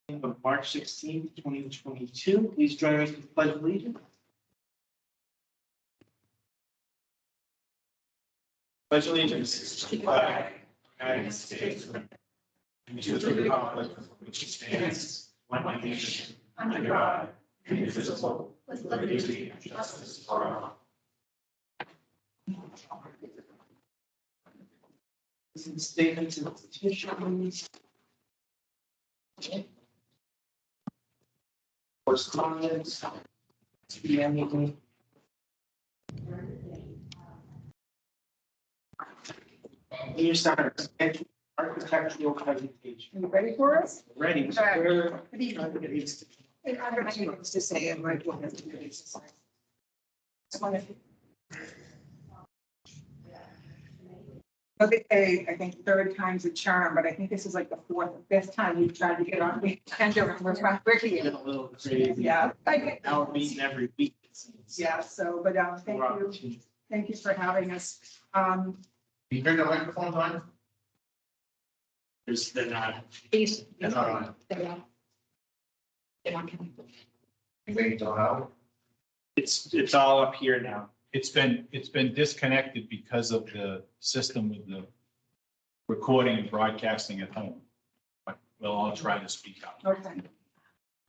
Of March 16th, 2022. Please join us with the pledge of allegiance. Pledge allegiance to the flag of the United States and to the republic which stands one nation under God, indivisible, with liberty and justice for all. Statements and petitions. Correspondence. You start architectural presentation. You ready for us? Ready. All right. We're Good evening. And under my things to say, I'm right. Okay, I think third time's a charm, but I think this is like the fourth or fifth time we've tried to get on the agenda. We're getting a little crazy. Yeah. Now we're meeting every week. it seems. Yeah, so, but thank you for having us. Can you bring the microphone on? They're not. They're not on. You think it's on out? It's all up here now. It's been disconnected because of the system with the recording and broadcasting at home. But we'll all try to speak up. Okay.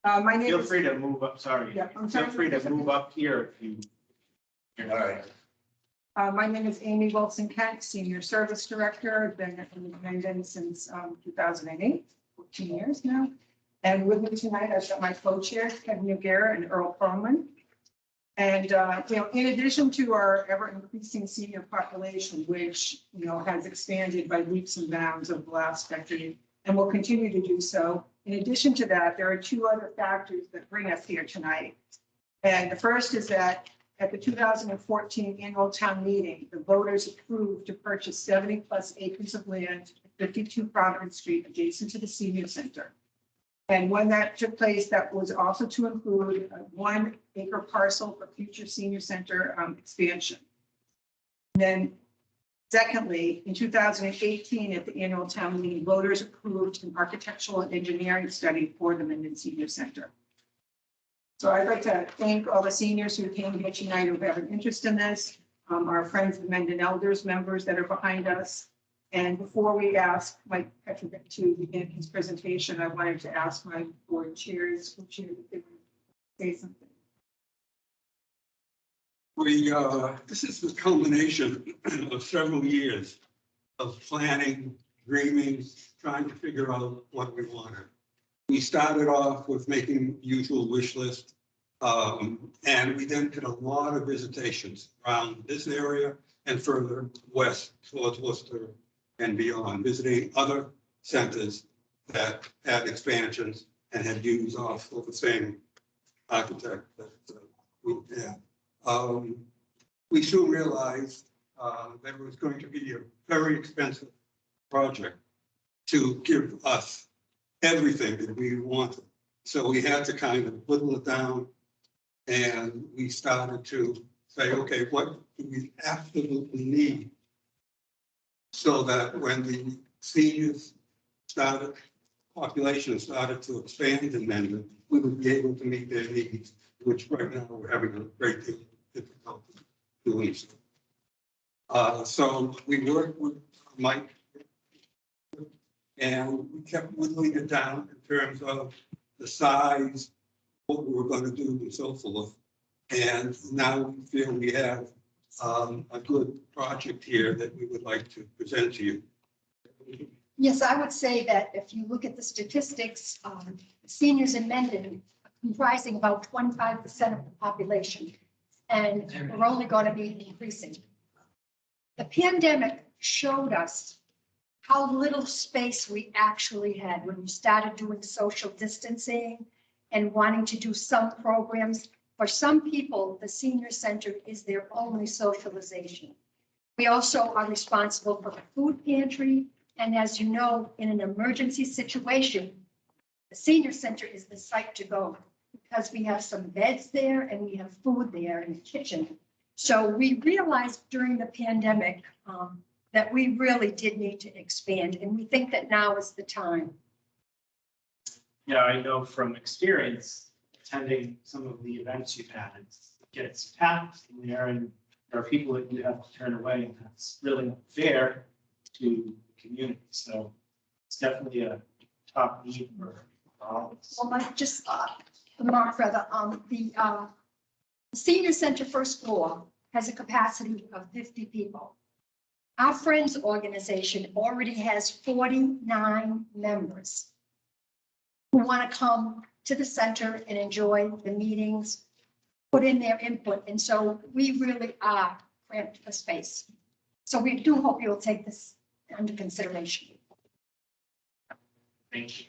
My name Feel is. free to move up, sorry. Yeah, I'm Feel sorry. free to move up here if you. All right. My name is Amy Wilson Kent, Senior Service Director. I've been in Mendon since 2008, 14 years now. And with me tonight, I've got my co-chairs, Kevin Nugera and Earl Perlman. And, in addition to our ever increasing senior population, which, has expanded by leaps and bounds over the last decade and will continue to do so. In addition to that, there are two other factors that bring us here tonight. And the first is that at the 2014 annual town meeting, the voters approved to purchase 70 plus acres of land at 52 Providence Street adjacent to the senior center. And when that took place, that was also to include a 1 acre parcel for future senior center expansion. And then secondly, in 2018, at the annual town meeting, voters approved an architectural and engineering study for the Mendon Senior Center. So I'd like to thank all the seniors who came here tonight who have an interest in this, our friends, the Mendon Elders members that are behind us. And before we ask Mike Petrovic to begin his presentation, I wanted to ask my board chairs, co-chairs, if they would say something. This is the culmination of several years of planning, dreaming, trying to figure out what we wanted. We started off with making usual wish list, and we then did a lot of visitations around this area and further west towards Worcester and beyond, visiting other centers that had expansions and had used off of the same architect that we had. We soon realized that it was going to be a very expensive project to give us everything that we wanted. So we had to kind of whittle it down, and we started to say, okay, what do we absolutely need? So that when the seniors population started to expand in Mendon, we would be able to meet their needs, which right now we're having a great deal of difficulty doing so. So we worked with Mike, and we kept whittling it down in terms of the size, what we were going to do, and so forth. And now we feel we have a good project here that we would like to present to you. Yes, I would say that if you look at the statistics, seniors in Mendon comprising about 25% of the population, and we're only going to be increasing. The pandemic showed us how little space we actually had when we started doing social distancing and wanting to do some programs. For some people, the senior center is their only socialization. We also are responsible for the food pantry. And as you know, in an emergency situation, the senior center is the site to go because we have some beds there and we have food there in the kitchen. So we realized during the pandemic that we really did need to expand, and we think that now is the time. Yeah, I know from experience, attending some of the events you've had, it gets packed in there and there are people that you have to turn away, and that's really unfair to the community. So it's definitely a top need for all of us. Well, Mike, just, Mark, rather, the senior center first floor has a capacity of 50 people. Our Friends organization already has 49 members who want to come to the center and enjoy the meetings, put in their input. And so we really are cramped for space. So we do hope you'll take this under consideration. Thank you.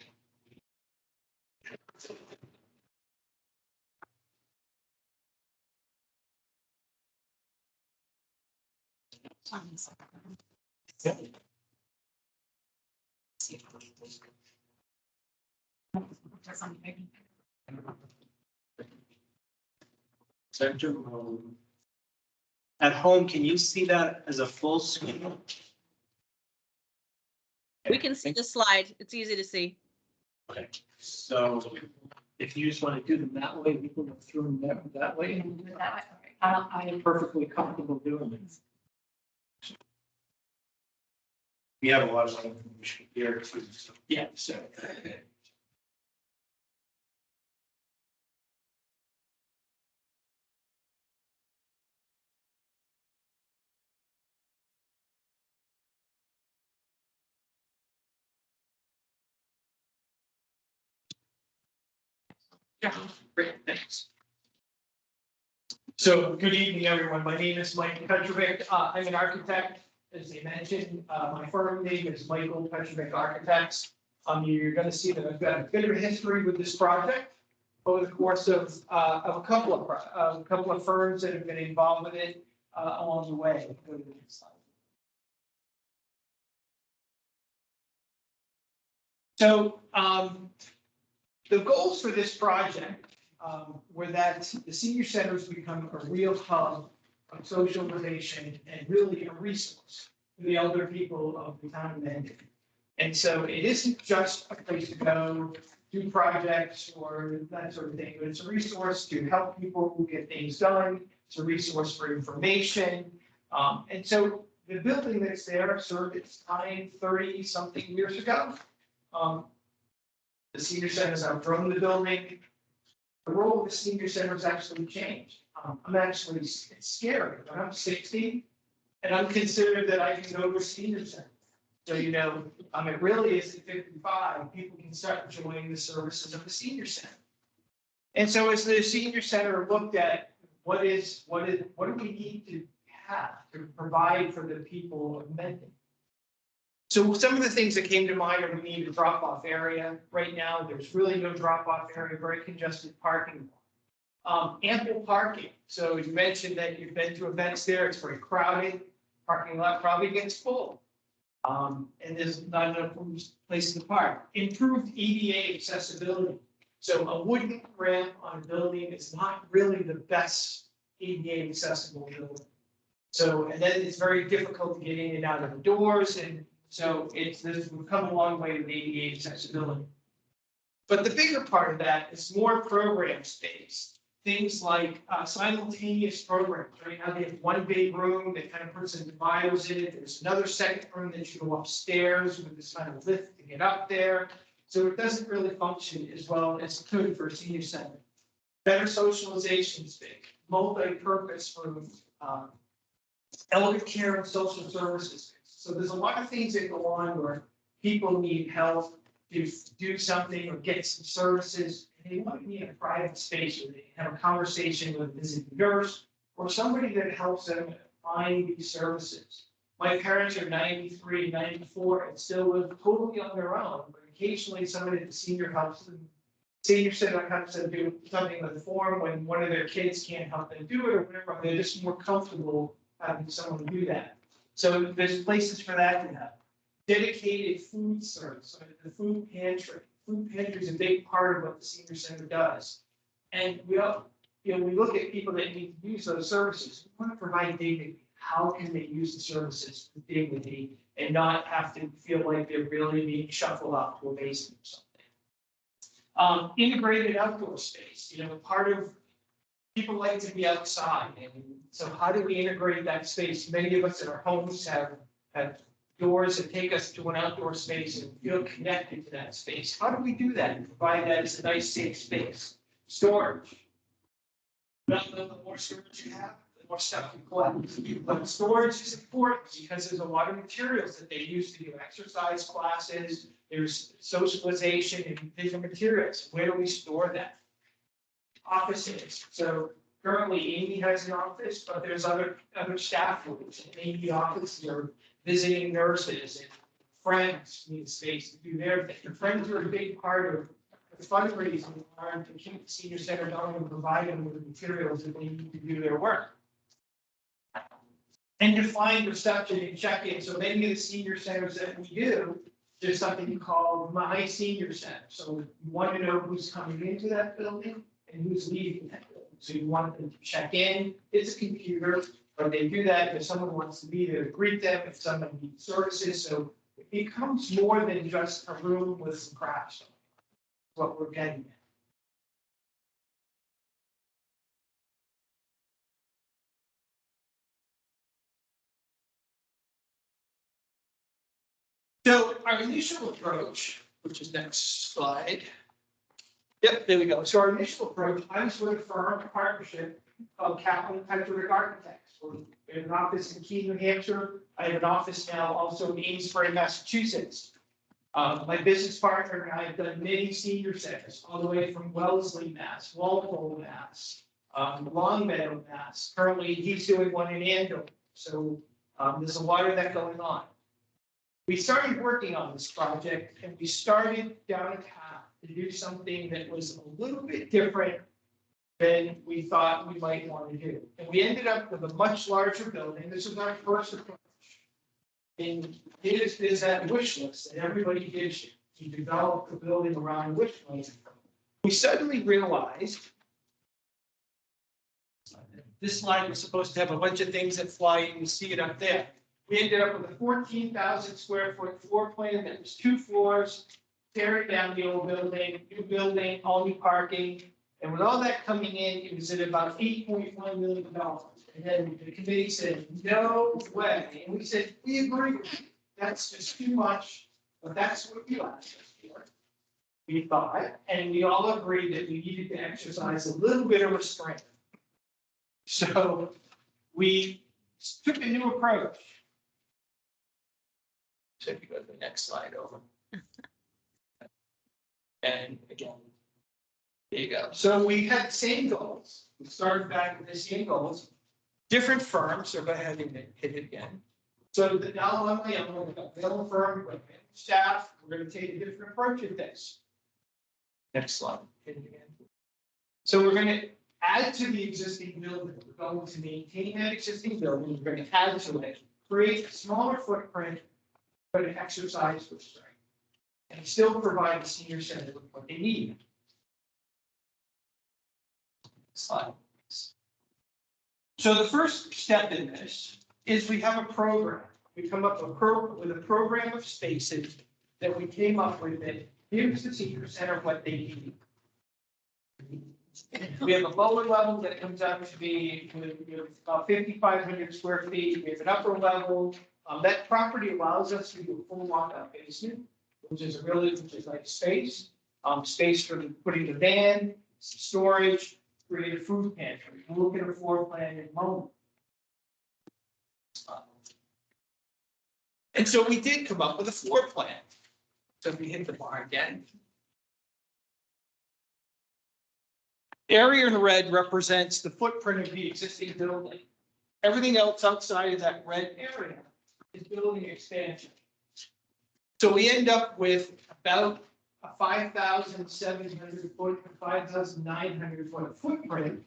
At home, can you see that as a full screen? We can see the slide. It's easy to see. Okay, so If you just want to do them that way, we can go through them that way. I am perfectly comfortable doing it. we have a lot of information here too. So Yeah, so. Yeah, great, thanks. So good evening, everyone. My name is Mike Petrovic. I'm an architect. As they mentioned, my firm name is Michael Petrovic Architects. You're going to see that I've got a bit of a history with this project over the course of a couple of firms that have been involved with it along the way. Go to the next slide. So the goals for this project were that the senior centers become a real hub of socialization and really a resource for the elder people of the town of Mendon. And so it isn't just a place to go do projects or that sort of thing, but it's a resource to help people get things done. It's a resource for information. And so the building that's there served its time 30-something years ago. The senior center has outgrown the building. The role of the senior center has actually changed. I'm actually, it's scary, but I'm 60 and I'm considered that I can go to a senior center. So, you know, it really is at 55, people can start enjoying the services of the senior center. And so as the senior center looked at what do we need to have to provide for the people of Mendon? So some of the things that came to mind are we need a drop-off area. Right now, there's really no drop-off area, very congested parking lot. Ample parking. So you mentioned that you've been to events there, it's very crowded. Parking lot probably gets full. And there's not enough places to park. Improved EDA accessibility. So a wooden ramp on a building is not really the best ADA accessible building. So, and then it's very difficult to get in and out of the doors, and so we've come a long way with ADA accessibility. But the bigger part of that is more program space. Things like simultaneous programs. Right now they have one big room that kind of puts some bios in it. There's another second room that you go upstairs with this kind of lift to get up there. So it doesn't really function as well as it could for a senior center. Better socialization space, multi-purpose rooms, elder care and social services. So there's a lot of things that go on where people need help to do something or get some services. And they want to be in a private space where they have a conversation with a visiting nurse or somebody that helps them find these services. My parents are 93, 94 and still live totally on their own, but occasionally somebody at the senior center comes to do something with the form when one of their kids can't help them do it or whatever. They're just more comfortable having someone do that. So there's places for that to have. Dedicated food service, so the food pantry. Food pantry is a big part of what the senior center does. And we look at people that need to use those services. We want to provide dignity. How can they use the services with dignity and not have to feel like they're really being shuffled off to a basement or Integrated outdoor space, part of, people like to be outside, and so how do we integrate that space? Many of us in our homes have doors that take us to an outdoor space and feel connected to that space. How do we do that and provide that as a nice, safe space? Storage. The more storage you have, the more stuff you collect. But storage is important because there's a lot of materials that they use to do exercise classes. There's socialization and different materials. Where do we store that? Offices. So currently Amy has an office, but there's other staff rooms. Amy offices are visiting nurses and friends need space to do their thing. Your friends are a big part of the fundraising to keep the senior center going and provide them with the materials that they need to do their work. And define reception and check-in. So many of the senior centers that we do, there's something called My Senior Center. So you want to know who's coming into that building and who's leaving that building. So you want them to check in. It's a computer, but they do that if someone wants to be there to greet them, if someone needs services. So it becomes more than just a room with some crafts. What we're getting at. So our initial approach, which is next slide. Yep, there we go. So our initial approach, I was with a firm, a partnership of Kaplan Petrick Architects. We have an office in Keene, New Hampshire. I have an office now also in Amesbury, Massachusetts. My business partner and I have done many senior centers, all the way from Wellesley, Mass, Walpole, Mass, Longmeadow, Mass. Currently, he's doing one in Andover. So there's a lot of that going on. We started working on this project and we started down a path to do something that was a little bit different than we thought we might want to do. And we ended up with a much larger building. This was our first approach. And there's that wish list that everybody gives you. You develop the building around a wish list. We suddenly realized this slide was supposed to have a bunch of things that fly, and you see it up there. We ended up with a 14,000 square foot floor plan that was 2 floors, tearing down the old building, new building, all new parking. And with all that coming in, it was at about $8.1 million. And then the committee said, no way. And we said, we agree. That's just too much, but that's what you asked us for. We thought, and we all agreed that we needed to exercise a little bit of restraint. So we took a new approach. So if you go to the next slide over. And again, there you go. So we had the same goals. We started back with the same goals. Different firms, so go ahead and hit it again. So now I'm going to build a firm equipment, staff, we're going to take a different approach at this. Next slide. Hit it again. So we're going to add to the existing building. We're going to maintain that existing building. We're going to add to it, create a smaller footprint, but an exercise restraint. And still provide the senior center with what they need. Slide. So the first step in this is we have a program. We come up with a program of spaces that we came up with that gives the senior center what they need. We have a lower level that comes out to be about 5,500 square feet. We have an upper level. That property allows us to do a full walkout basement, which is like space. Space for putting the van, storage, create a food pantry. We'll look at a floor plan in a moment. And so we did come up with a floor plan. So if we hit the bar again. Area in red represents the footprint of the existing building. Everything else outside of that red area is building expansion. So we end up with about a 5,700 foot to 5,900 foot footprint.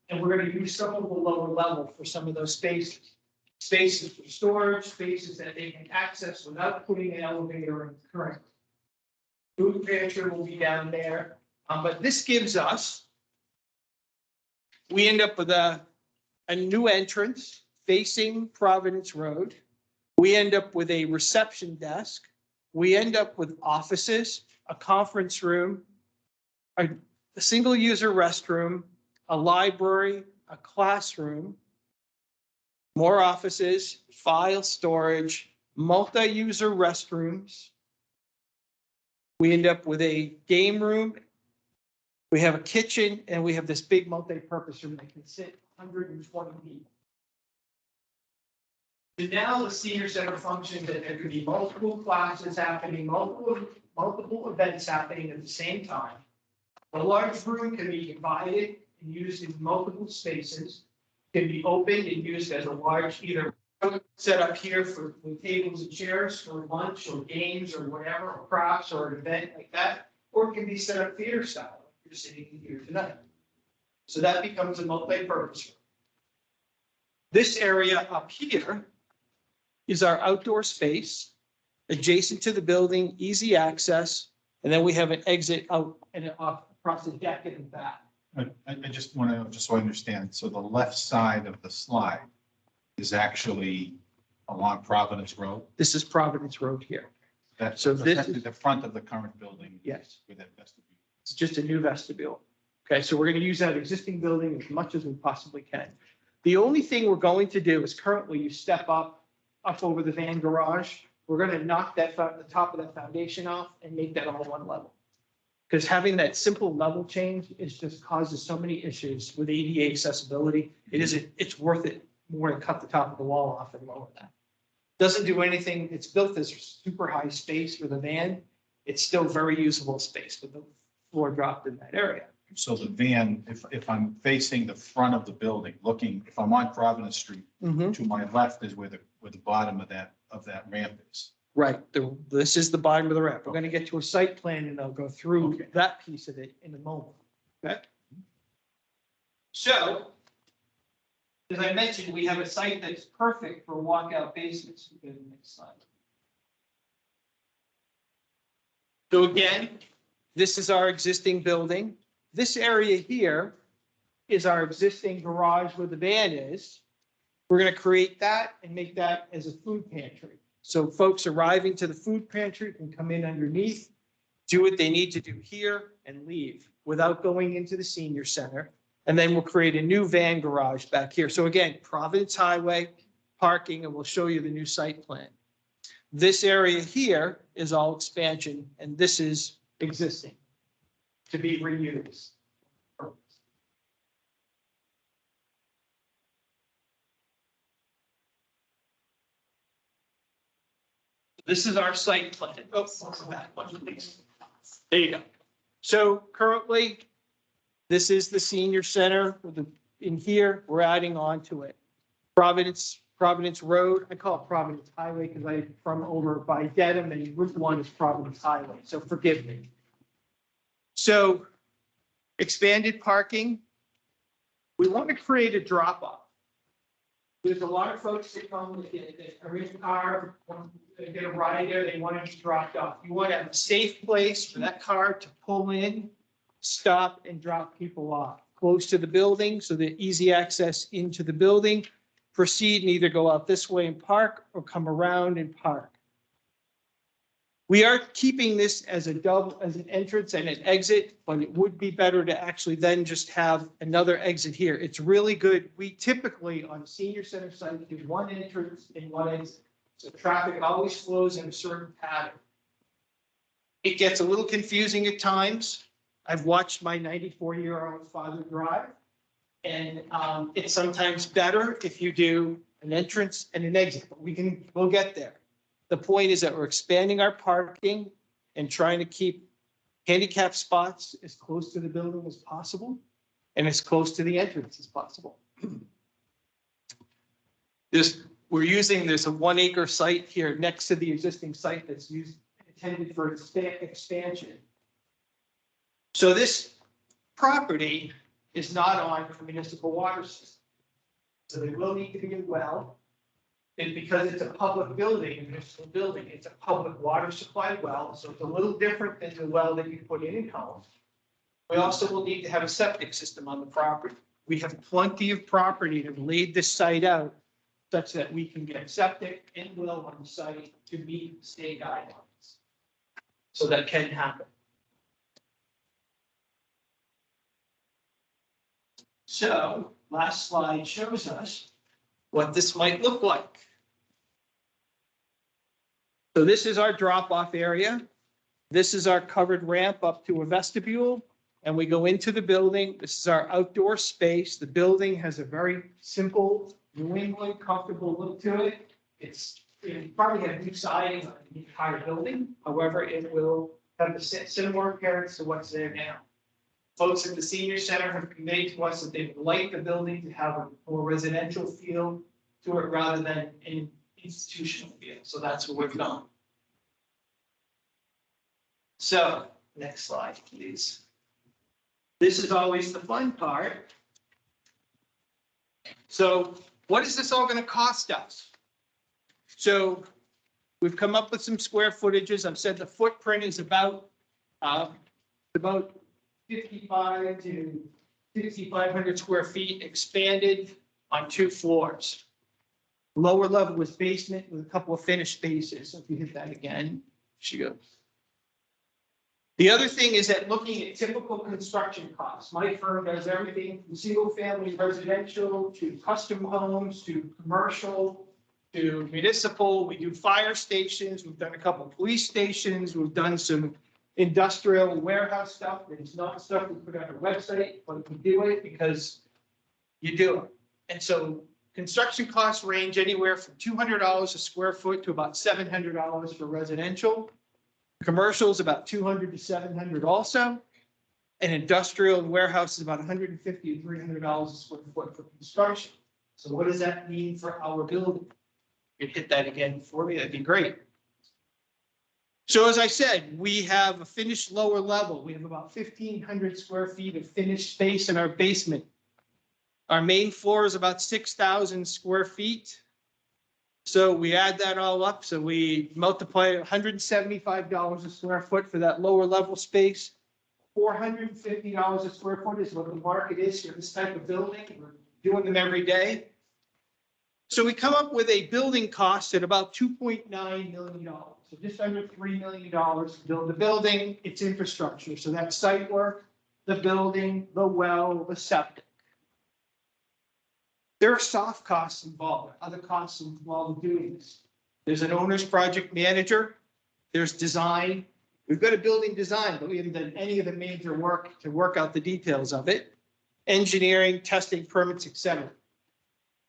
And we're going to use some of the lower level for some of those spaces. Spaces for storage, spaces that they can access without putting an elevator in currently. Food pantry will be down there. But this gives us, we end up with a new entrance facing Providence Road. We end up with a reception desk. We end up with offices, a conference room, a single-user restroom, a library, a classroom, more offices, file storage, multi-user restrooms. We end up with a game room. We have a kitchen, and we have this big multi-purpose room that can sit 120 people. So now the senior center functions that there could be multiple classes happening, multiple events happening at the same time. The large room can be divided and used in multiple spaces, can be opened and used as a large either set up here for with tables and chairs for lunch or games or whatever, or crafts or an event like that, or it can be set up theater style, like you're sitting here tonight. So that becomes a multi-purpose room. This area up here is our outdoor space, adjacent to the building, easy access, and then we have an exit out and off across the deck in the back. I just want to, just so I understand, so the left side of the slide is actually along Providence Road? This is Providence Road here. That's So this essentially the front of the current building? Yes. With that vestibule. It's just a new vestibule. Okay, so we're going to use that existing building as much as we possibly can. The only thing we're going to do is currently you step up over the van garage. We're going to knock that, the top of that foundation off and make that all one level. Because having that simple level change is just causes so many issues with ADA accessibility. It's worth it more to cut the top of the wall off and lower that. Doesn't do anything. It's built as super high space for the van. It's still very usable space with the floor dropped in that area. So the van, if I'm facing the front of the building, looking, if I'm on Providence Street, to my left is where the bottom of that ramp is. Right, this is the bottom of the ramp. We're gonna get to a site plan and I'll go through Okay. that piece of it in a moment. Okay? So, as I mentioned, we have a site that's perfect for walkout basements. We go to the next slide. So again, this is our existing building. This area here is our existing garage where the van is. We're gonna create that and make that as a food pantry. So folks arriving to the food pantry can come in underneath, do what they need to do here and leave without going into the senior center. And then we'll create a new van garage back here. So again, Providence Highway parking, and we'll show you the new site plan. This area here is all expansion, and this is existing to be reused. This is our site plan. Oh, back one, please. There you go. So currently, this is the senior center with the, in here, we're adding on to it. Providence Road, I call it Providence Highway because I'm from over by Dedham, and Route 1 is Providence Highway, so forgive me. So expanded parking. We want to create a drop off. There's a lot of folks that come that are in a car, they get a ride there, they want to be dropped off. You want to have a safe place for that car to pull in, stop and drop people off close to the building so that easy access into the building. Proceed and either go out this way and park or come around and park. We are keeping this as a double, as an entrance and an exit, but it would be better to actually then just have another exit here. It's really good. We typically on senior center site do one entrance and one exit. So traffic always flows in a certain pattern. It gets a little confusing at times. I've watched my 94-year-old father drive, and it's sometimes better if you do an entrance and an exit, but we'll get there. The point is that we're expanding our parking and trying to keep handicap spots as close to the building as possible and as close to the entrance as possible. We're using, there's a 1 acre site here next to the existing site that's intended for expansion. So this property is not on a municipal water system. So they will need to be a well. And because it's a public building, a municipal building, it's a public water supply well. So it's a little different than the well that you put in homes. We also will need to have a septic system on the property. We have plenty of property to laid this site out such that we can get septic and well on the site to meet state guidelines. So that can happen. So last slide shows us what this might look like. So this is our drop-off area. This is our covered ramp up to a vestibule, and we go into the building. This is our outdoor space. The building has a very simple, New England, comfortable look to it. It probably have new siding on the entire building. However, it will have a similar appearance to what's there now. Folks at the senior center have conveyed to us that they would like the building to have a more residential feel to it rather than an institutional feel. So that's what we've done. So, next slide, please. This is always the fun part. So what is this all going to cost us? So we've come up with some square footages. I've said the footprint is about 55 to 6,500 square feet, expanded on 2 floors. Lower level was basement with a couple of finished spaces. So if you hit that again, she goes. The other thing is that looking at typical construction costs, my firm does everything from single-family residential to custom homes to commercial to municipal. We do fire stations. We've done a couple of police stations. We've done some industrial warehouse stuff. It's not stuff we put on our website, but we do it because you do it. And so construction costs range anywhere from $200 a square foot to about $700 for residential. Commercial is about $200 to $700 also. And industrial and warehouse is about $150 to $300 a square foot for construction. So what does that mean for our building? You could hit that again for me, that'd be great. So as I said, we have a finished lower level. We have about 1,500 square feet of finished space in our basement. Our main floor is about 6,000 square feet. So we add that all up. So we multiply $175 a square foot for that lower level space. $450 a square foot is what the market is for this type of building. We're doing them every day. So we come up with a building cost at about $2.9 million. So just under $3 million to build the building, its infrastructure. So that's site work, the building, the well, the septic. There are soft costs involved, other costs involved in doing this. There's an owner's project manager. There's design. We've got a building design, but we haven't done any of the major work to work out the details of it. Engineering, testing, permits, etc.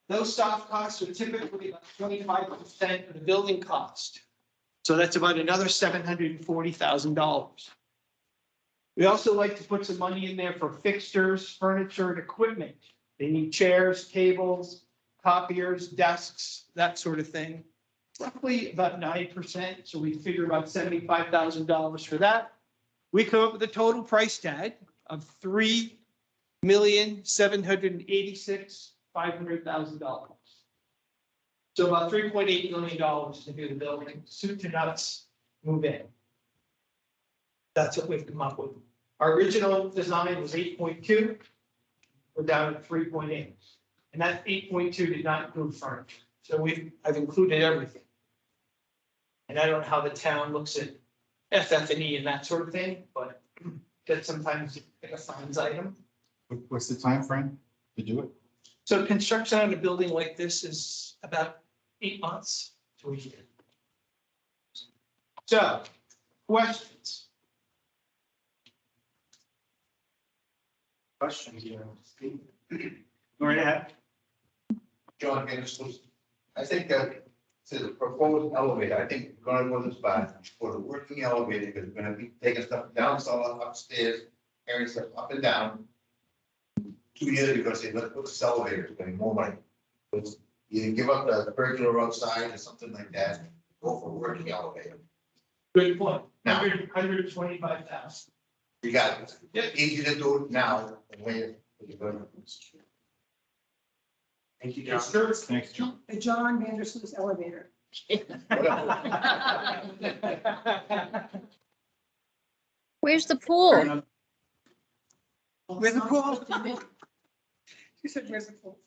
Those soft costs are typically about 25% of the building cost. So that's about another $740,000. We also like to put some money in there for fixtures, furniture, and equipment. They need chairs, tables, copiers, desks, that sort of thing. Roughly about 9%, so we figure about $75,000 for that. We come up with a total price tag of $3,786,500,000. So about $3.8 million to do the building, soup to nuts, move in. That's what we've come up with. Our original design was 8.2. We're down at 3.8. And that 8.2 did not include furniture. So I've included everything. And I don't know how the town looks at FF&E and that sort of thing, but that's sometimes a fines item. What's the time frame to do it? So construction on a building like this is about 8 months to a year. So, questions? Questions, Go right ahead. John Anderson. I think that to the proposed elevator, I think we're gonna go this spot for the working elevator, because we're gonna be taking stuff down, upstairs, carrying stuff up and down. 2 years ago, you're gonna say, let's put this elevator, it's gonna be more money. Let's either give up the pergola outside or something like that, go for a working elevator. Good point. Now- 125,000. You got it. Yep. Easy to do it now, and when you're gonna. Thank you, John. Thanks, John. The John Vandersloot's elevator. Where's the pool? Where's the pool? You said, where's the pool?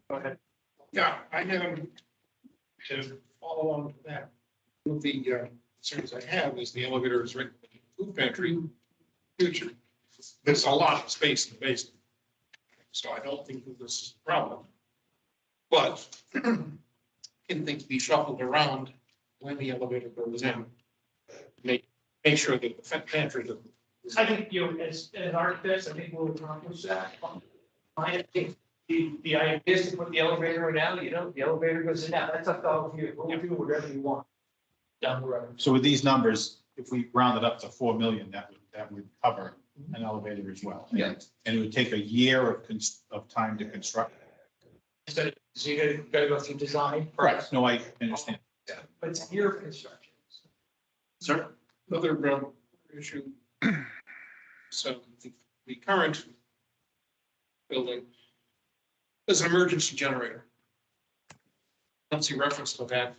Go ahead. Yeah, I have to follow on with that. One of the concerns I have is the elevator is right in the food pantry future. There's a lot of space in the basement. so I don't think that this is a problem. But can things be shuffled around when the elevator goes in? Make sure that the pantry doesn't. I think, you know, as architects, I think we'll accomplish that. I think the idea is to put the elevator in now, you know, the elevator goes in now, that's up to all of you, we'll do whatever you want down the road. So with these numbers, if we round it up to 4 million, that would cover an elevator as well. Yeah. And it would take a year of time to construct. So you gotta go through design. Correct. No, I understand. But it's a year of construction. Sir, another issue. So the current building is an emergency generator. Don't see reference to that,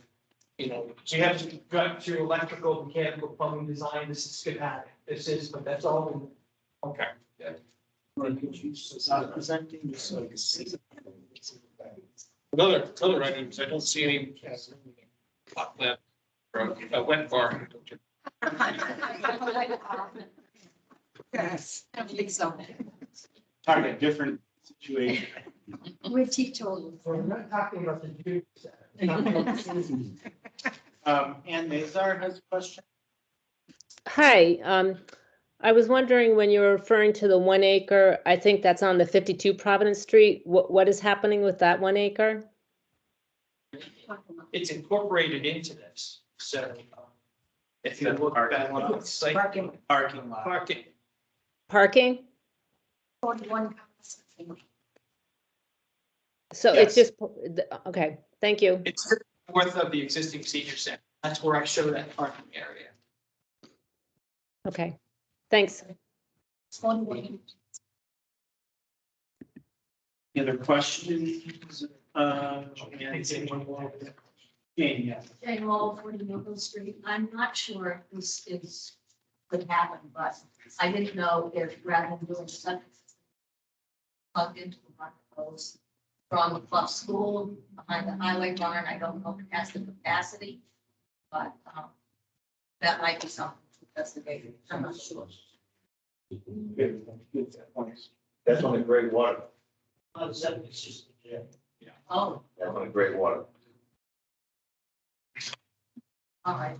you know. We have to go through electrical, mechanical, plumbing design, this is schematic, this is, but that's all. Okay. Another items, I don't see any hot lab or a wet bar. Yes. I don't think so. Target, different situation. We're teetotal. We're not talking about the Duke. Ann Mazar has a question. Hi, I was wondering when you were referring to the 1 acre, I think that's on the 52 Providence Street. What is happening with that 1 acre? It's incorporated into this, so. If you look back on the site. Parking. Parking lot. Parking. Parking? 41. So it's Yes. just, okay, thank you. It's north of the existing senior center. That's where I show that parking area. Okay, thanks. 41. Any other questions? Jane, yeah. Jane Wall, 40 Milton Street. I'm not sure if this is, could happen, but I didn't know if rather than doing something plugged into the front post from the Clough School behind the highway barn, I don't know if it has the capacity, but that might be something to investigate. I'm not sure. That's on the great water. Oh, it's just, yeah. Oh, That's on the great water. all right.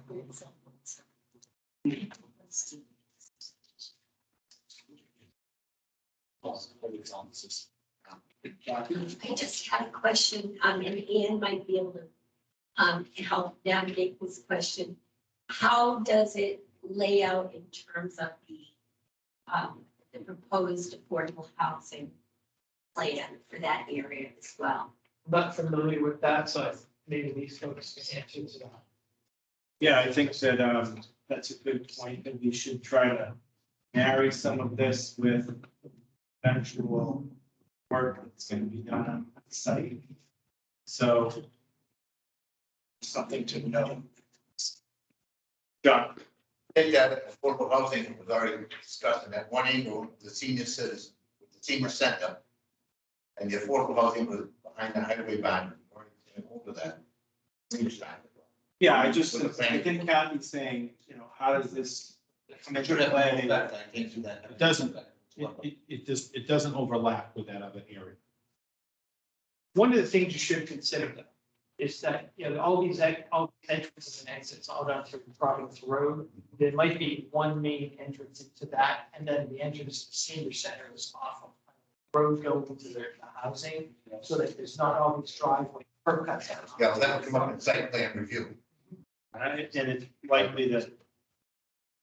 I just had a question, and Ann might be able to help navigate this question. How does it lay out in terms of the proposed affordable housing plan for that area as well? I'm not familiar with that, so maybe these folks can answer to that. Yeah, I think that that's a good point, that we should try to marry some of this with eventual work that's going to be done on the site. So something to know. John? I think that affordable housing was already discussed in that 1 acre, the senior citizens, the senior center. And the affordable housing was behind the highway barn, over that. Yeah, I think Kathy's saying, you know, how does this come into play? It doesn't, it doesn't overlap with that other area. One of the things you should consider though, is that, you know, all these entrances and exits all down through Providence Road, there might be one main entrance into that, and then the entrance to the senior center is off of the road going into the housing, so that there's not all these driveway curb cuts. Yeah, well, that would come up in site plan review. And it's likely that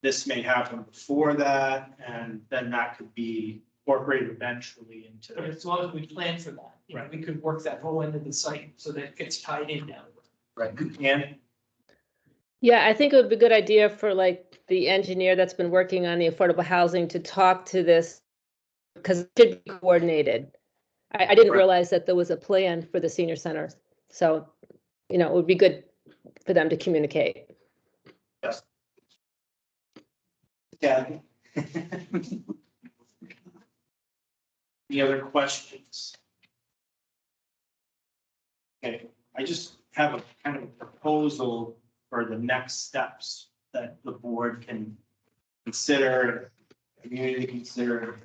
this may happen before that, and then that could be incorporated eventually into. But as long as we plan for that, you know, we could work that whole end of the site so that it gets tied in down. Right. And Yeah, I think it would be a good idea for like the engineer that's been working on the affordable housing to talk to this, because it should be coordinated. I didn't Right. realize that there was a plan for the senior center. So, you know, it would be good for them to communicate. Kathy? Any other questions? Okay, I just have a kind of proposal for the next steps that the board can consider, community consider.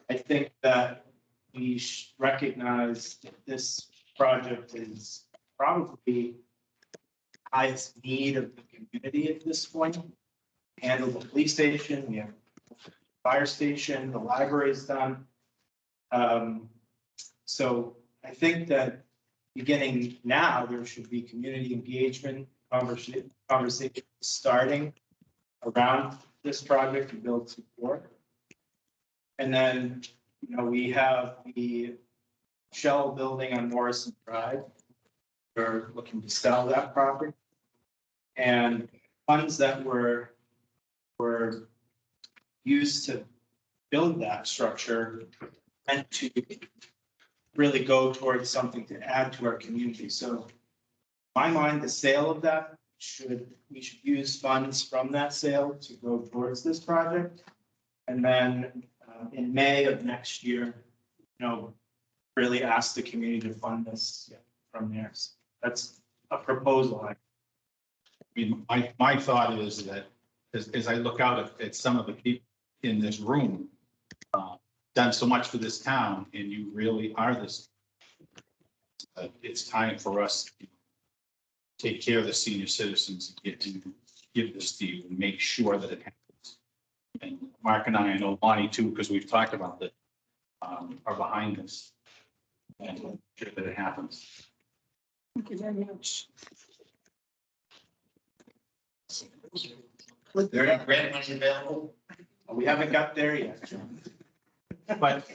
I think that we recognize that this project is probably highest need of the community at this point. Handle the police station, we have fire station, the library is done. So I think that beginning now, there should be community engagement, conversation starting around this project to build support. And then, you know, we have the shell building on Morrison Drive. We're looking to sell that property. And funds that were used to build that structure meant to really go towards something to add to our community. So in my mind, the sale of that we should use funds from that sale to go towards this project. And then in May of next year, you know, really ask the community to fund this from there. So that's a proposal. I mean, my thought is that as I look out at some of the people in this room, done so much for this town, and you really are this. It's time for us to take care of the senior citizens and get to give this to you and make sure that it happens. And Mark and I know Lonnie too, because we've talked about that, are behind this and make sure that it happens. Thank you very much. Was there any grant money available? We haven't got there yet, John. But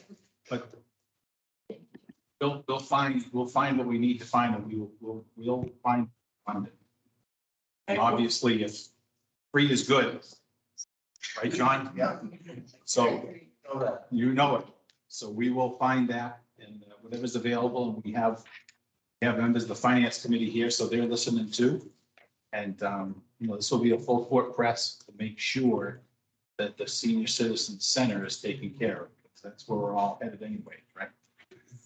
we'll find what we need to find, and we'll find it. And obviously, if free is good, right, John? Yeah. So Know that. you know it. So we will find that, and whatever's available, and we have members of the finance committee here, so they're listening too. And you know, this will be a full court press to make sure that the senior citizen center is taken care of. That's where we're all headed anyway, right?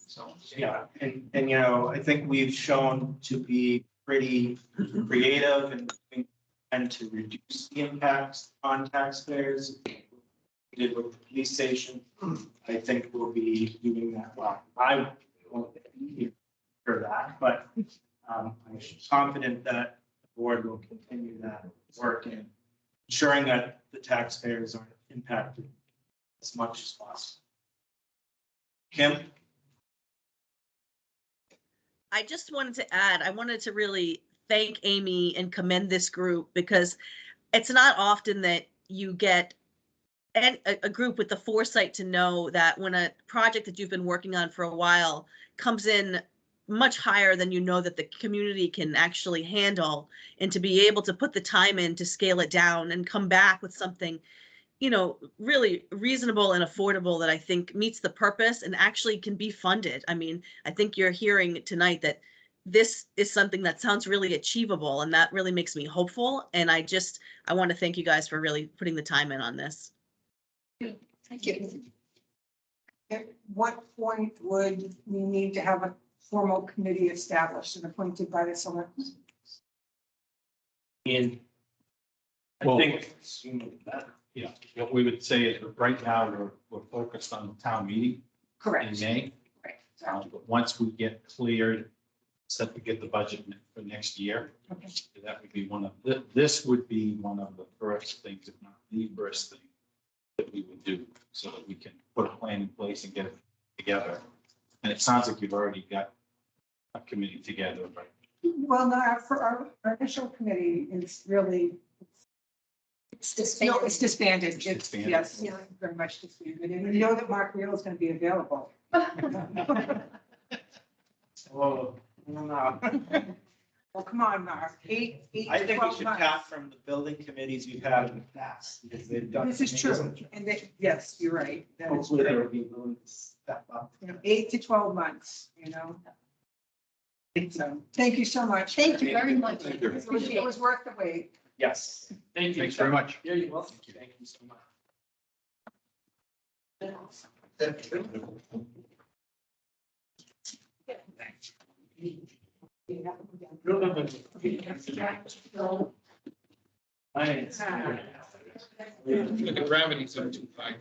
So, Yeah, and you know, I think we've shown to be pretty creative and to reduce the impacts on taxpayers. We did with the police station. I think we'll be doing that. Well, I won't be here for that, but I'm confident that the board will continue that work in ensuring that the taxpayers aren't impacted as much as possible. Kim? I just wanted to add, I wanted to really thank Amy and commend this group, because it's not often that you get a group with the foresight to know that when a project that you've been working on for a while comes in much higher than you know that the community can actually handle, and to be able to put the time in to scale it down and come back with something, you know, really reasonable and affordable that I think meets the purpose and actually can be funded. I mean, I think you're hearing tonight that this is something that sounds really achievable, and that really makes me hopeful. And I want to thank you guys for really putting the time in on this. Thank you. At what point would we need to have a formal committee established and appointed by the select? And I Well- think yeah, what we would say is right now, we're focused on the town meeting in Correct. May. Right. But once we get cleared, set to get the budget for next year, Okay. that would be this would be one of the first things, if not the first thing that we would do, so that we can put a plan in place and get it together. And it sounds like you've already got a committee together, but Well, no, for our initial committee is really, It's no, disbanded. it's disbanded. It's It's, disbanded. yes, Yeah. very much disbanded. And you know that Mark Reel is going to be available. Well, I don't know. Well, come on, Mark. Eight, I to think we 12 should months. tap from the building committees we've had in the past, because they've done. This is true. And yes, you're right. That is Hopefully they true. will be willing to step up. 8 to 12 months, you know. So, thank you so much. Thank you very much. Thank you. It was worth the wait. Yes. Thank you. thanks very much. Yeah, you're welcome. Thank you so much. The gravity's up too high.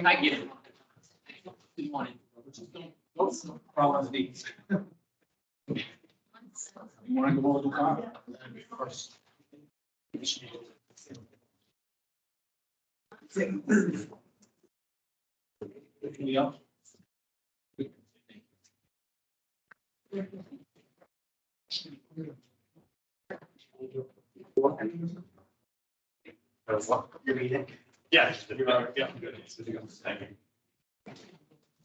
I get it. Good morning. Problem with these. You want to go over the car? First. Yeah. Yeah. Yeah. Good. Thank you.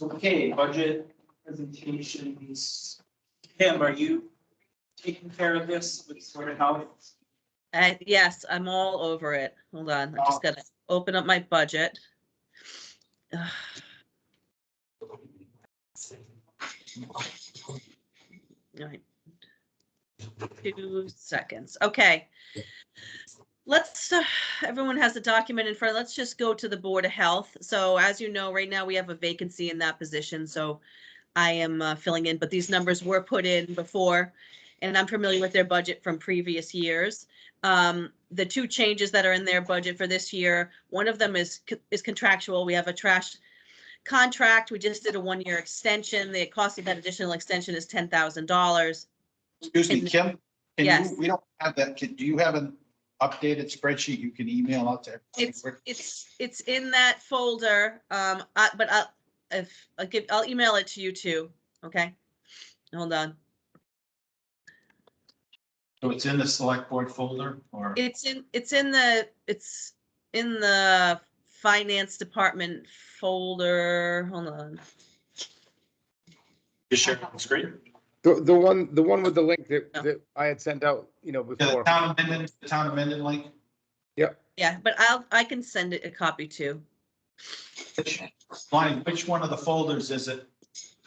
Okay, budget presentations. Pam, are you taking care of this with sort of how? Yes, I'm all over it. Hold on, I just gotta open up my budget. Ugh. All right. 2 seconds. Okay. Let's, everyone has the document in front. Let's just go to the Board of Health. So as you know, right now we have a vacancy in that position. So I am filling in, but these numbers were put in before, and I'm familiar with their budget from previous years. The two changes that are in their budget for this year, one of them is contractual. We have a trash contract. We just did a 1-year extension. The cost of that additional extension is $10,000. Excuse me, And- Kim, can Yes. you, we don't have that, do you have an updated spreadsheet you can email out to everybody? It's in that folder, but I'll email it to you too, okay? Hold on. So it's in the select board folder or? It's in the finance department folder. Hold on. Just share the screen. The one with the link that I had sent out, Yeah, the before. town amended link? Yeah, but I can send it a copy too. Lonnie, which one of the folders is it?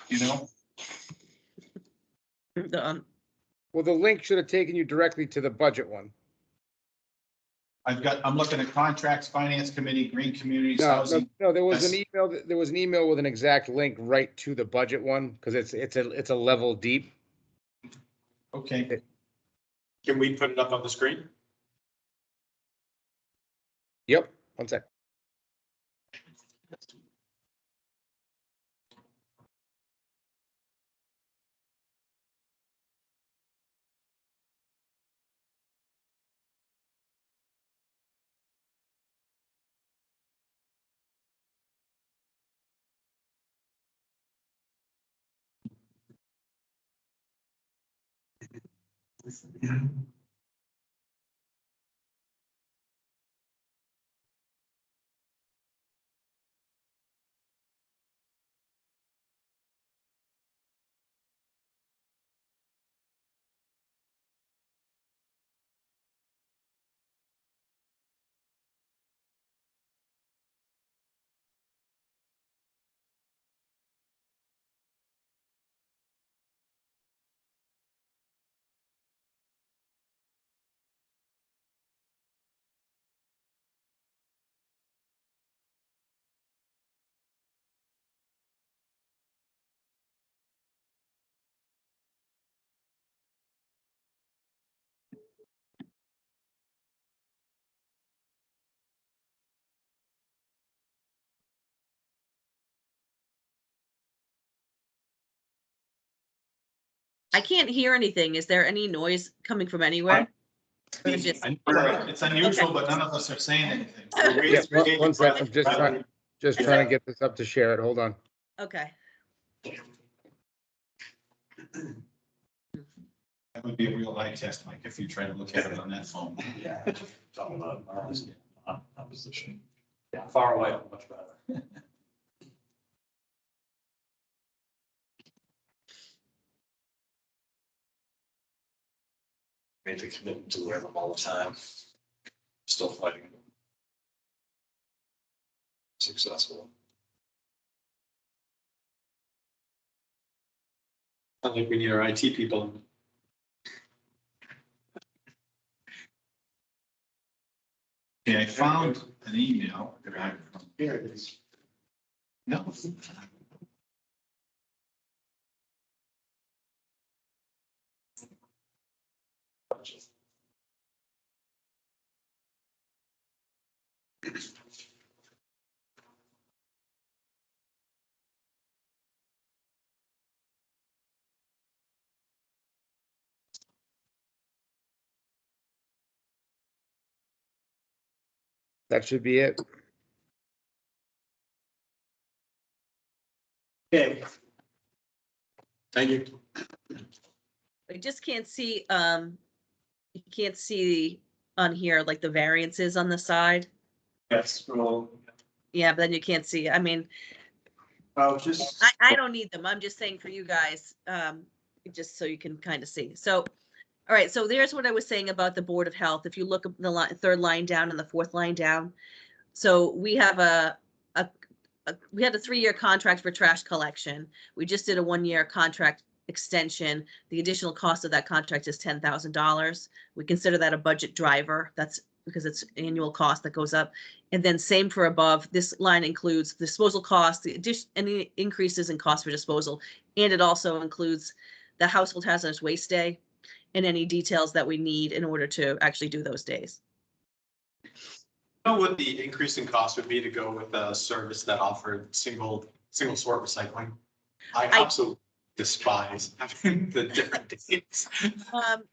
You know? Well, the link should have taken you directly to the budget one. I'm looking at contracts, finance committee, green communities, No, housing. there was Yes. an email, there was an email with an exact link right to the budget one, because it's a level deep. Okay. Can we put it up on the screen? Yep, one sec. I can't hear anything. Is there any noise coming from anywhere? Or is it just- It's unusual, but none of us are saying anything. Yeah, one second, I'm just trying to get this up to share it. Hold on. Okay, That would be a real eye test, Mike, if you try to look at it on that phone. Yeah. Talking about opposition. Yeah, far away, much better. Made the commitment to wear them all the time. Still fighting. Successful. I think we need our IT people. Yeah, I found an email. Here it is. No. That should be it. Okay. Thank you. I just can't see, you can't see on here like the variances on the side. Yes, well, Yeah, but then you can't see, I mean, I'll just. I don't need them. I'm just saying for you guys, just so you can kind of see. So, all right, so there's what I was saying about the Board of Health. If you look at the third line down and the fourth line down. So we have we had a 3-year contract for trash collection. We just did a 1-year contract extension. The additional cost of that contract is $10,000. We consider that a budget driver. That's because it's annual cost that goes up. And then same for above. This line includes disposal costs, the addition, any increases in cost for disposal, and it also includes the household hazardous waste day and any details that we need in order to actually do those days. Know what the increase in cost would be to go with a service that offered single sort recycling? I absolutely despise having the different dates.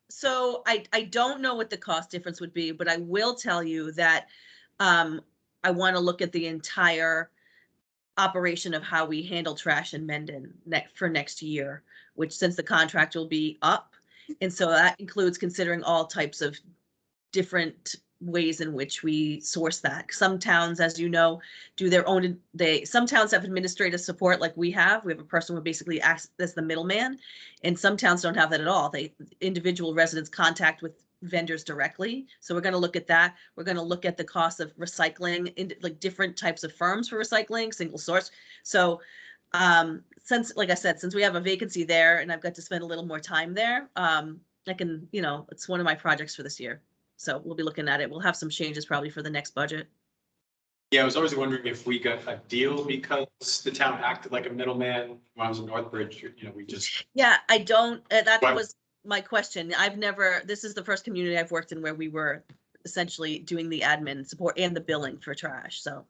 So I don't know what the cost difference would be, but I will tell you that I want to look at the entire operation of how we handle trash in Mendon for next year, which since the contract will be up. And so that includes considering all types of different ways in which we source that. Some towns, as you know, do their own, some towns have administrative support like we have. We have a person who basically acts as the middleman, and some towns don't have that at all. Individual residents contact with vendors directly. So we're going to look at that. We're going to look at the cost of recycling in like different types of firms for recycling, single source. So since, like I said, since we have a vacancy there and I've got to spend a little more time there, I can, it's one of my projects for this year. So we'll be looking at it. We'll have some changes probably for the next budget. Yeah, I was always wondering if we got a deal because the town acted like a middleman when I was in Northbridge, we just. Yeah, I don't, that Right. was my question. This is the first community I've worked in where we were essentially doing the admin support and the billing for trash. So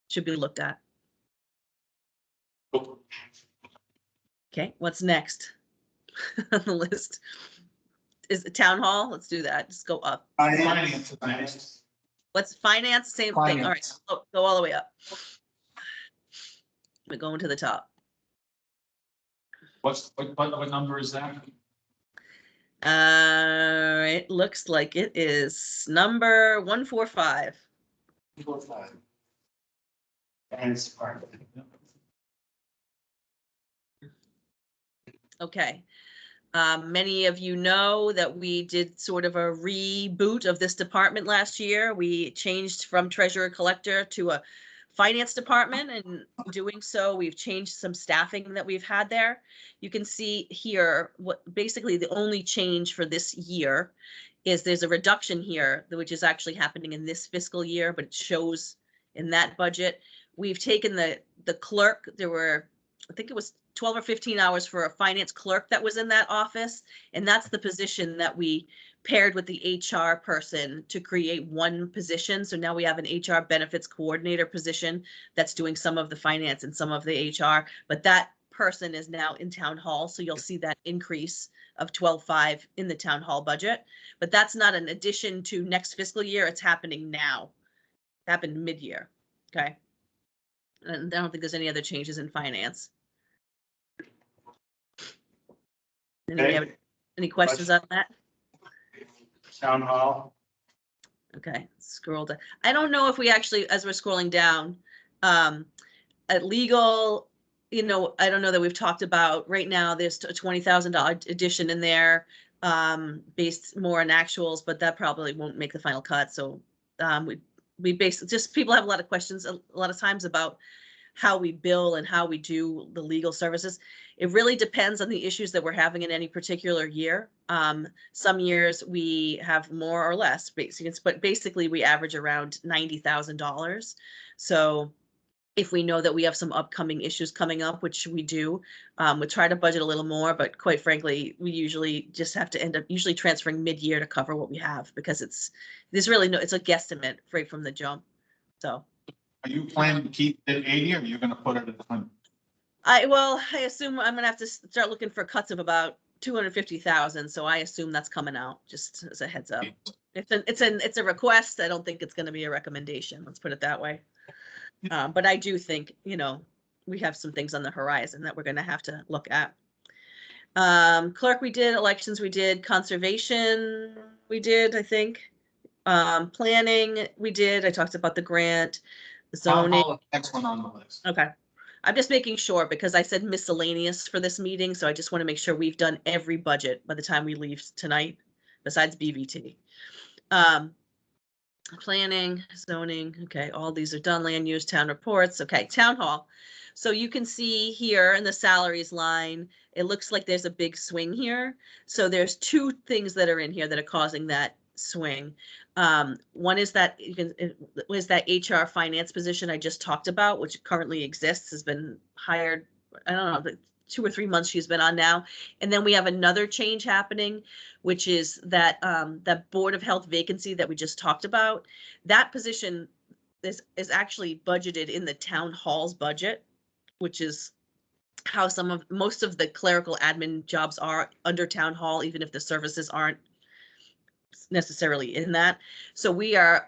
should be looked at. Cool. Okay, what's next on the list? Is the town hall? Let's do that. Just go up. Finance is next. What's finance? Same thing. All right, go all the way up. We're going to the top. What number is that? It looks like it is number 145. 4-5. And it's part of it. Okay. Many of you know that we did sort of a reboot of this department last year. We changed from treasurer collector to a finance department, and doing so, we've changed some staffing that we've had there. You can see here what basically the only change for this year is there's a reduction here, which is actually happening in this fiscal year, but it shows in that budget. We've taken the clerk, there were, I think it was 12 or 15 hours for a finance clerk that was in that office. And that's the position that we paired with the HR person to create one position. So now we have an HR benefits coordinator position that's doing some of the finance and some of the HR, but that person is now in town hall, so you'll see that increase of 12.5 in the town hall budget. But that's not an addition to next fiscal year, it's happening now. Happened mid-year, okay? And I don't think there's any other changes in finance. Anybody have any questions on that? Town hall. Okay, scroll down. I don't know if we actually, as we're scrolling down, at legal, you know, I don't know that we've talked about, right now, there's a $20,000 addition in there, based more on actuals, but that probably won't make the final cut. So we basically, just people have a lot of questions a lot of times about how we bill and how we do the legal services. It really depends on the issues that we're having in any particular year. Some years we have more or less, but basically we average around $90,000. So if we know that we have some upcoming issues coming up, which we do, we try to budget a little more, but quite frankly, we usually just have to end up usually transferring mid-year to cover what we have, because there's really no, it's a guesstimate right from the jump. So. Are you planning to keep it at 80, or are you gonna put it at 100? I assume I'm gonna have to start looking for cuts of about 250,000, so I assume that's coming out, just as a heads up. It's a request, I don't think it's gonna be a recommendation, let's put it that way. But I do think, you know, we have some things on the horizon that we're gonna have to look at. Clerk we did, elections we did, conservation we did, I think. Planning we did, I talked about the grant, zoning. Next one on the list. Okay. I'm just making sure, because I said miscellaneous for this meeting, so I just want to make sure we've done every budget by the time we leave tonight, besides BVT. Planning, zoning, okay, all these are done, land use, town reports, okay, town hall. So you can see here in the salaries line, it looks like there's a big swing here. So there's two things that are in here that are causing that swing. One is that HR finance position I just talked about, which currently exists, has been hired, I don't know, 2 or 3 months she's been on now. And then we have another change happening, which is that that Board of Health vacancy that we just talked about. That position is actually budgeted in the town hall's budget, which is how most of the clerical admin jobs are under town hall, even if the services aren't necessarily in that. So we are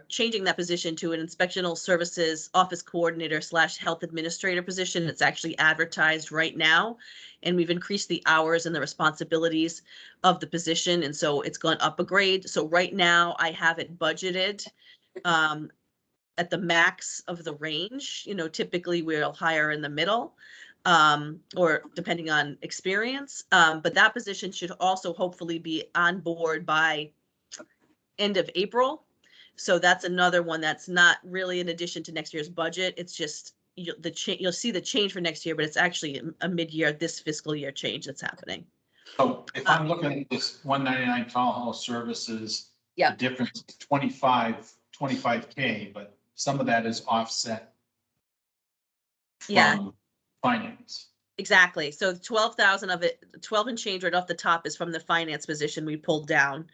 changing that position to an inspectional services office coordinator / health administrator position. It's actually advertised right now, and we've increased the hours and the responsibilities of the position, and so it's gone up a grade. So right now I have it budgeted at the max of the range. You know, typically we'll hire in the middle, or depending on experience. But that position should also hopefully be on board by end of April. So that's another one that's not really in addition to next year's budget. It's just you'll see the change for next year, but it's actually a mid-year, this fiscal year change that's happening. So if I'm looking at this 199 town hall services, Yeah. the difference is 25K, but some of that is offset Yeah. from finance. Exactly. So 12,000 of it, 12 and change right off the top is from the finance position we pulled down.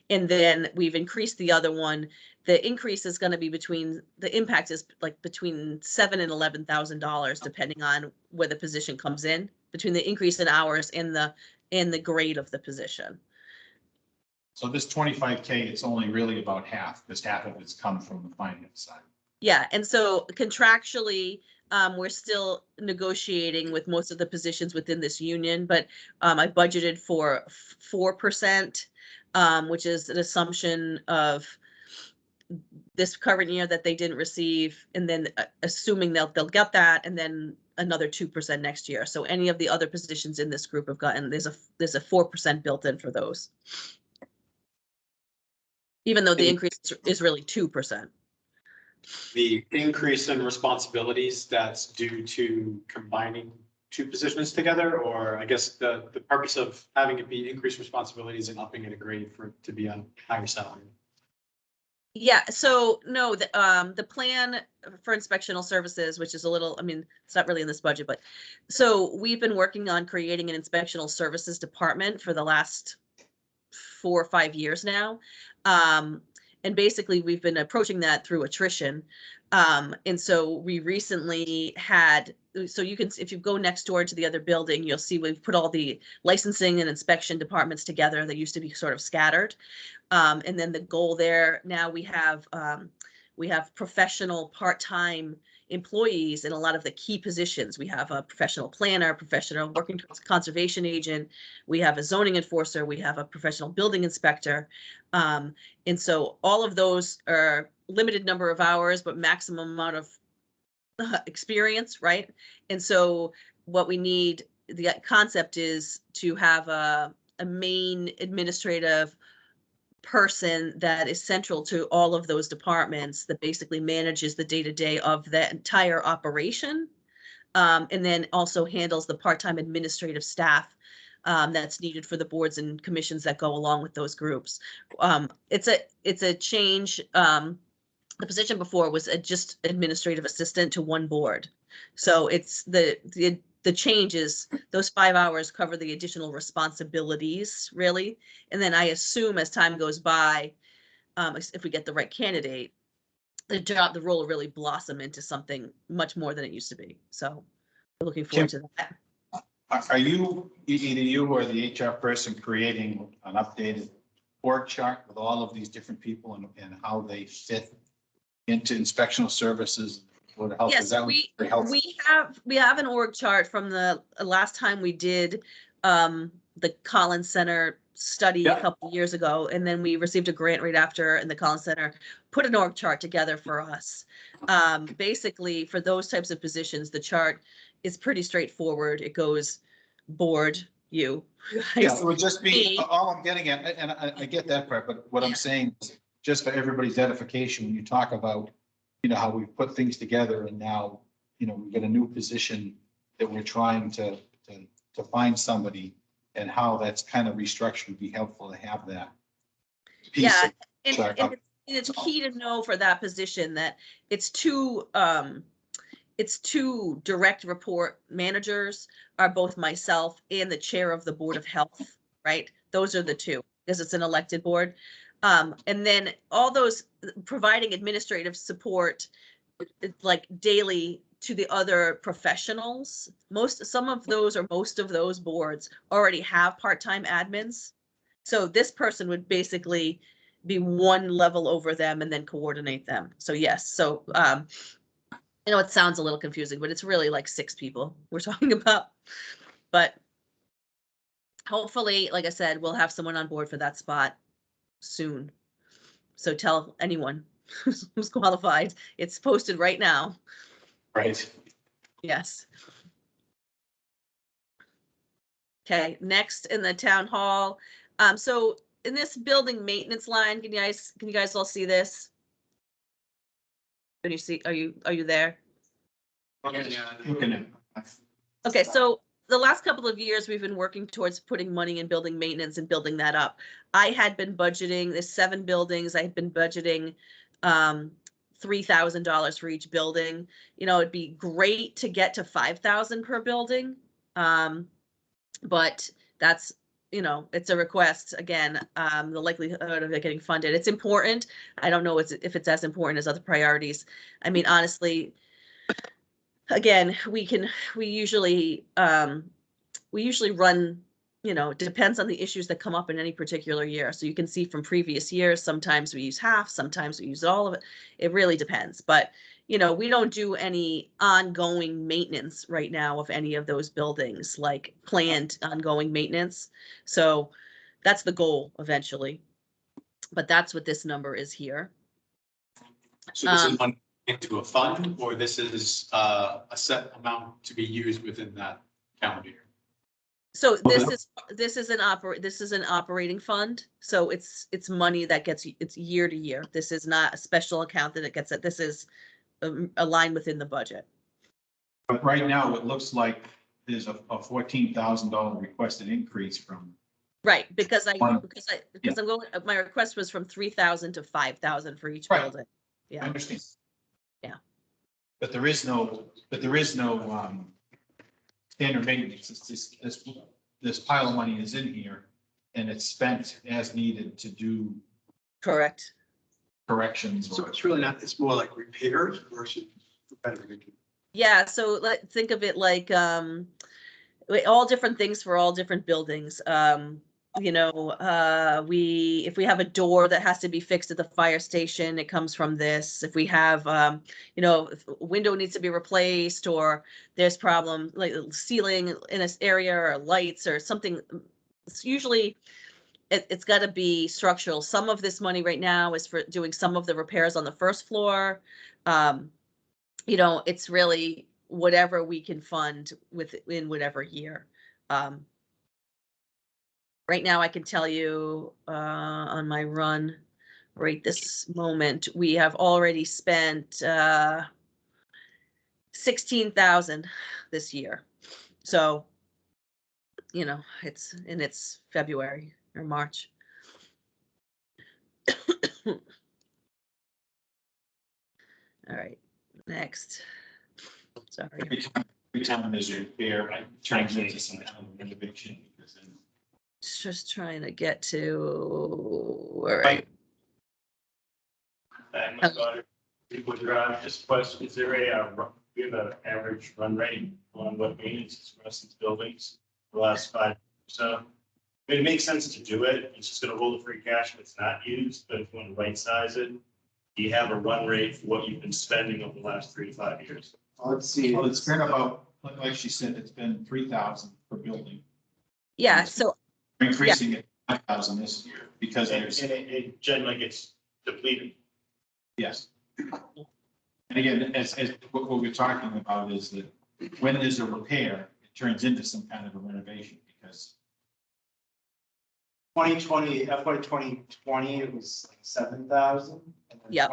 And then we've increased the other one. The increase is going to be the impact is like between $7,000 and $11,000, depending on where the position comes in, between the increase in hours and the grade of the position. So this 25K, it's only really about half, because half of it's come from the finance side. Yeah. And so contractually, we're still negotiating with most of the positions within this union, but I budgeted for 4%, which is an assumption of this current year that they didn't receive, and then assuming they'll get that, and then another 2% next year. So any of the other positions in this group have gotten, there's a 4% built in for those, even though the increase is really 2%. The increase in responsibilities, that's due to combining two positions together, or I guess the purpose of having it be increased responsibilities and upping it a grade for it to be on higher salary? Yeah, so no, the plan for inspectional services, which is a little, I mean, it's not really in this budget, but so we've been working on creating an inspectional services department for the last 4 or 5 years now. And basically, we've been approaching that through attrition. And so we recently had, so you can, if you go next door to the other building, you'll see we've put all the licensing and inspection departments together that used to be sort of scattered. And then the goal there, now we have professional part-time employees in a lot of the key positions. We have a professional planner, professional working conservation agent, we have a zoning enforcer, we have a professional building inspector. And so all of those are limited number of hours, but maximum amount of experience, right? And so what we need, the concept is to have a main administrative person that is central to all of those departments that basically manages the day-to-day of that entire operation. And then also handles the part-time administrative staff that's needed for the boards and commissions that go along with those groups. It's a change. The position before was just administrative assistant to one board. So it's the change is those 5 hours cover the additional responsibilities, really. And then I assume as time goes by, if we get the right candidate, the role will really blossom into something much more than it used to be. So we're looking forward to that. Are you, either you or the HR person, creating an updated org chart with all of these different people and how they fit into inspectional services? Yes, we have an org chart from the last time we did the Collins Center study a couple of years ago, and then we received a grant right after, and the Collins Center put an org chart together for us. Basically, for those types of positions, the chart is pretty straightforward. It goes board, you. Yeah, it would just be, all I'm getting at, and I get that part, but what I'm saying is, just for everybody's edification, when you talk about, how we've put things together and now, we've got a new position that we're trying to find somebody, and how that's kind of restructured would be helpful to have that piece. Yeah, and it's key to know for that position that it's two direct report managers are both myself and the chair of the Board of Health, right? Those are the two, because it's an elected board. And then all those providing administrative support, like daily, to the other professionals. Some of those or most of those boards already have part-time admins. So this person would basically be one level over them and then coordinate them. So yes, so I know it sounds a little confusing, but it's really like 6 people we're talking about. But hopefully, like I said, we'll have someone on board for that spot soon. So tell anyone who's qualified. It's posted right now. Right. Yes. Okay, next in the town hall. So in this building maintenance line, can you guys all see this? Can you see, are you there? Okay, so the last couple of years, we've been working towards putting money in building maintenance and building that up. I had been budgeting, there's 7 buildings, I had been budgeting $3,000 for each building. It'd be great to get to 5,000 per building. But that's, it's a request. Again, the likelihood of it getting funded, it's important. I don't know if it's as important as other priorities. I mean, honestly, again, we usually run, depends on the issues that come up in any particular year. So you can see from previous years, sometimes we use half, sometimes we use all of it. It really depends. But, we don't do any ongoing maintenance right now of any of those buildings, like planned ongoing maintenance. So that's the goal eventually. But that's what this number is here. So this is money into a fund, or this is a set amount to be used within that calendar year? So this is an operating fund. So it's money that it's year to year. This is not a special account that it gets at. This is a line within the budget. But right now, it looks like there's a $14,000 requested increase from. Right, because I'm going, my request was from 3,000 to 5,000 for each building. Yeah. I understand. Yeah. But there is no standard maintenance. This pile of money is in here and it's spent as needed to do. Correct. corrections. So or- it's really not, it's more like repairs versus preventative. Yeah, so think of it like, all different things for all different buildings. If we have a door that has to be fixed at the fire station, it comes from this. If we have, if a window needs to be replaced, or there's problem like ceiling in this area, or lights or something, it's usually it's got to be structural. Some of this money right now is for doing some of the repairs on the first floor. It's really whatever we can fund in whatever year. Right now, I can tell you on my run right this moment, we have already spent 16,000 this year. So, it's February or March. All right, next. Sorry. Every time there's a repair, I try and get to some kind of renovation because then. Just trying to get to, all right. And my daughter, people drive, just question, is there we have an average run rate on what maintenance is for us in buildings for the last 5 years or so? I mean, it makes sense to do it. It's just gonna hold the free cash if it's not used, but if you want to right size it, do you have a run rate for what you've been spending over the last 3 to 5 years? Let's see. Well, it's been about, like she said, it's been 3,000 per building. Yeah, so We're increasing it 5,000 this year because And there's, it generally gets depleted. yes. And again, as what we're talking about is that when there's a repair, it turns into some kind of a renovation because 2020, FY 2020, it was like 7,000. And then Yep.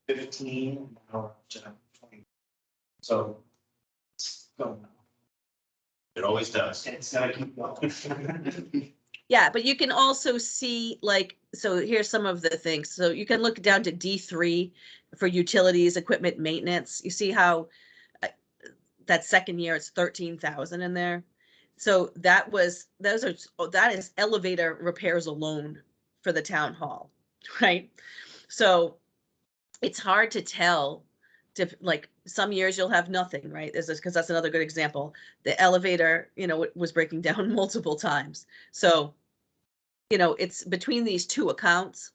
2015, now we're up to 20. So it's going up. It always does. It's gotta keep going. yeah, but you can also see so here's some of the things. So you can look down to D3 for utilities, equipment maintenance. You see how that second year it's 13,000 in there. So that is elevator repairs alone for the town hall, right? So it's hard to tell. Some years you'll have nothing, right? Because that's another good example. The elevator, was breaking down multiple times. So, it's between these two accounts.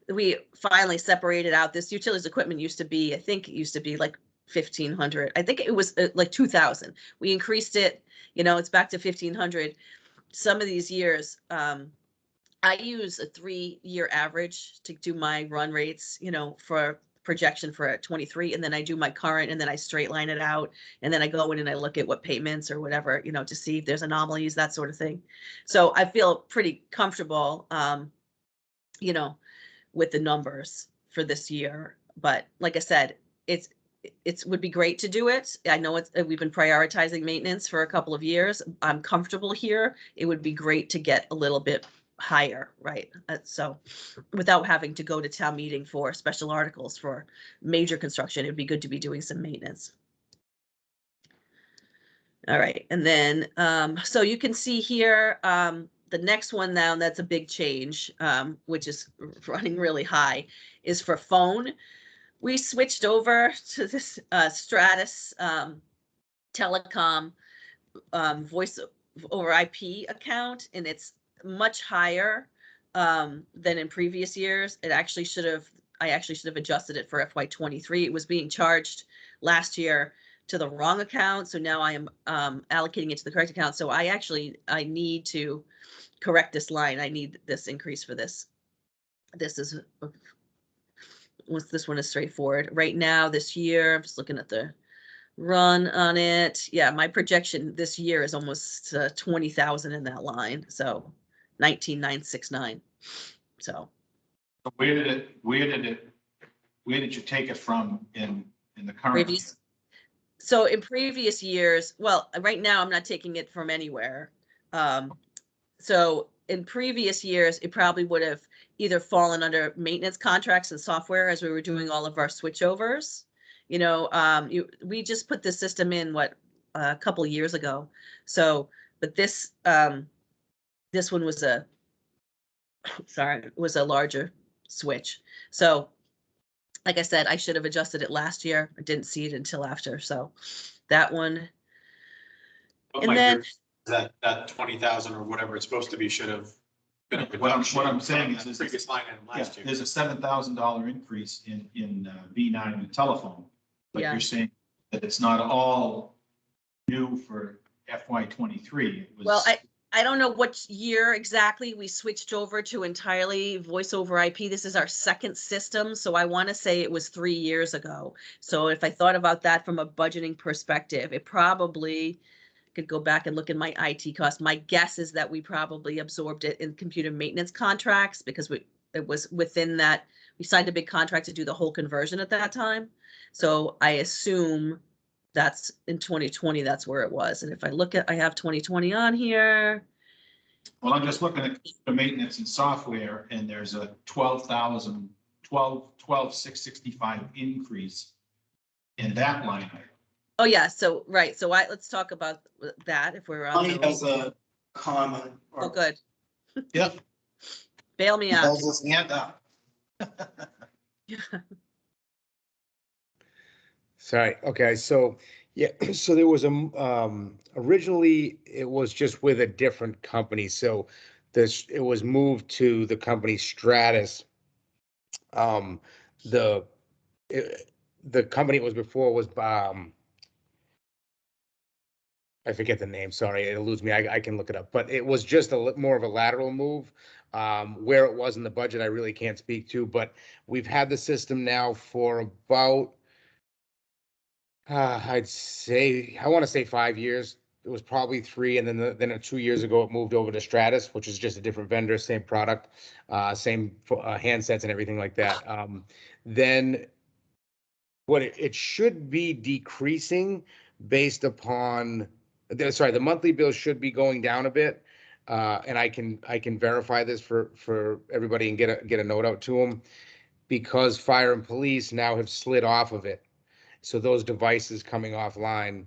We finally separated out. This utilities equipment I think it used to be like 1,500. I think it was like 2,000. We increased it, it's back to 1,500. Some of these years, I use a 3-year average to do my run rates, for projection for 23, and then I do my current, and then I straight line it out, and then I go in and I look at what payments or whatever, to see if there's anomalies, that sort of thing. So I feel pretty comfortable, with the numbers for this year. But like I said, it would be great to do it. I know we've been prioritizing maintenance for a couple of years. I'm comfortable here. It would be great to get a little bit higher, right? So without having to go to town meeting for special articles for major construction, it'd be good to be doing some maintenance. All right, and then so you can see here the next one now, and that's a big change, which is running really high, is for phone. We switched over to this Stratus Telecom voice over IP account, and it's much higher than in previous years. I actually should have adjusted it for FY 23. It was being charged last year to the wrong account, so now I am allocating it to the correct account. So I need to correct this line. I need this increase for this. This one is straightforward. Right now, this year, I'm just looking at the run on it. Yeah, my projection this year is almost 20,000 in that line. So 19,969. So where did you take it from in the current? previous. So in previous years, well, right now I'm not taking it from anywhere. So in previous years, it probably would have either fallen under maintenance contracts and software as we were doing all of our switchovers. We just put the system in a couple of years ago. So, but this one was a larger switch. So like I said, I should have adjusted it last year. I didn't see it until after, so that one. What And might then- be- that 20,000 or whatever it's supposed to be should have been a reduction. What I'm saying from is, that Previous line item last year. there's a $7,000 increase in B9 and telephone. But Yeah. you're saying that it's not all new for FY '23. It was. Well, I don't know what year exactly we switched over to entirely voice over IP. This is our second system, so I want to say it was 3 years ago. So if I thought about that from a budgeting perspective, it probably could go back and look at my IT cost. My guess is that we probably absorbed it in computer maintenance contracts because it was within that, we signed a big contract to do the whole conversion at that time. So I assume that's in 2020, that's where it was. And if I look at, I have 2020 on here. Well, I'm just looking at the maintenance and software, and there's a 12,665 increase in that line item. Oh, yeah, so, right, so let's talk about that if we're on. Money has a comment. or- Oh, good. Yep. Bail me out. Tells us hand up. Sorry, okay, so, yeah, so there was originally, it was just with a different company, so it was moved to the company Stratus. The company it was before was, I forget the name, sorry, it eludes me, I can look it up, but it was just more of a lateral move. Where it was in the budget, I really can't speak to, but we've had the system now for about, I'd say, I want to say 5 years. It was probably 3, and then 2 years ago, it moved over to Stratus, which is just a different vendor, same product, same handsets and everything like that. Then what it should be decreasing based upon, the monthly bill should be going down a bit. And I can verify this for everybody and get a note out to them, because fire and police now have slid off of it. So those devices coming offline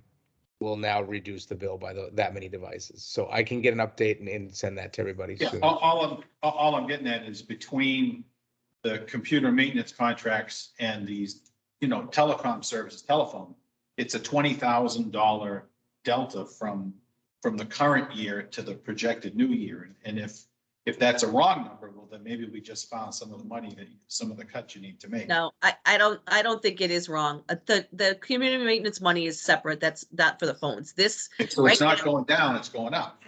will now reduce the bill by that many devices. So I can get an update and send that to everybody Yeah, soon. all I'm getting at is between the computer maintenance contracts and these, telecom services, telephone, it's a $20,000 delta from the current year to the projected new year. And if that's a wrong number, well, then maybe we just found some of the money some of the cuts you need to make. No, I don't think it is wrong. The community maintenance money is separate. That's not for the phones. This, So it's not going down, it's going up.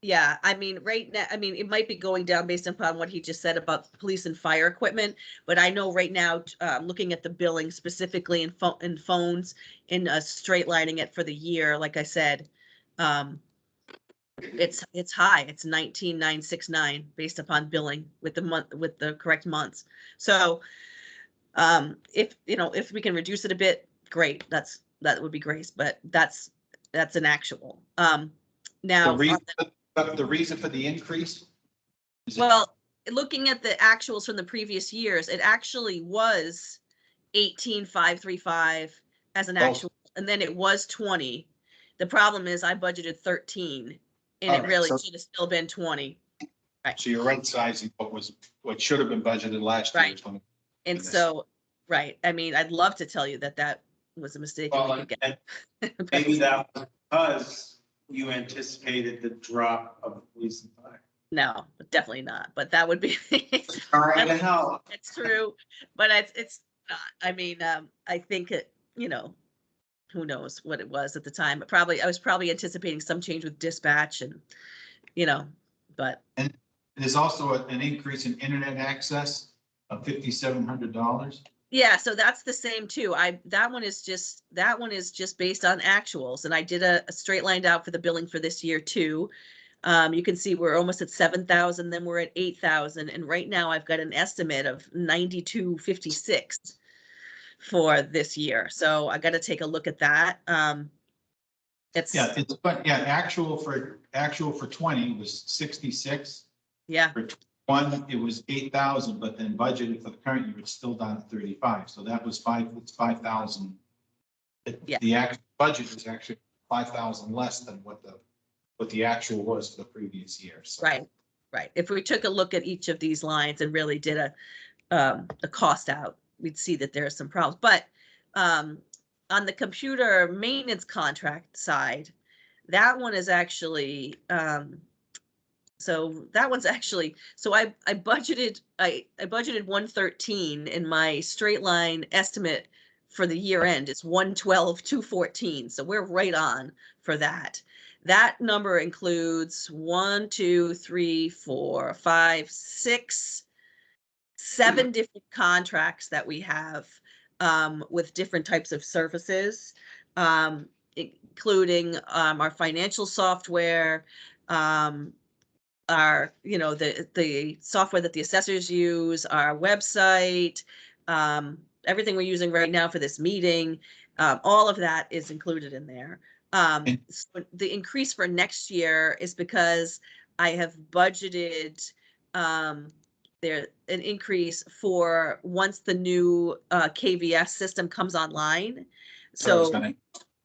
yeah, I mean, right now, it might be going down based upon what he just said about police and fire equipment. But I know right now, looking at the billing specifically in phones, in straight lining it for the year, like I said, it's high. It's 19,969 based upon billing with the correct months. So if we can reduce it a bit, great. That would be great. But that's an actual. Now The reason for the increase? well, looking at the actuals from the previous years, it actually was 18,535 as an actual, and then it was 20. The problem is I budgeted 13, and it really should have still been 20. So you're right sizing what should have been budgeted last year. Right. And so, right, I'd love to tell you that was a mistake. and we Well, could get- and maybe that was because you anticipated the drop of police and fire. No, definitely not, but that would be. Trying to help. It's true, but it's not. I think it, who knows what it was at the time, but I was probably anticipating some change with dispatch and, but. There's also an increase in internet access of $5,700. Yeah, so that's the same too. That one is just based on actuals, and I did a straight lined out for the billing for this year too. You can see we're almost at 7,000, then we're at 8,000, and right now I've got an estimate of 9256 for this year. So I got to take a look at that. Actual for 20 was 66. Yeah. For 21, it was 8,000, but then budgeted for the current year, it's still down to 35. So that was 5,000. Yeah. The actual budget is actually 5,000 less than what the actual was for the previous year. So. Right. If we took a look at each of these lines and really did a cost out, we'd see that there are some problems. But on the computer maintenance contract side, that one is actually, so that one's actually, so I budgeted 113 in my straight line estimate for the year end. It's 112, 214. So we're right on for that. That number includes 1, 2, 3, 4, 5, 6, 7 different contracts that we have with different types of services, including our financial software, our, you know, the software that the assessors use, our website, everything we're using right now for this meeting, all of that is included in there. So the increase for next year is because I have budgeted there an increase for once the new KVS system comes online. So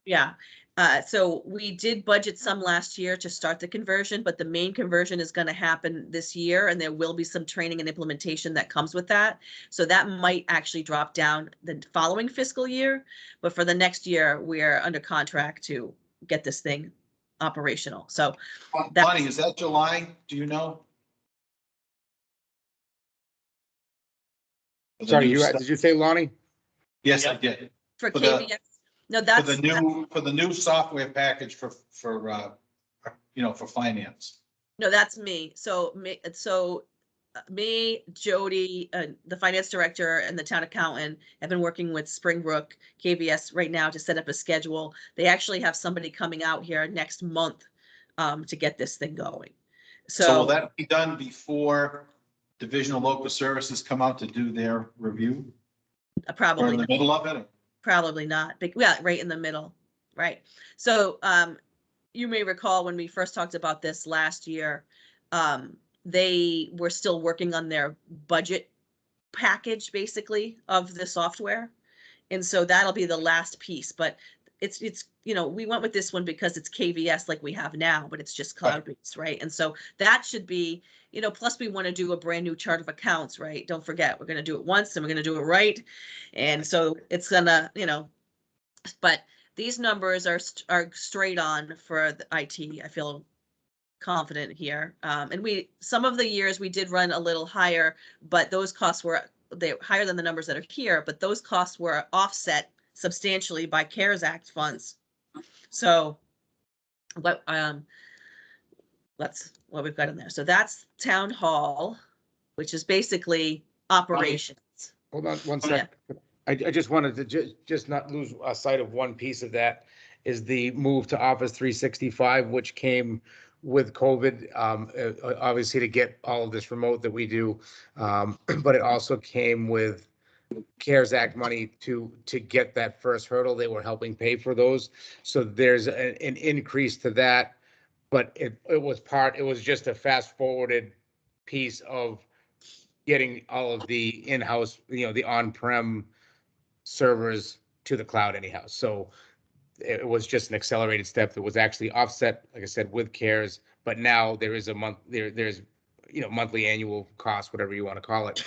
yeah. So we did budget some last year to start the conversion, but the main conversion is going to happen this year, and there will be some training and implementation that comes with that. So that might actually drop down the following fiscal year, but for the next year, we're under contract to get this thing operational. So Bonnie, is that July? Do you know? Sorry, did you say Lonnie? Yes, I did. for For KVS, no, For that's, the new software package for for finance. no, that's me. So me, Jody, the finance director and the town accountant have been working with Springbrook KVS right now to set up a schedule. They actually have somebody coming out here next month to get this thing going. So will So that be done before Division of Local Services come out to do their review? Or in probably, the middle of it? probably not, but yeah, right in the middle, right? So you may recall when we first talked about this last year, they were still working on their budget package, basically, of the software. And so that'll be the last piece, but it's, we went with this one because it's KVS like we have now, but it's just cloud-based, right? And so that should be, plus we want to do a brand new chart of accounts, right? Don't forget, we're going to do it once and we're going to do it right. And so it's gonna, but these numbers are straight on for the IT. I feel confident here. And some of the years we did run a little higher, but those costs were higher than the numbers that are here, but those costs were offset substantially by CARES Act funds. So that's what we've got in there. So that's town hall, which is basically operations. Hold on one second. I just wanted to just not lose sight of one piece of that is the move to Office 365, which came with COVID, obviously to get all of this remote that we do. But it also came with CARES Act money to get that first hurdle. They were helping pay for those. So there's an increase to that, but it was just a fast forwarded piece of getting all of the in-house, the on-prem servers to the cloud anyhow. So it was just an accelerated step that was actually offset, like I said, with CARES, but now there is there's monthly, annual cost, whatever you want to call it.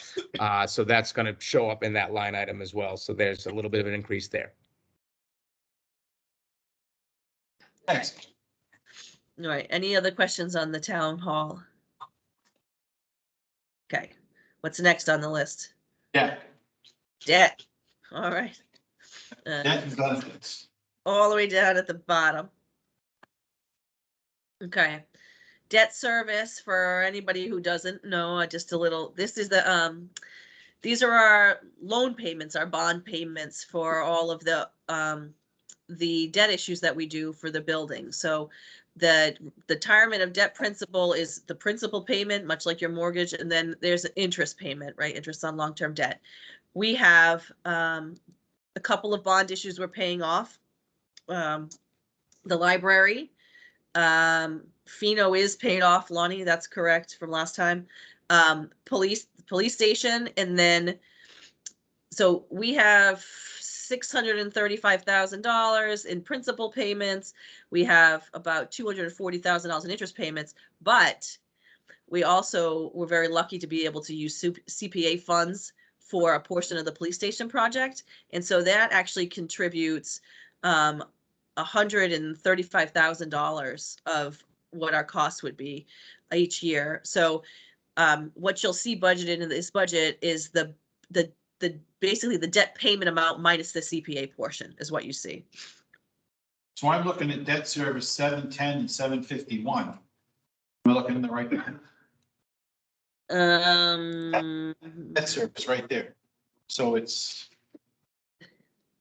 So that's going to show up in that line item as well. So there's a little bit of an increase there. Thanks. All right, any other questions on the town hall? Okay, what's next on the list? Yeah. Debt. All right. Debt and benefits. All the way down at the bottom. Okay. Debt service, for anybody who doesn't know, just a little, this is these are our loan payments, our bond payments for all of the debt issues that we do for the building. So the retirement of debt principal is the principal payment, much like your mortgage, and then there's an interest payment, right? Interest on long-term debt. We have a couple of bond issues we're paying off. The library, Fino is paid off, Lonnie, that's correct from last time. Police station, and then, so we have $635,000 in principal payments. We have about $240,000 in interest payments, but we also were very lucky to be able to use CPA funds for a portion of the police station project. And so that actually contributes $135,000 of what our costs would be each year. So what you'll see budgeted in this budget is the basically the debt payment amount minus the CPA portion is what you see. So I'm looking at debt service 710 and 751. Am I looking in the right? Debt service right there. So it's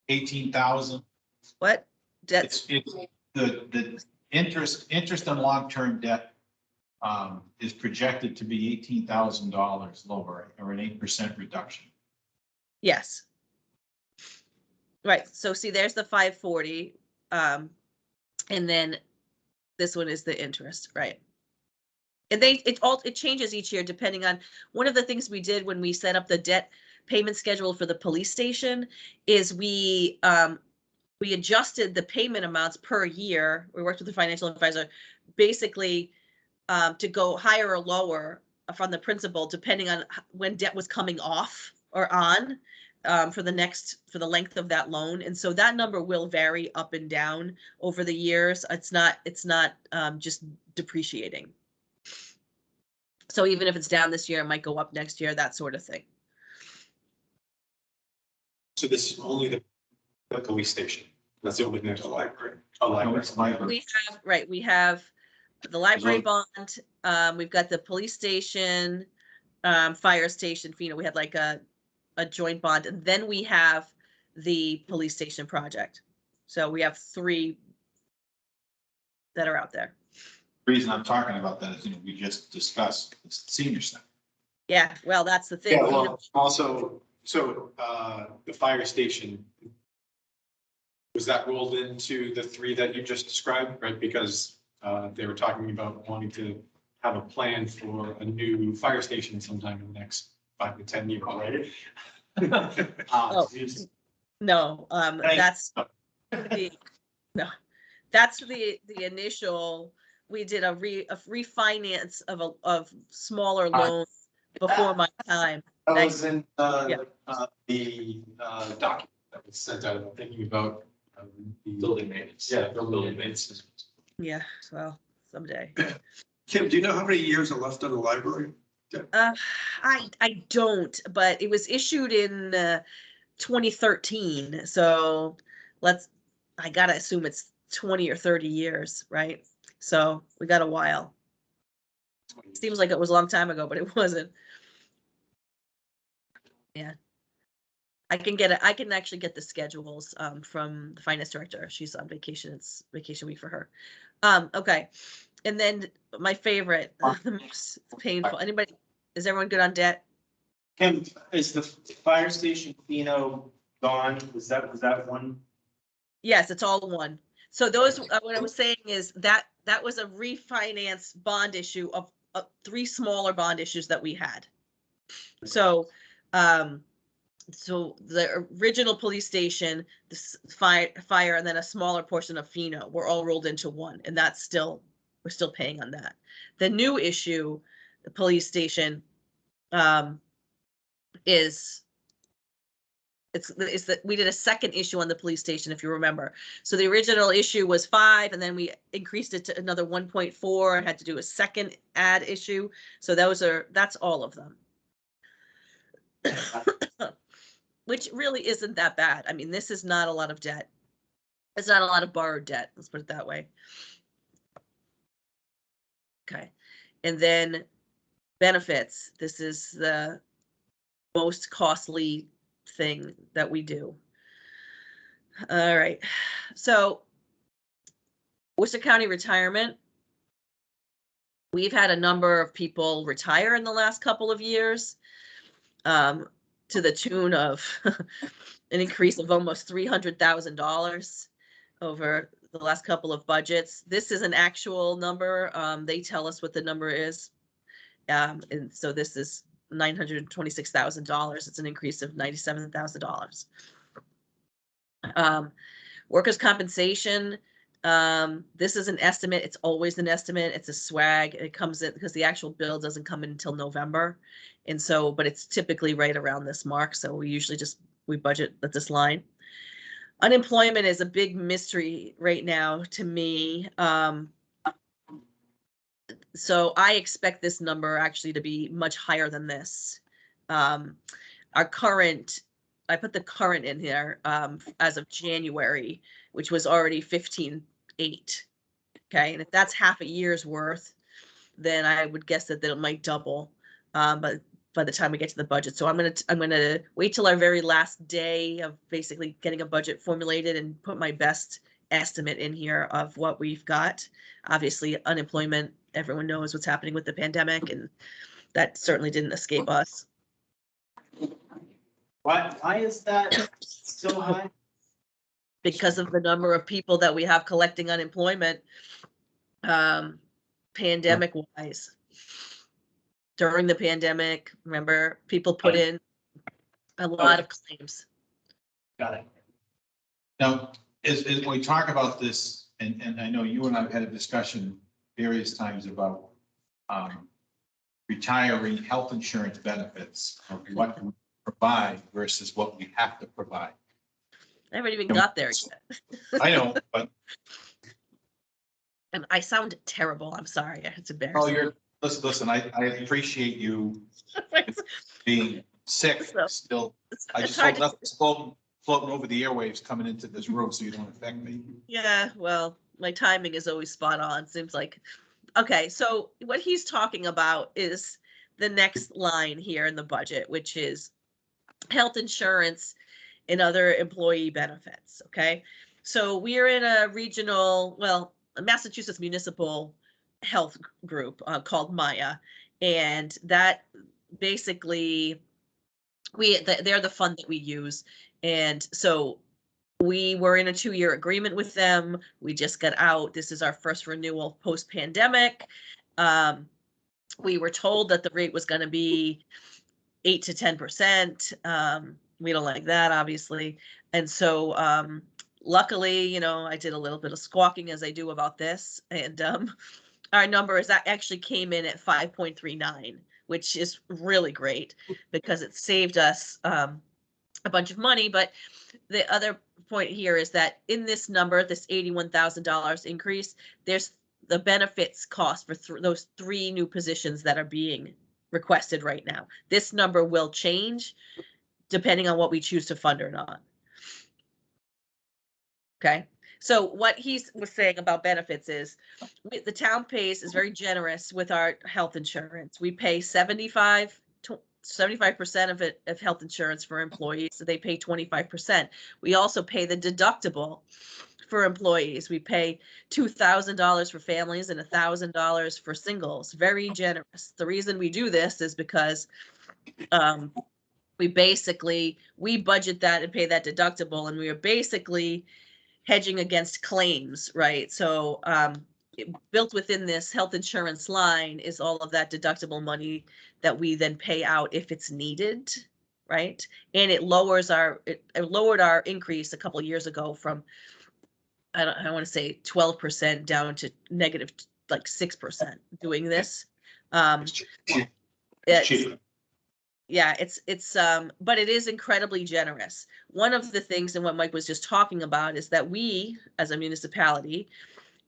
18,000. What? Debt? It's the interest on long-term debt is projected to be $18,000 lower, or an 8% reduction. Yes. Right. So see, there's the 540. And then this one is the interest, right? And it changes each year depending on, one of the things we did when we set up the debt payment schedule for the police station is we adjusted the payment amounts per year. We worked with the financial advisor, basically to go higher or lower from the principal, depending on when debt was coming off or on for the length of that loan. And so that number will vary up and down over the years. It's not just depreciating. So even if it's down this year, it might go up next year, that sort of thing. So this is only the police station. That's the only thing. There's a library. A library. We have the library bond. We've got the police station, fire station. You know, we had like a joint bond, and then we have the police station project. So we have 3 that are out there. The reason I'm talking about that is, we just discussed the senior center. Yeah, well, that's the thing. Yeah, well, also, so the fire station, was that rolled into the 3 that you just described, right? Because they were talking about wanting to have a plan for a new fire station sometime in the next 5 to 10 years, right? No, that's that's the initial. We did a refinance of smaller loans before my time. That was in Yeah. the document that was sent out. I'm thinking about the building maintenance. Yeah, building maintenance. Yeah, well, someday. Kim, do you know how many years are left on the library? I don't, but it was issued in 2013. So I gotta assume it's 20 or 30 years, right? So we got a while. Seems like it was a long time ago, but it wasn't. Yeah. I can actually get the schedules from the finance director. She's on vacation. It's vacation week for her. Okay. And then my favorite, the most painful. Is everyone good on debt? Kim, is the fire station Pheno gone? Was that one? Yes, it's all one. So those, what I was saying is that was a refinance bond issue of 3 smaller bond issues that we had. So, so the original police station, the fire, and then a smaller portion of Pheno were all rolled into one, and we're still paying on that. The new issue, the police station, it's that we did a second issue on the police station, if you remember. So the original issue was 5, and then we increased it to another 1.4 and had to do a second add issue. So that's all of them. Which really isn't that bad. I mean, this is not a lot of debt. It's not a lot of borrowed debt. Let's put it that way. Okay. And then benefits. This is the most costly thing that we do. All right. So Worcester County Retirement. We've had a number of people retire in the last couple of years. To the tune of an increase of almost $300,000 over the last couple of budgets. This is an actual number. They tell us what the number is. And so this is $926,000. It's an increase of $97,000. Workers' compensation, This is an estimate. It's always an estimate. It's a swag. It comes in because the actual bill doesn't come in until November. And so, but it's typically right around this mark. So we usually we budget at this line. Unemployment is a big mystery right now to me. So I expect this number actually to be much higher than this. Our current, I put the current in here, as of January, which was already 15.8. Okay, and if that's half a year's worth, then I would guess that it might double. But by the time we get to the budget, so I'm gonna wait till our very last day of basically getting a budget formulated and put my best estimate in here of what we've got. Obviously, unemployment, everyone knows what's happening with the pandemic, and that certainly didn't escape us. Why is that so high? Because of the number of people that we have collecting unemployment, pandemic wise. During the pandemic, remember, people put in a lot of claims. Got it. Now, as we talk about this, and I know you and I have had a discussion various times about retiree health insurance benefits, of what we provide versus what we have to provide. I haven't even got there yet. I know, but And I sound terrible. I'm sorry. It's oh, embarrassing. listen, I appreciate you being sick So, still. I it's just hard hope to- nothing's floating over the airwaves coming into this room so you don't affect me. Yeah, well, my timing is always spot on. Seems like, okay, so what he's talking about is the next line here in the budget, which is health insurance and other employee benefits, okay? So we are in a regional, well, a Massachusetts municipal health group called Maya. And that basically, they're the fund that we use. And so we were in a 2-year agreement with them. We just got out. This is our first renewal post-pandemic. We were told that the rate was going to be 8 to 10%. We don't like that, obviously. And so luckily, you know, I did a little bit of squawking as I do about this. And our number is that actually came in at 5.39, which is really great because it saved us a bunch of money. But the other point here is that in this number, this $81,000 increase, there's the benefits cost for those 3 new positions that are being requested right now. This number will change depending on what we choose to fund or not. Okay, so what he was saying about benefits is the town is very generous with our health insurance. We pay 75% of it of health insurance for employees, so they pay 25%. We also pay the deductible for employees. We pay $2,000 for families and $1,000 for singles. Very generous. The reason we do this is because we budget that and pay that deductible, and we are basically hedging against claims, right? So built within this health insurance line is all of that deductible money that we then pay out if it's needed, right? And it lowered our increase a couple of years ago from, I want to say 12% down to negative like 6% doing this. But it is incredibly generous. One of the things, and what Mike was just talking about, is that we, as a municipality,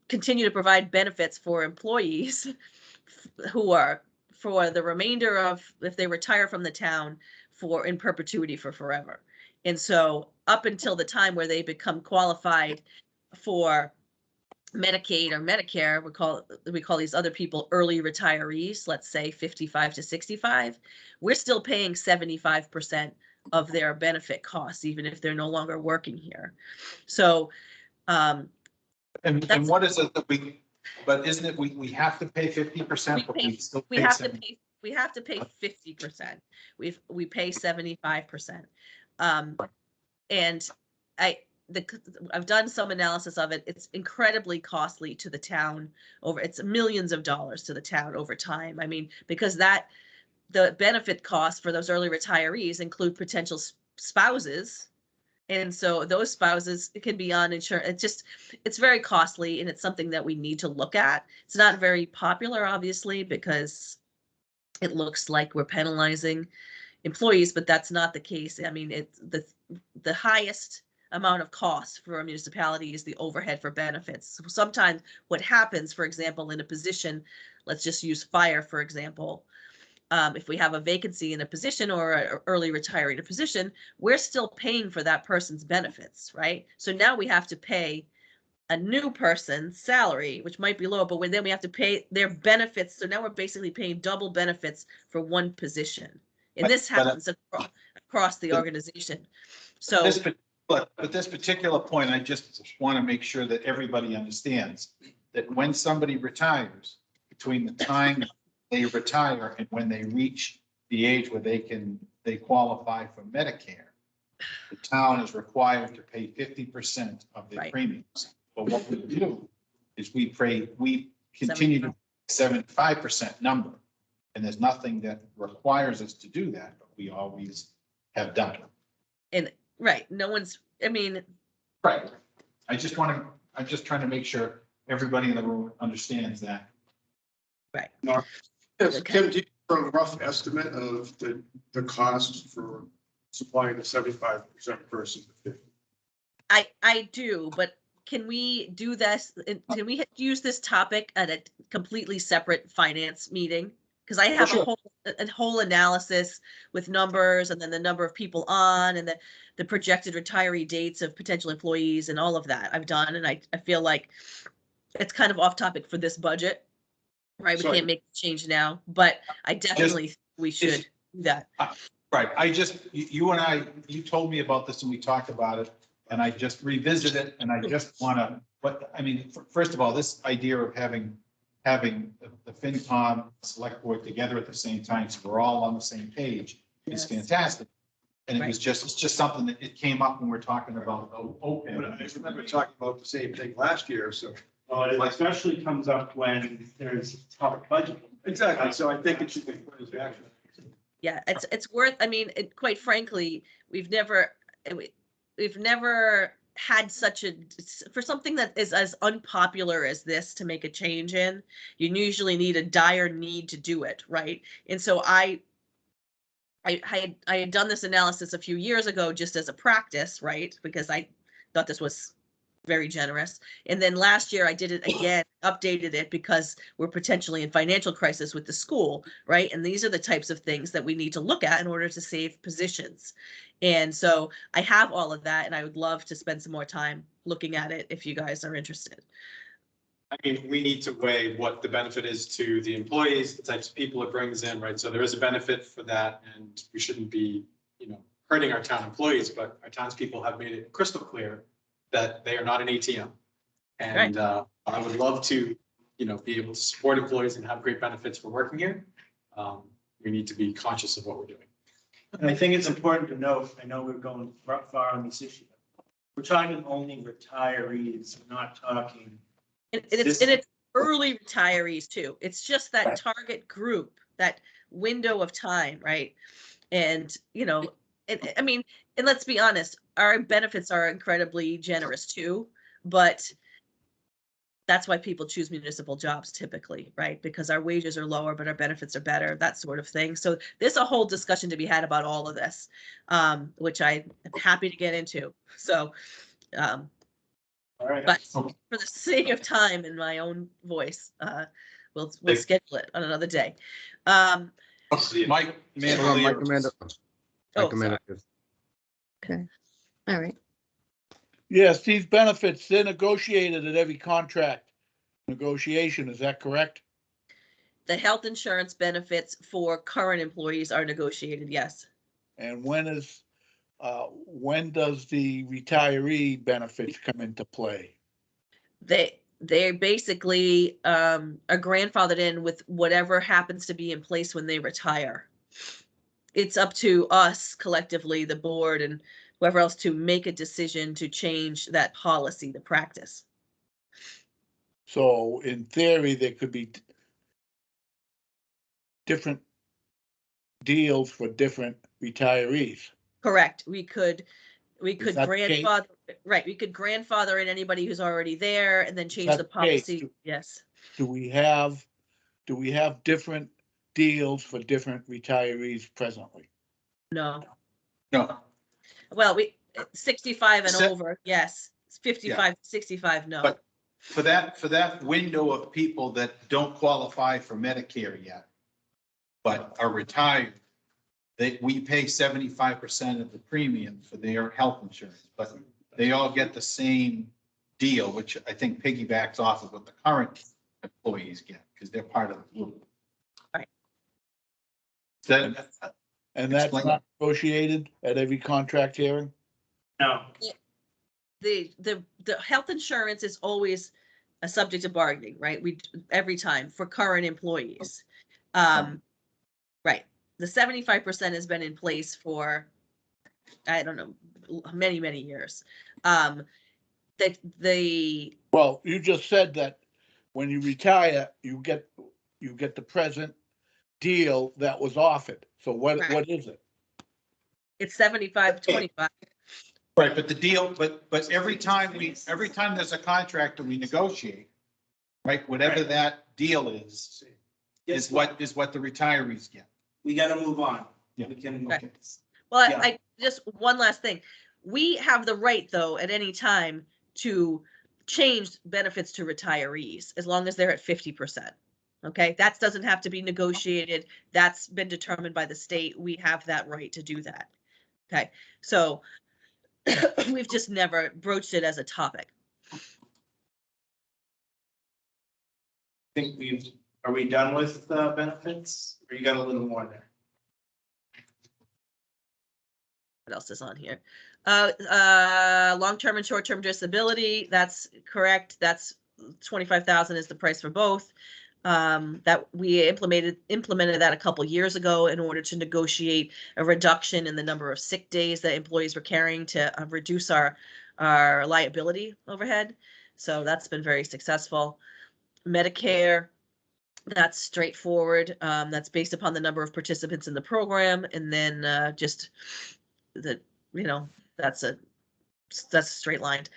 continue to provide benefits for employees who are for the remainder of, if they retire from the town, for in perpetuity for forever. And so up until the time where they become qualified for Medicaid or Medicare, we call these other people early retirees, let's say 55 to 65, we're still paying 75% of their benefit costs, even if they're no longer working here. So and what is it that but isn't it, we have to pay 50%, but we still we pay have 70%? we have to pay 50%. We pay 75%. And I've done some analysis of it. It's incredibly costly to the town it's millions of dollars to the town over time. I mean, because the benefit costs for those early retirees include potential spouses And so those spouses can be on insurance. It's very costly and it's something that we need to look at. It's not very popular, obviously, because it looks like we're penalizing employees, but that's not the case. I mean, it's the highest amount of cost for a municipality is the overhead for benefits. So sometimes what happens, for example, in a position, let's just use fire, for example, if we have a vacancy in a position or an early retiree in a position, we're still paying for that person's benefits, right? So now we have to pay a new person's salary, which might be low, but then we have to pay their benefits. So now we're basically paying double benefits for one position. And this happens across the organization. So But this particular point, I just want to make sure that everybody understands that when somebody retires, between the time they retire and when they reach the age where they qualify for Medicare, the town is required to pay 50% of their Right. premiums. But what we do is we continue to 75% number. And there's nothing that requires us to do that, but we always have done it. and right, no one's, I mean, Right. I'm just trying to make sure everybody in the room understands that. right. Yes, Okay. Kim, do you have a rough estimate of the cost for supplying the 75% person? I do, but can we do this? Can we use this topic at a completely separate finance meeting? Because I have a whole analysis with numbers and then the number of people on and the projected retiree dates of potential employees and all of that I've done. And I feel like it's kind of off topic for this budget, right? We Sorry. can't make the change now, but I definitely think we should do that. Right, you told me about this and we talked about it, and I just revisited it, and I just wanna, first of all, this idea of having the FinCom select board together at the same time, so we're all on the same page, is Yes. fantastic. And it's just something that it came up when we're talking about But I OPEB. remember talking about the same thing last year, so. Well, it especially comes up when there's tough budget. Exactly, so I think it should be put into action. Yeah, it's worth, quite frankly, we've never had for something that is as unpopular as this to make a change in, you usually need a dire need to do it, right? And so I had done this analysis a few years ago just as a practice, right? Because I thought this was very generous. And then last year I did it again, updated it because we're potentially in financial crisis with the school, right? And these are the types of things that we need to look at in order to save positions. And so I have all of that and I would love to spend some more time looking at it if you guys are interested. I mean, we need to weigh what the benefit is to the employees, the types of people it brings in, right? So there is a benefit for that and we shouldn't be, hurting our town employees, but our townspeople have made it crystal clear that they are not an ATM. And I would love to, be able to support employees and have great benefits for working here. We need to be conscious of what we're doing. And I think it's important to note, I know we're going far on this issue. We're talking only retirees, we're not talking. And it's early retirees too. It's just that target group, that window of time, right? And, and let's be honest, our benefits are incredibly generous too, but that's why people choose municipal jobs typically, right? Because our wages are lower, but our benefits are better, that sort of thing. So there's a whole discussion to be had about all of this, which I am happy to get into. So, All right. but for the sake of time and my own voice, we'll schedule it on another day. Mike Mandel. Okay, all right. Yes, these benefits, they're negotiated at every contract negotiation, is that correct? The health insurance benefits for current employees are negotiated, yes. And when does the retiree benefits come into play? They basically are grandfathered in with whatever happens to be in place when they retire. It's up to us collectively, the board and whoever else, to make a decision to change that policy, the practice. So in theory, there could be different deals for different retirees. Correct. We could We could that the case? grandfather, right, we could grandfather in anybody who's already there and then change that the the case? policy. Yes. Do we have different deals for different retirees presently? No. No, Well, 65 and Se- over, yes. 55, 65, no. But for that window of people that don't qualify for Medicare yet, but are retired, we pay 75% of the premium for their health insurance, but they all get the same deal, which I think piggybacks off of what the current employees get, because they're part of the group. Right. That, And that's Explain. not negotiated at every contract hearing? No, The health insurance is always a subject of bargaining, right? Every time for current employees. Right. The 75% has been in place for, I don't know, many, many years. Well, You just said that when you retire, you get the present deal that was offered. So what is it? it's 75-25. right, but the deal, but every time there's a contract and we negotiate, right, whatever that deal is what the retirees get. we gotta move on. Yeah. We can. Okay. Well, Yeah. I just one last thing. We have the right, though, at any time to change benefits to retirees as long as they're at 50%. Okay, that doesn't have to be negotiated. That's been determined by the state. We have that right to do that. Okay, so we've just never broached it as a topic. Think are we done with benefits? Or you got a little more there? What else is on here? Long-term and short-term disability, that's correct. That's 25,000 is the price for both. That we implemented that a couple years ago in order to negotiate a reduction in the number of sick days that employees were carrying to reduce our liability overhead. So that's been very successful. Medicare, that's straightforward. That's based upon the number of participants in the program, and then just the that's straight lined.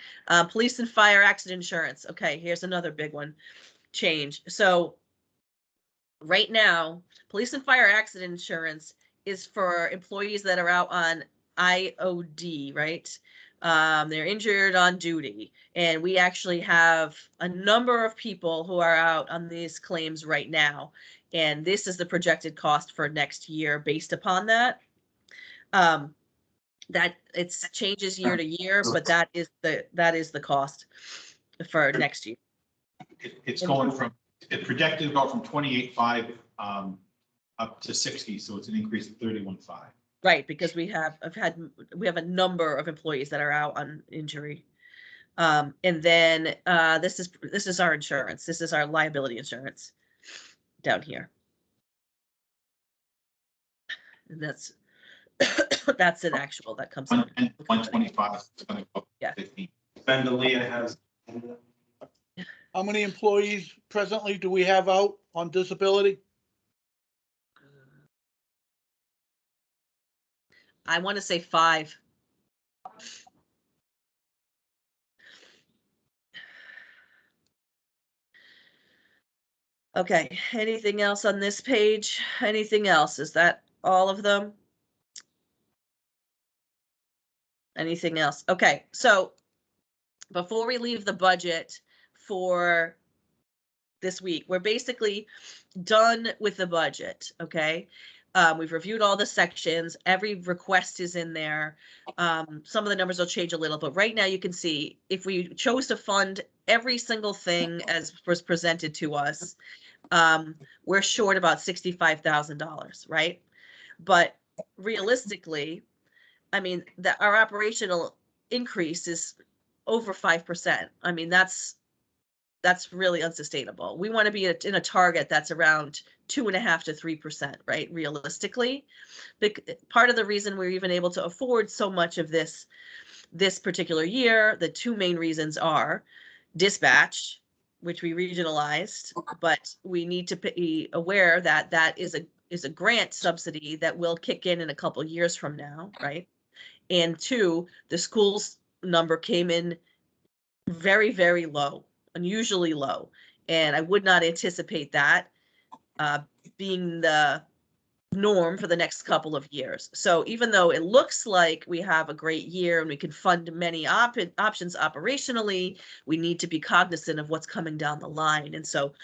Police and fire accident insurance. Okay, here's another big one. Change. So right now, police and fire accident insurance is for employees that are out on IOD, right? They're injured on duty. And we actually have a number of people who are out on these claims right now. And this is the projected cost for next year based upon that. That it changes year to year, but that is the cost for next year. It's going from, it projected to go from 28.5 up to 60, so it's an increase of 31.5. Right, because we have a number of employees that are out on injury. And then this is our insurance. This is our liability insurance down here. And that's an actual that comes out. 125 is going to go Yeah. 15. Vandalia has. How many employees presently do we have out on disability? I want to say 5. Okay, anything else on this page? Anything else? Is that all of them? Anything else? Okay, so before we leave the budget for this week, we're basically done with the budget, okay? We've reviewed all the sections. Every request is in there. Some of the numbers will change a little, but right now you can see if we chose to fund every single thing as was presented to us, we're short about $65,000, right? But realistically, I mean, our operational increase is over 5%. I mean, that's really unsustainable. We want to be in a target that's around 2.5 to 3%, right? Realistically, part of the reason we're even able to afford so much of this particular year, the two main reasons are dispatch, which we regionalized, but we need to be aware that is a grant subsidy that will kick in a couple years from now, right? And two, the school's number came in very, very low, unusually low. And I would not anticipate that being the norm for the next couple of years. So even though it looks like we have a great year and we can fund many options operationally, we need to be cognizant of what's coming down the line. And so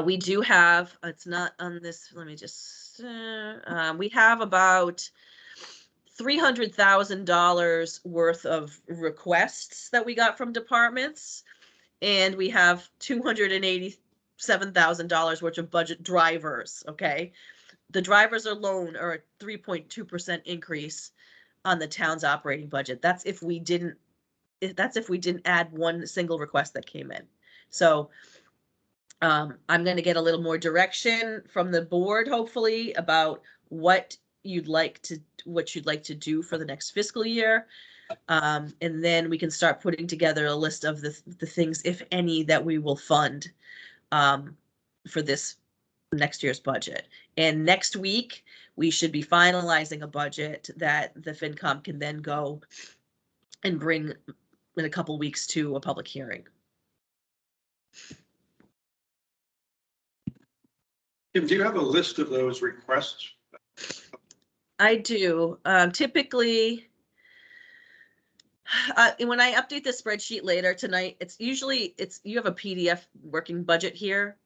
we do have, it's not on this, let me just, we have about $300,000 worth of requests that we got from departments. And we have $287,000 worth of budget drivers, okay? The drivers alone are a 3.2% increase on the town's operating budget. That's if we didn't add one single request that came in. So I'm going to get a little more direction from the board, hopefully, about what you'd like to do for the next fiscal year. And then we can start putting together a list of the things, if any, that we will fund for this next year's budget. And next week, we should be finalizing a budget that the FinCom can then go and bring in a couple weeks to a public hearing. Kim, do you have a list of those requests? I do. Typically, when I update the spreadsheet later tonight, you have a PDF working budget here.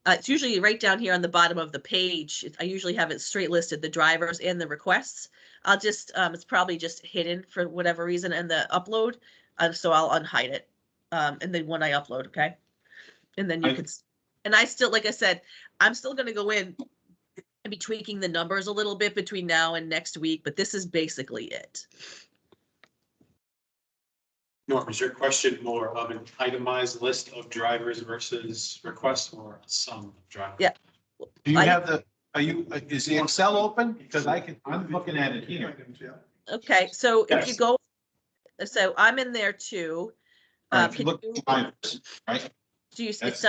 It's usually right down here on the bottom of the page. I usually have it straight listed, the drivers and the requests. I'll just, it's probably just hidden for whatever reason in the upload. So I'll unhide it. And then when I upload, okay? And then you can, and I still, like I said, I'm still going to go in and be tweaking the numbers a little bit between now and next week, but this is basically it. Norm, is your question more of an itemized list of drivers versus requests or a sum of drivers? Yeah. Do you have is the Excel open? Because I'm looking at it here. Okay, so if you Yes. go, so I'm in there too. All right, if you Can look you- at drivers, right? Do you, That's-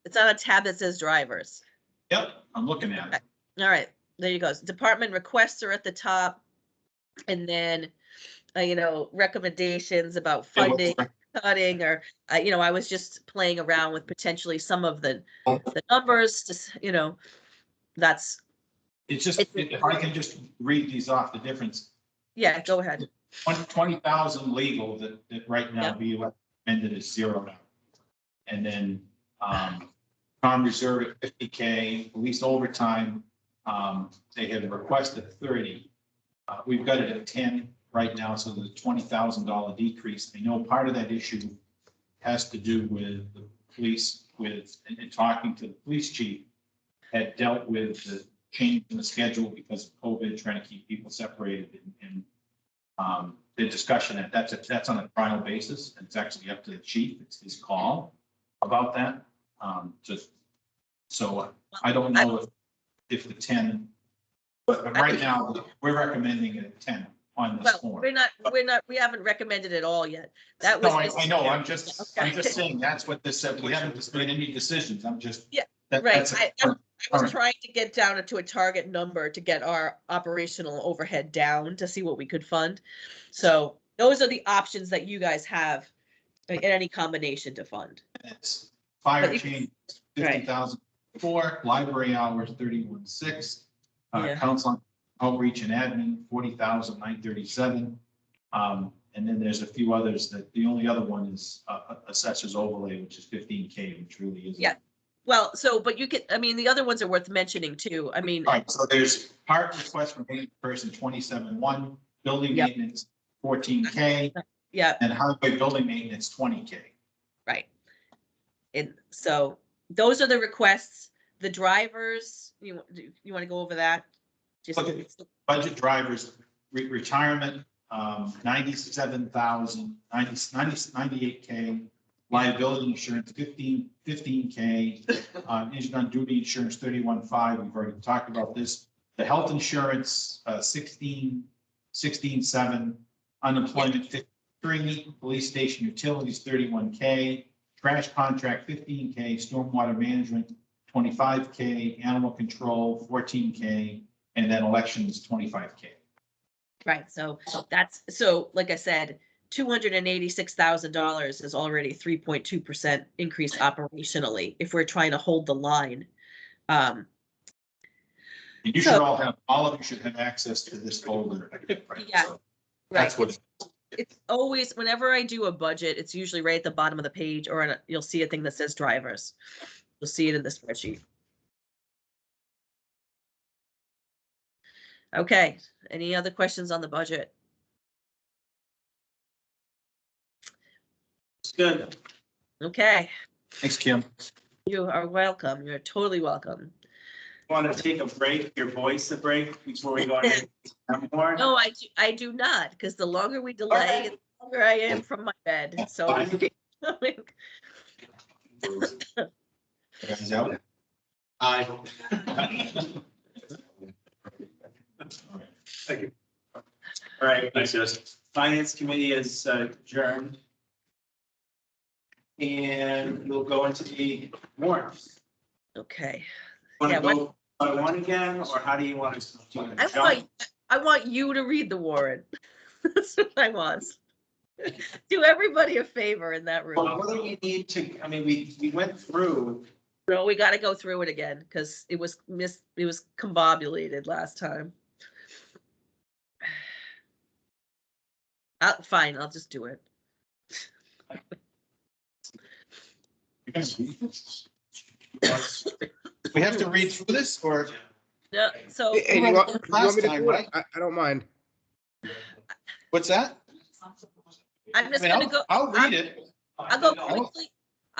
it's on a tab that says drivers. Yep, I'm looking at it. All right, there you go. Department requests are at the top. And then, recommendations about funding, cutting, or, I was just playing around with potentially some of the numbers, that's, It's just, if I can just read these off, the difference. yeah, go ahead. 20,000 legal that right now Yep. be recommended is zeroed out. And then, Tom reserve at 50K, police overtime, they had requested 30. We've got it at 10 right now, so the $20,000 decrease. I know part of that issue has to do with the police, and talking to the police chief, had dealt with the change in the schedule because of COVID, trying to keep people separated, and the discussion that's on a trial basis, and it's actually up to the chief. It's his call about that. So I don't know if the 10, but right now we're recommending it at 10 on this Well, form. we haven't recommended it all yet. That No, was. I know, I'm just Okay. saying, that's what this said. We haven't just made any decisions. I'm just. Yeah, that- Right, that's- I was Alright. trying to get down to a target number to get our operational overhead down to see what we could fund. So those are the options that you guys have in any combination to fund. It's fire But you- change, Right. 50,004, library hours, 31,600. Yeah. Council outreach and admin, 40,937. And then there's a few others that, the only other one is assessor's overlay, which is 15K, which really is. Yeah. Well, but you could, the other ones are worth mentioning too. All right, so there's part request from person 27.1, building Yep. maintenance, 14K, Yeah, and highway building maintenance, 20K. right. And so those are the requests, the drivers, you want to go over that? Just Okay. Budget drivers, retirement, 97,000, 98K, liability insurance, 15K, injured on duty insurance, 31.5, we've already talked about this. The health insurance, 16.7, unemployment, 53, police station utilities, 31K, trash contract, 15K, stormwater management, 25K, animal control, 14K, and then elections, 25K. Right, so that's, so like I said, $286,000 is already 3.2% increase operationally if we're trying to hold the line. And you should all have, all of you should have access to this folder. Right? Yeah, So That's what. It's always, whenever I do a budget, it's usually right at the bottom of the page, or you'll see a thing that says drivers. You'll see it in the spreadsheet. Okay, any other questions on the budget? It's good. Okay, Thanks, Kim. you are welcome. You're totally welcome. Want to take a break, your voice a break before we go into more? No, I do not, because the longer we delay, the longer I am from my bed, so. Guys out? Aye. Thank you. All right. Thanks, guys. Finance committee is adjourned. And we'll go into the warrants. Okay. Want Yeah, to go by one again, or how do you want to? I want you to read the warrant. That's what I want. Do everybody a favor in that Well, room. what do we need to, I mean, we went through, No, we gotta go through it again, because it was combobulated last time. Fine, I'll just do it. We have to read through this, or? No, so. Hey, you want me Last to time, do it? right? I don't mind. What's that? I'm I just mean, gonna go. I'll read it. I'll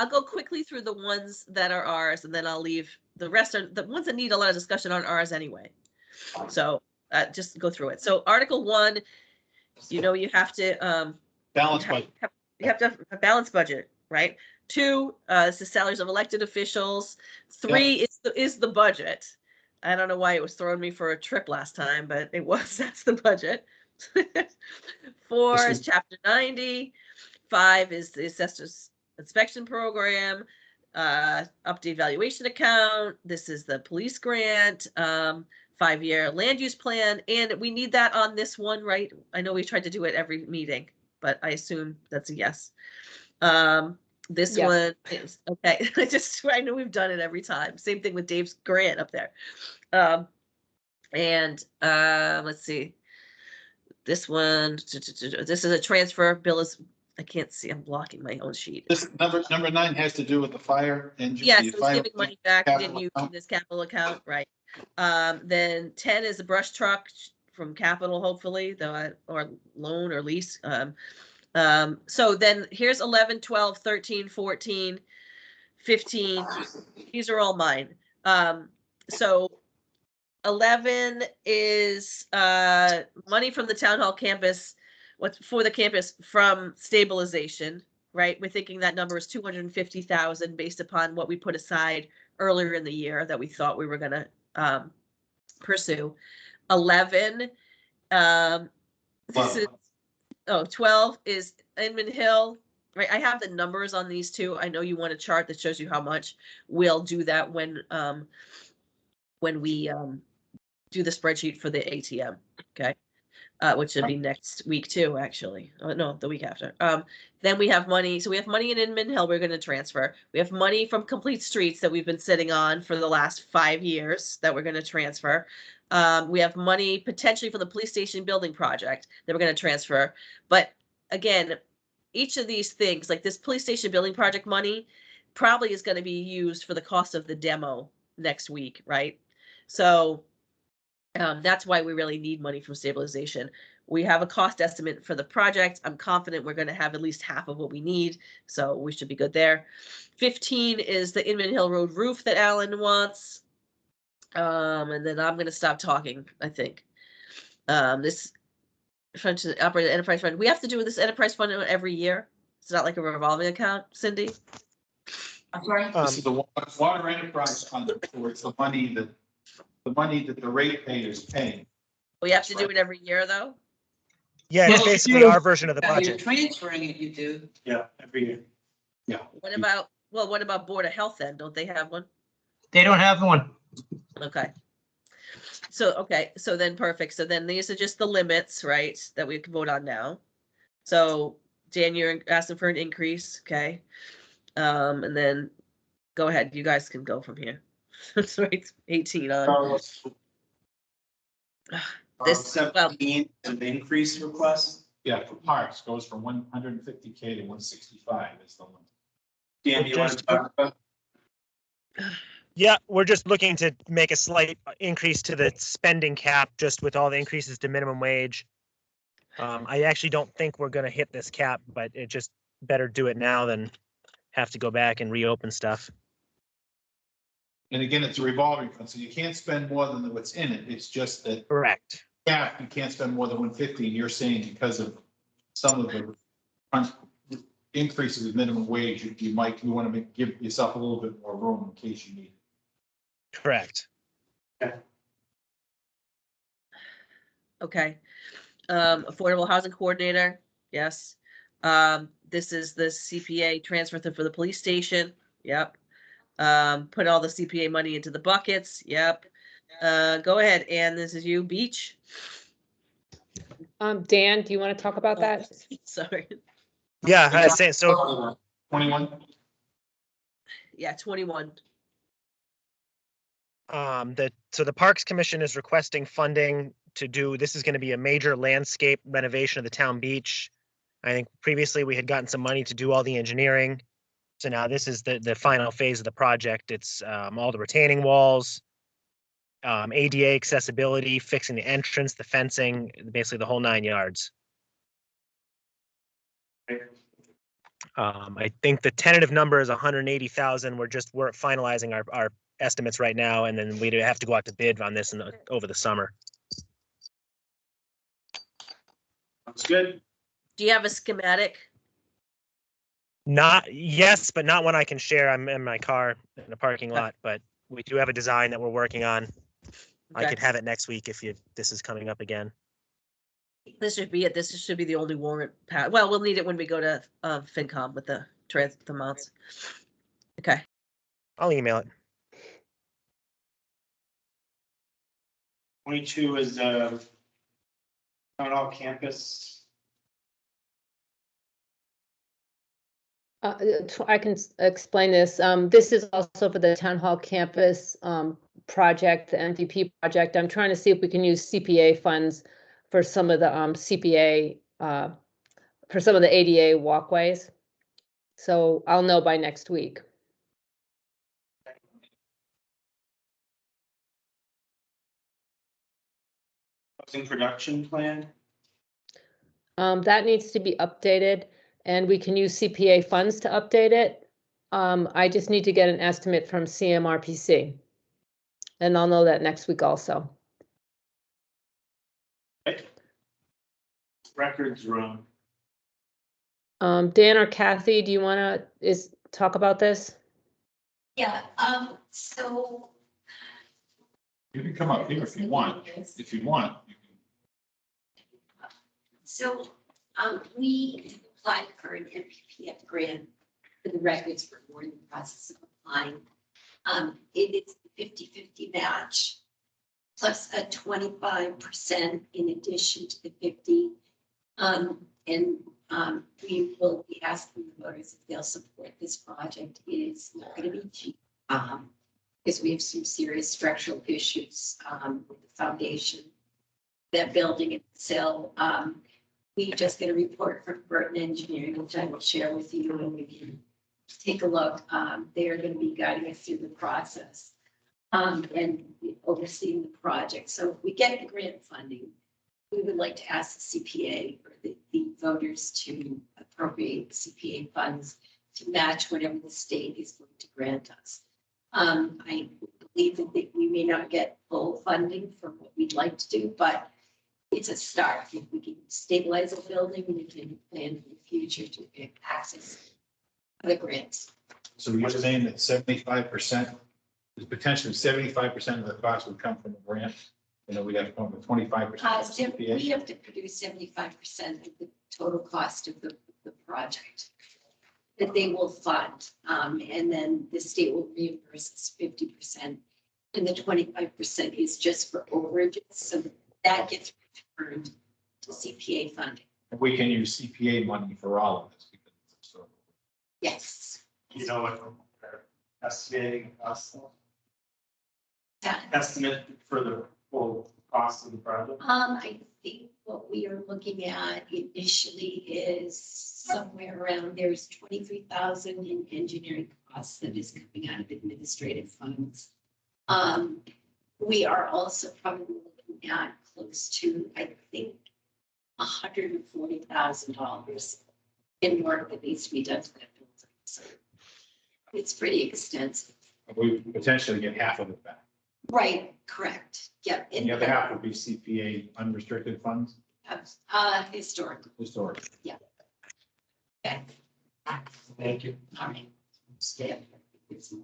go quickly through the ones that are ours, and then I'll leave the rest. Are the ones that need a lot of discussion aren't ours anyway. So just go through it. So Article 1, you have to Balance you budget. have to have a balanced budget, right? 2, this is salaries of elected officials. 3 is the budget. I don't know why it was throwing me for a trip last time, but it was. That's the budget. 4 is Chapter 90. 5 is the assessor's inspection program, update valuation account. This is the police grant, 5-year land use plan, and we need that on this one, right? I know we tried to do it every meeting, but I assume that's a yes. This Yes. one is okay. I know we've done it every time. Same thing with Dave's grant up there. Let's see. This one, this is a transfer bill is, I can't see, I'm blocking my own sheet. This number 9 has to do with the fire engine. Yes, the it's fire giving money back, we didn't capital use account. this capital account, right? Then 10 is the brush truck from capital, hopefully, or loan or lease. So then here's 11, 12, 13, 14, 15. These are all mine. So 11 is money from the town hall campus, what's for the campus from stabilization, right? We're thinking that number is 250,000 based upon what we put aside earlier in the year that we thought we were gonna pursue. 11, this is, 12 is Inman Hill, right? I have the numbers on these two. I know you want a chart that shows you how much. We'll do that when we do the spreadsheet for the ATM, okay? Which should be next week too, actually. No, the week after. Then we have money. So we have money in Inman Hill we're going to transfer. We have money from Complete Streets that we've been sitting on for the last 5 years that we're going to transfer. We have money potentially for the police station building project that we're going to transfer. But again, each of these things, like this police station building project money, probably is going to be used for the cost of the demo next week, right? So that's why we really need money from stabilization. We have a cost estimate for the project. I'm confident we're going to have at least half of what we need, so we should be good there. 15 is the Inman Hill Road roof that Alan wants. And then I'm going to stop talking, I think. This fund to operate the enterprise fund. We have to do this enterprise fund every year. It's not like a revolving account, Cindy. I'm sorry. This is the water enterprise fund, or it's the money that the ratepayers pay. We have to do it every year, though. Yeah, it's basically our version of the You're budget. transferring it, you do. yeah, every year. Yeah. What about Board of Health then? Don't they have one? They don't have one. Okay. So, okay, so then perfect. So then these are just the limits, right, that we can vote on now. So Dan, you're asking for an increase, okay? And then go ahead, you guys can go from here. So it's 18 on. This, well, 17 is an increase request. Yeah, for parks goes from 150K to 165 is the limit. Dan, do you want to talk about? Yeah, we're just looking to make a slight increase to the spending cap, just with all the increases to minimum wage. I actually don't think we're gonna hit this cap, but it just better do it now than have to go back and reopen stuff. And again, it's a revolving fund, so you can't spend more than what's in it. It's just that Correct. you can't spend more than 150, and you're saying because of some of the increases in minimum wage, you want to give yourself a little bit more room in case you need it. Correct. okay. Affordable housing coordinator, yes. This is the CPA transfer for the police station, yep. Put all the CPA money into the buckets, yep. Go ahead, Ann, this is you, Beach. Dan, do you want to talk about that? Sorry, Yeah, I was saying, so 21. yeah, 21. So the Parks Commission is requesting funding to do, this is going to be a major landscape renovation of the town beach. I think previously we had gotten some money to do all the engineering. So now this is the final phase of the project. It's all the retaining walls, ADA accessibility, fixing the entrance, the fencing, basically the whole 9 yards. I think the tentative number is 180,000. We're finalizing our estimates right now, and then we have to go out to bid on this over the summer. That's good. Do you have a schematic? Yes, but not one I can share. I'm in my car in a parking lot, but we do have a design that we're working on. I Okay. could have it next week if this is coming up again. This should be it. This should be the only warrant. Well, we'll need it when we go to FinCom with the amounts. Okay. I'll email it. 22 is town hall campus. I can explain this. This is also for the town hall campus project, the MVP project. I'm trying to see if we can use CPA funds for some of the CPA, for some of the ADA walkways. So I'll know by next week. Housing production plan. That needs to be updated, and we can use CPA funds to update it. I just need to get an estimate from CMRPC. And I'll know that next week also. Okay. Records room. Dan or Kathy, do you want to talk about this? Yeah, so. You can come up here if you want. If you want. So, we applied for an MPPF grant for the records for more in the process of applying. It is 50-50 match plus a 25% in addition to the 50. We will be asking the voters if they'll support this project. It is not going to be cheap because we have some serious structural issues with the foundation, that building itself. We just get a report from Burton Engineering, which I will share with you and we can take a look. They are going to be guiding us through the process and overseeing the project. So if we get the grant funding, we would like to ask the CPA or the voters to appropriate CPA funds to match whatever the state is going to grant us. I believe that we may not get full funding for what we'd like to do, but it's a start. If we can stabilize a building, we can plan for the future to get access to the grants. So you're saying that 75% is potentially 75% of the cost would come from the grant? You know, we'd have to come up with 25%. We have to produce 75% of the total cost of the project that they will fund. And then the state will reimburse us 50%. And the 25% is just for overages, so that gets returned to CPA funding. We can use CPA money for all of this. because it's so- Yes. You know what, estimating cost, That, estimate for the full cost of the project? I think what we are looking at initially is somewhere around, there's 23,000 in engineering costs that is coming out of administrative funds. We are also probably looking at close to, I think, $140,000 in work that needs to be done to that building. So it's pretty extensive. We potentially get half of it back. Right, correct. Yep. And the other half would be CPA unrestricted funds, Historical. historic. Okay. Thank you. All right. Stay up here.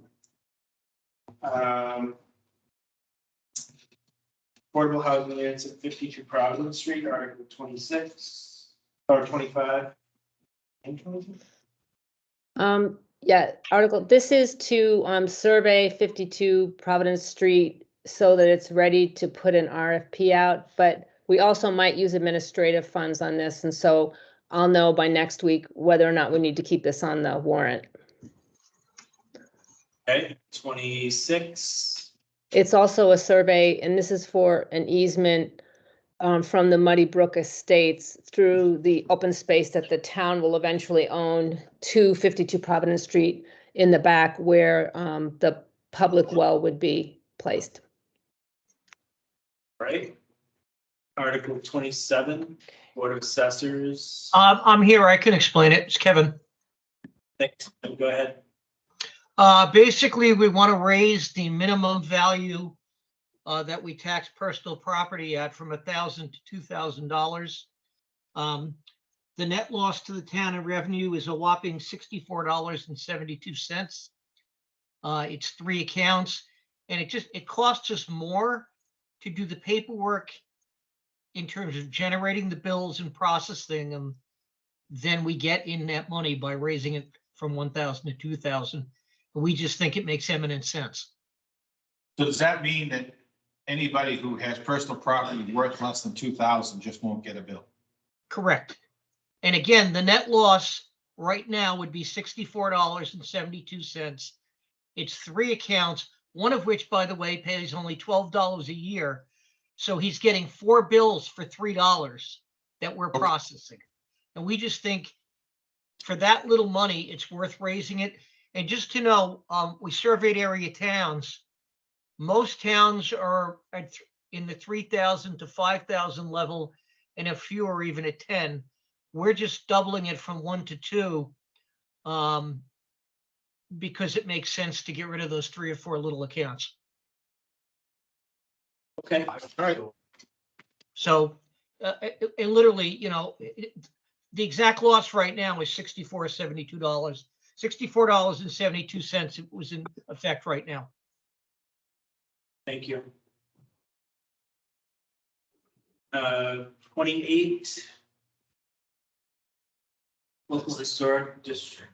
Affordable housing units at 52 Providence Street, Article 26 or 25 and 26. Yeah, this is to survey 52 Providence Street so that it's ready to put an RFP out, but we also might use administrative funds on this, and so I'll know by next week whether or not we need to keep this on the warrant. Okay, 26. It's also a survey, and this is for an easement from the Muddy Brook Estates through the open space that the town will eventually own to 52 Providence Street in the back where the public well would be placed. Right. Article 27, Board of Assessors. I'm here. I can explain it. It's Kevin. Thanks. Go ahead. Basically, we want to raise the minimum value that we tax personal property at from $1,000 to $2,000. The net loss to the town in revenue is a whopping $64.72. It's 3 accounts, and it costs us more to do the paperwork in terms of generating the bills and processing them than we get in that money by raising it from 1,000 to 2,000. We just think it makes eminent sense. So does that mean that anybody who has personal property worth less than 2,000 just won't get a bill? Correct. And again, the net loss right now would be $64.72. It's 3 accounts, one of which, by the way, pays only $12 a year. So he's getting 4 bills for $3 that we're processing. And we just think for that little money, it's worth raising it. And just to know, we surveyed area towns. Most towns are in the 3,000 to 5,000 level, and a few are even at 10. We're just doubling it from 1 to 2 because it makes sense to get rid of those 3 or 4 little accounts. Okay. All right. So it literally, the exact loss right now is $64.72. $64.72. It was in effect right now. Thank you. 28. Local Historic District.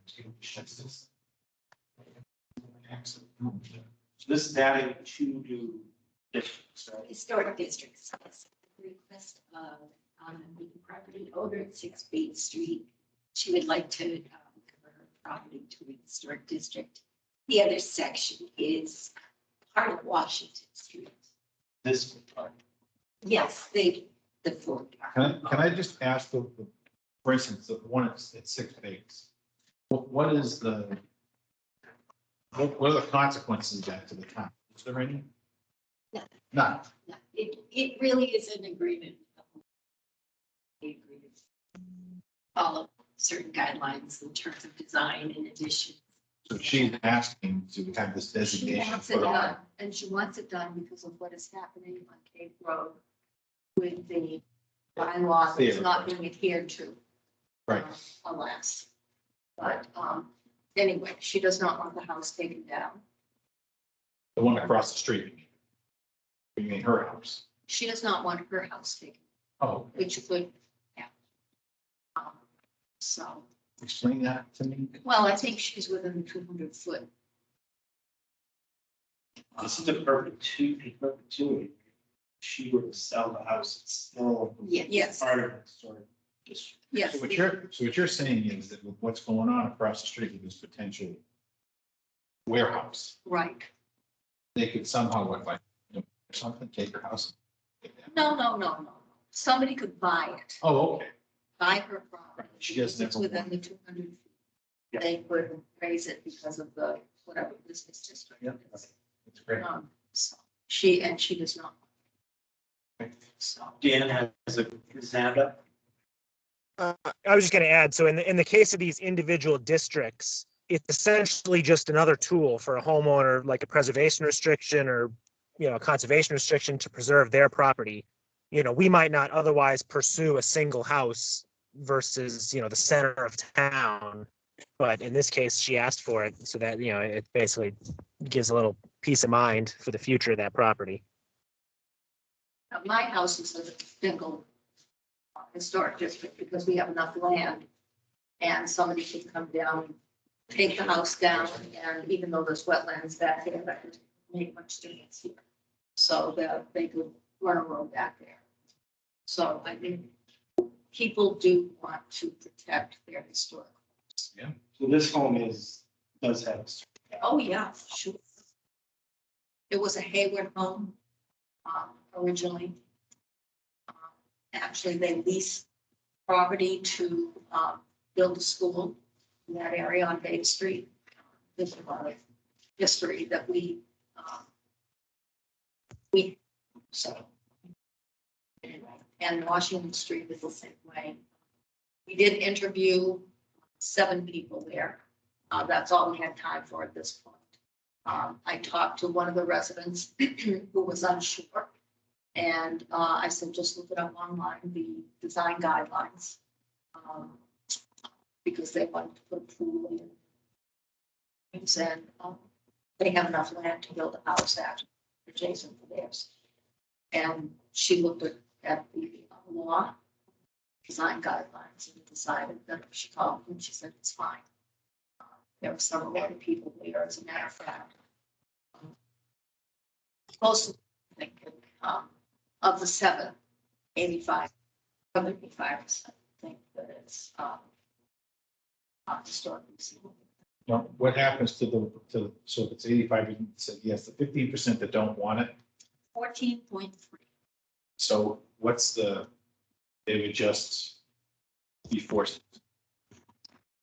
This is adding 2 new districts, right? Historic districts. Yes. Request on the property owner at 6 Bay Street. She would like to convert her property to a historic district. The other section is part of Washington Street. This part. Yes, the four. Can I just ask, for instance, the one at 6 Bays? What are the consequences of that to the town? Is there any? No. None. No, it really is an agreement. We agree to follow certain guidelines in terms of design in addition. So she's asking to have this She designation. wants it put on. done, and she wants it done because of what is happening on Cape Road with the bylaw that's not being adhered to. Right. Alas. But, anyway, she does not want the house taken down. The one across the street. You mean her house? She does not want her house taken, Oh, which would, yeah. So, explain that to me. well, I think she's within the 200-foot This is a perpetuity. She were to sell the house, it's still Yes. part of the story. Yes. So what you're saying is that with what's going on across the street with this potential warehouse, Right. they could somehow, something, take your house. No. Somebody could buy it, Oh, okay. buy her property. She doesn't It's have a- within the 200 feet. Yeah. They could raise it because of the, whatever business district. Yeah. it is. That's great. So she does not. So. Dan has his hand up. I was just going to add, so in the case of these individual districts, it's essentially just another tool for a homeowner, like a preservation restriction or, a conservation restriction to preserve their property. We might not otherwise pursue a single house versus, the center of town. But in this case, she asked for it so that, it basically gives a little peace of mind for the future of that property. Now, my house is a single historic district because we have enough land. And somebody could come down, take the house down, and even though there's wetlands back there, that would make much difference here. So that they could run a road back there. So I think people do want to protect their historic. Yeah. So this home does have. Oh, yeah, sure. It was a Hayward home, originally. Actually, they leased property to, build a school in that area on Bay Street. There's a lot of history that we, so. Anyway, and Washington Street is the same way. We did interview 7 people there. That's all we had time for at this point. I talked to one of the residents who was unsure. And I said, just look it up online, the design guidelines. Because they wanted to put a pool in. And said, they have enough land to build a house adjacent to theirs. And she looked at the law, design guidelines, and decided that she called and she said, it's fine. There were several other people there, as a matter of fact. Most of the 7, 85, 75% think that it's historically suitable. Now, what happens so if it's 85, said yes, the 15% that don't want it, 14.3. so what's they would just be forced?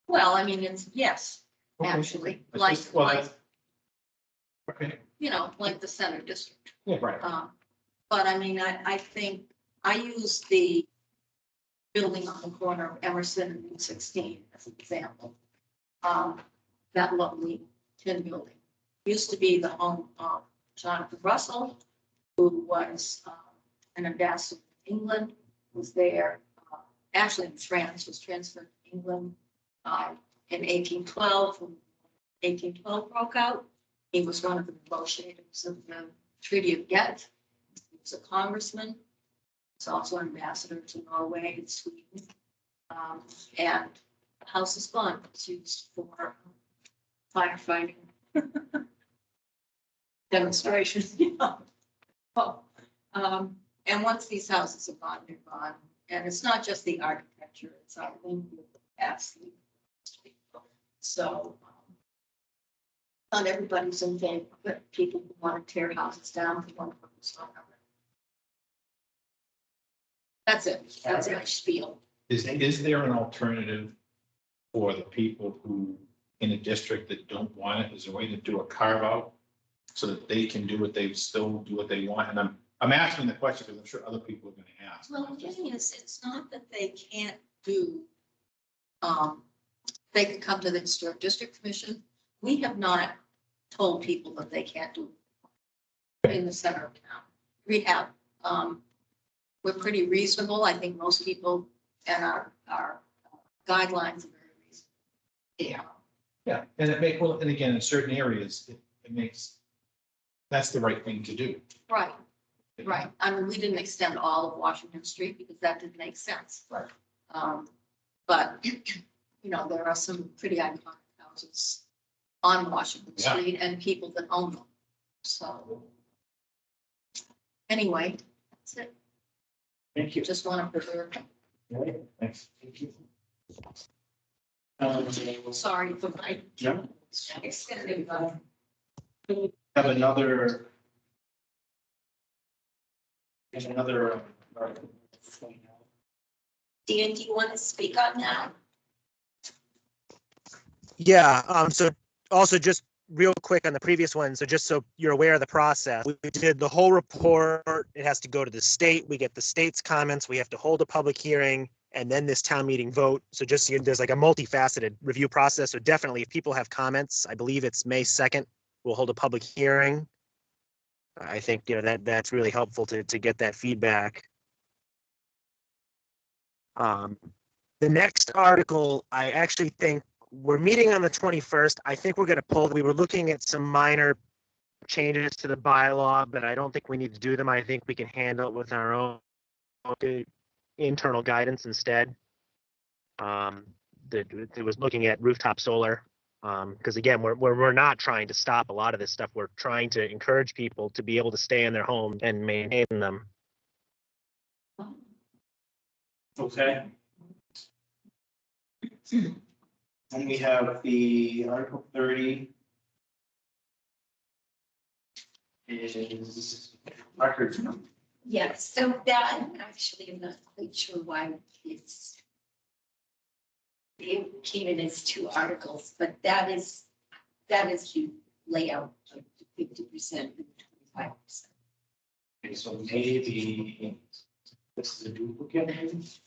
Well, I mean, it's, yes, actually, like, Okay. like the center district. Yeah, right. But I mean, I think I use the building on the corner of Emerson and Route 16 as an example. That lovely tin building used to be the home of Jonathan Russell, who was an ambassador to England, was there, actually in France, was transferred to England in 1812. When 1812 broke out, he was one of the negotiators of the Treaty of Ghent. He was a congressman. He's also an ambassador to Norway and Sweden. And the house is gone. It's used for firefighting demonstrations, and once these houses are gone, they're gone. And it's not just the architecture, it's our link with the past. So not everybody's in favor, but people who want to tear houses down, who want to put this on. That's it. That's my spiel. Is there an alternative for the people who, in a district that don't want it? Is there a way to do a carve out so that they can do what they still do what they want? And I'm asking the question because I'm sure other people are going to ask. Well, the thing is, it's not that they can't do, they can come to the Historic District Commission. We have not told people that they can't do it in the center of town. We have, we're pretty reasonable. I think most people and our guidelines are very reasonable. Yeah. Yeah, and and again, in certain areas, it makes, that's the right thing to do. Right, right. I mean, we didn't extend all of Washington Street because that didn't make sense. Right. But, there are some pretty iconic houses on Washington Yeah. Street and people that own them. So. Anyway, that's it. Thank you. Just want to preserve. Right, thanks. Thank you. Sorry for my. No. Extended. Have another. There's another. Dan, do you want to speak on that? Yeah, so also just real quick on the previous one, so just so you're aware of the process, we did the whole report. It has to go to the state. We get the state's comments. We have to hold a public hearing and then this town meeting vote. So just, there's like a multifaceted review process. So definitely if people have comments, I believe it's May 2nd, we'll hold a public hearing. I think, that's really helpful to get that feedback. The next article, I actually think we're meeting on the 21st. I think we're going to pull, we were looking at some minor changes to the bylaw, but I don't think we need to do them. I think we can handle it with our own internal guidance instead. It was looking at rooftop solar. Because again, we're not trying to stop a lot of this stuff. We're trying to encourage people to be able to stay in their home and maintain them. Okay. And we have the Article 30. Is records. Yes, so that actually, I'm not quite sure why it came in as two articles, but that is the layout of 50% and 25%. Okay, so maybe this is a duplicate.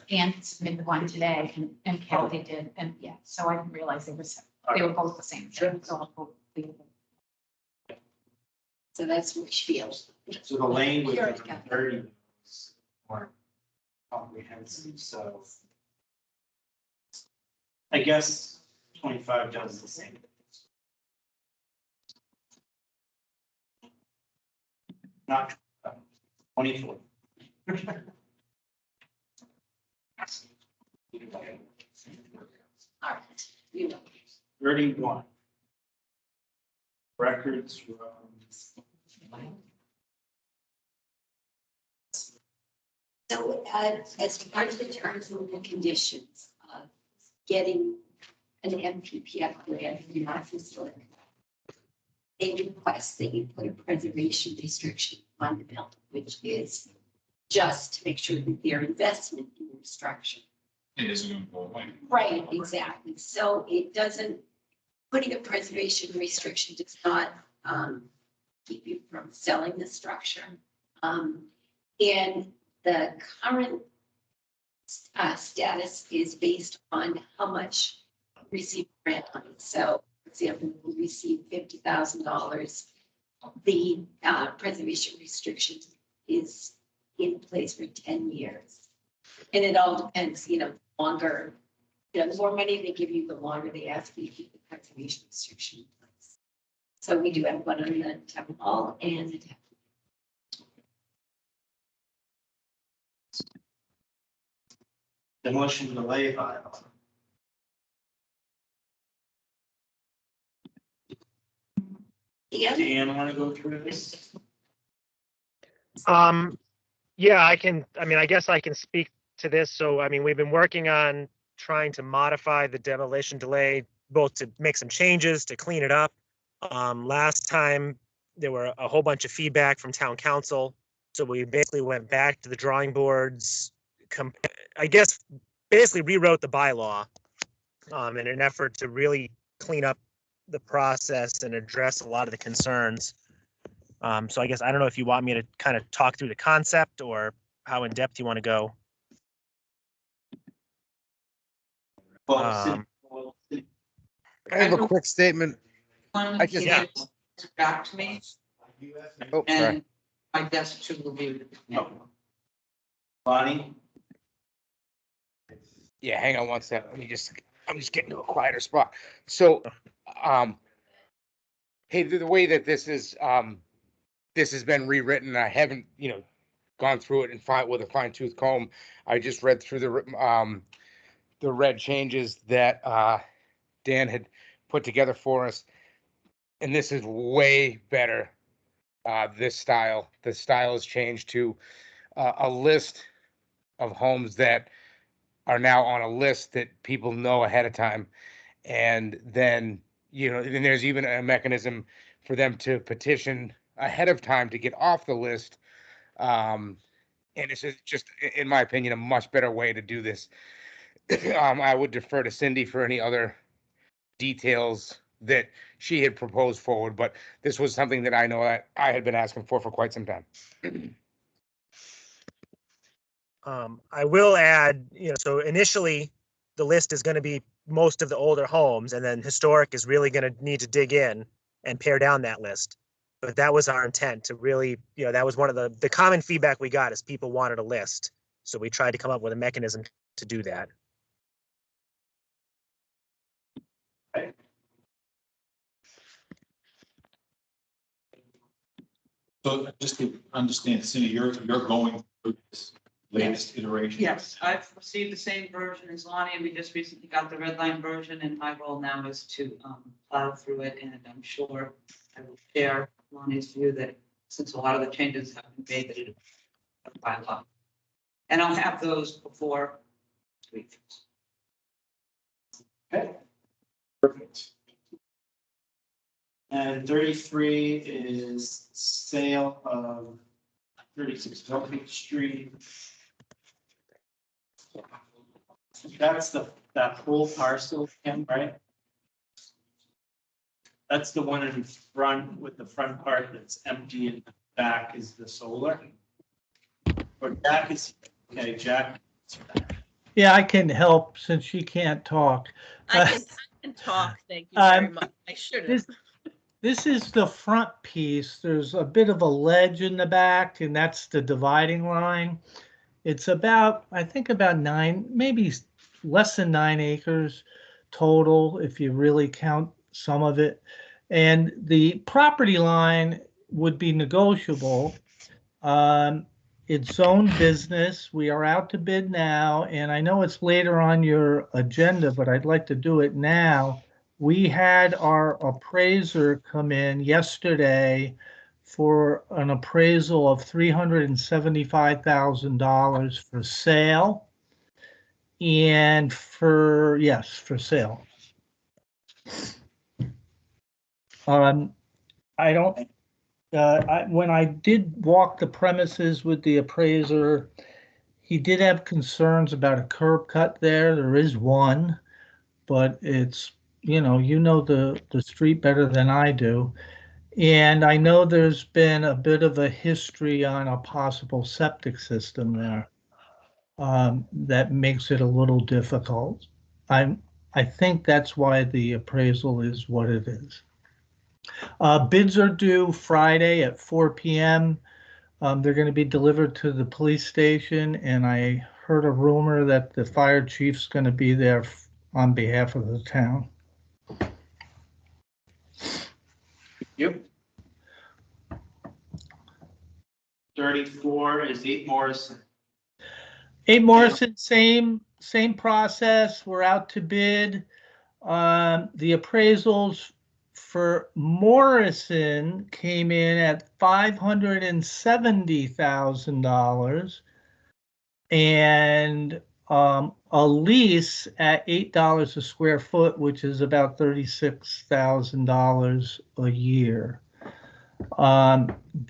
And submitted one today and Kelly did, and yeah, so I didn't realize they were both the same. Sure. So I'll both leave them. So that's Richfield. So the language Here of it comes. 30 is more comprehensive, so I guess 25 does the same. Not 24. All right, you know. 31. Records from. So as part of the terms and conditions of getting an MPPF grant from our facility, they request that you put a preservation restriction on the building, which is just to make sure that their investment in your structure. It isn't going to go away. Right, exactly. So it doesn't, putting a preservation restriction does not keep you from selling the structure. And the current status is based on how much received grant money. So, for example, we received $50,000. The preservation restriction is in place for 10 years. And it all depends, longer, the more money they give you, the longer they ask you to keep the preservation restriction in place. So we do have one on the town hall and the town. Demolition delay bylaw. Dan, want to go through this? Yeah, I guess I can speak to this. So, we've been working on trying to modify the demolition delay, both to make some changes, to clean it up. Last time, there were a whole bunch of feedback from town council. So we basically went back to the drawing boards, basically rewrote the bylaw in an effort to really clean up the process and address a lot of the concerns. So I guess, I don't know if you want me to kind of talk through the concept or how in depth you want to go. I have a quick statement. I just, Yeah. Back to me, oh, sorry. and my desk should be. Bonnie? Yeah, hang on one second. I'm just getting to a quieter spot. So, hey, the way that this has been rewritten, I haven't, gone through it and with a fine tooth comb. I just read through the red changes that Dan had put together for us. And this is way better this style. The style has changed to a list of homes that are now on a list that people know ahead of time. And then, then there's even a mechanism for them to petition ahead of time to get off the list. And it's just, in my opinion, a much better way to do this. I would defer to Cindy for any other details that she had proposed forward, but this was something that I know that I had been asking for quite some time. I will add, so initially the list is going to be most of the older homes, and then historic is really going to need to dig in and pare down that list. But that was our intent to really, that was one of the common feedback we got is people wanted a list. So we tried to come up with a mechanism to do that. So just to understand, Cindy, you're going through this latest iteration? Yes, I've received the same version as Lonnie, and we just recently got the red line version, and my role now is to plow through it, and I'm sure I will share Lonnie's view that since a lot of the changes have been made, that it by law. And I'll have those before tweets. Okay. Perfect. And 33 is sale of 36 Velvet Street. That's that whole parcel, Kim, right? That's the one in front with the front part that's empty and the back is the solar. Or Jack is, okay, Jack. Yeah, I can help since she can't talk. I can talk, thank you very much. I should have. This is the front piece. There's a bit of a ledge in the back, and that's the dividing line. It's about, I think about 9, maybe less than 9 acres total, if you really count some of it. And the property line would be negotiable. It's own business. We are out to bid now, and I know it's later on your agenda, but I'd like to do it now. We had our appraiser come in yesterday for an appraisal of $375,000 for sale. And for sale. When I did walk the premises with the appraiser, he did have concerns about a curb cut there. There is one, but it's, you know the street better than I do. And I know there's been a bit of a history on a possible septic system there. That makes it a little difficult. I think that's why the appraisal is what it is. Bids are due Friday at 4 p.m. They're going to be delivered to the police station, and I heard a rumor that the fire chief's going to be there on behalf of the town. Yep. 34 is 8 Morrison. 8 Morrison, same process. We're out to bid. The appraisals for Morrison came in at $570,000, and a lease at $8 a square foot, which is about $36,000 a year.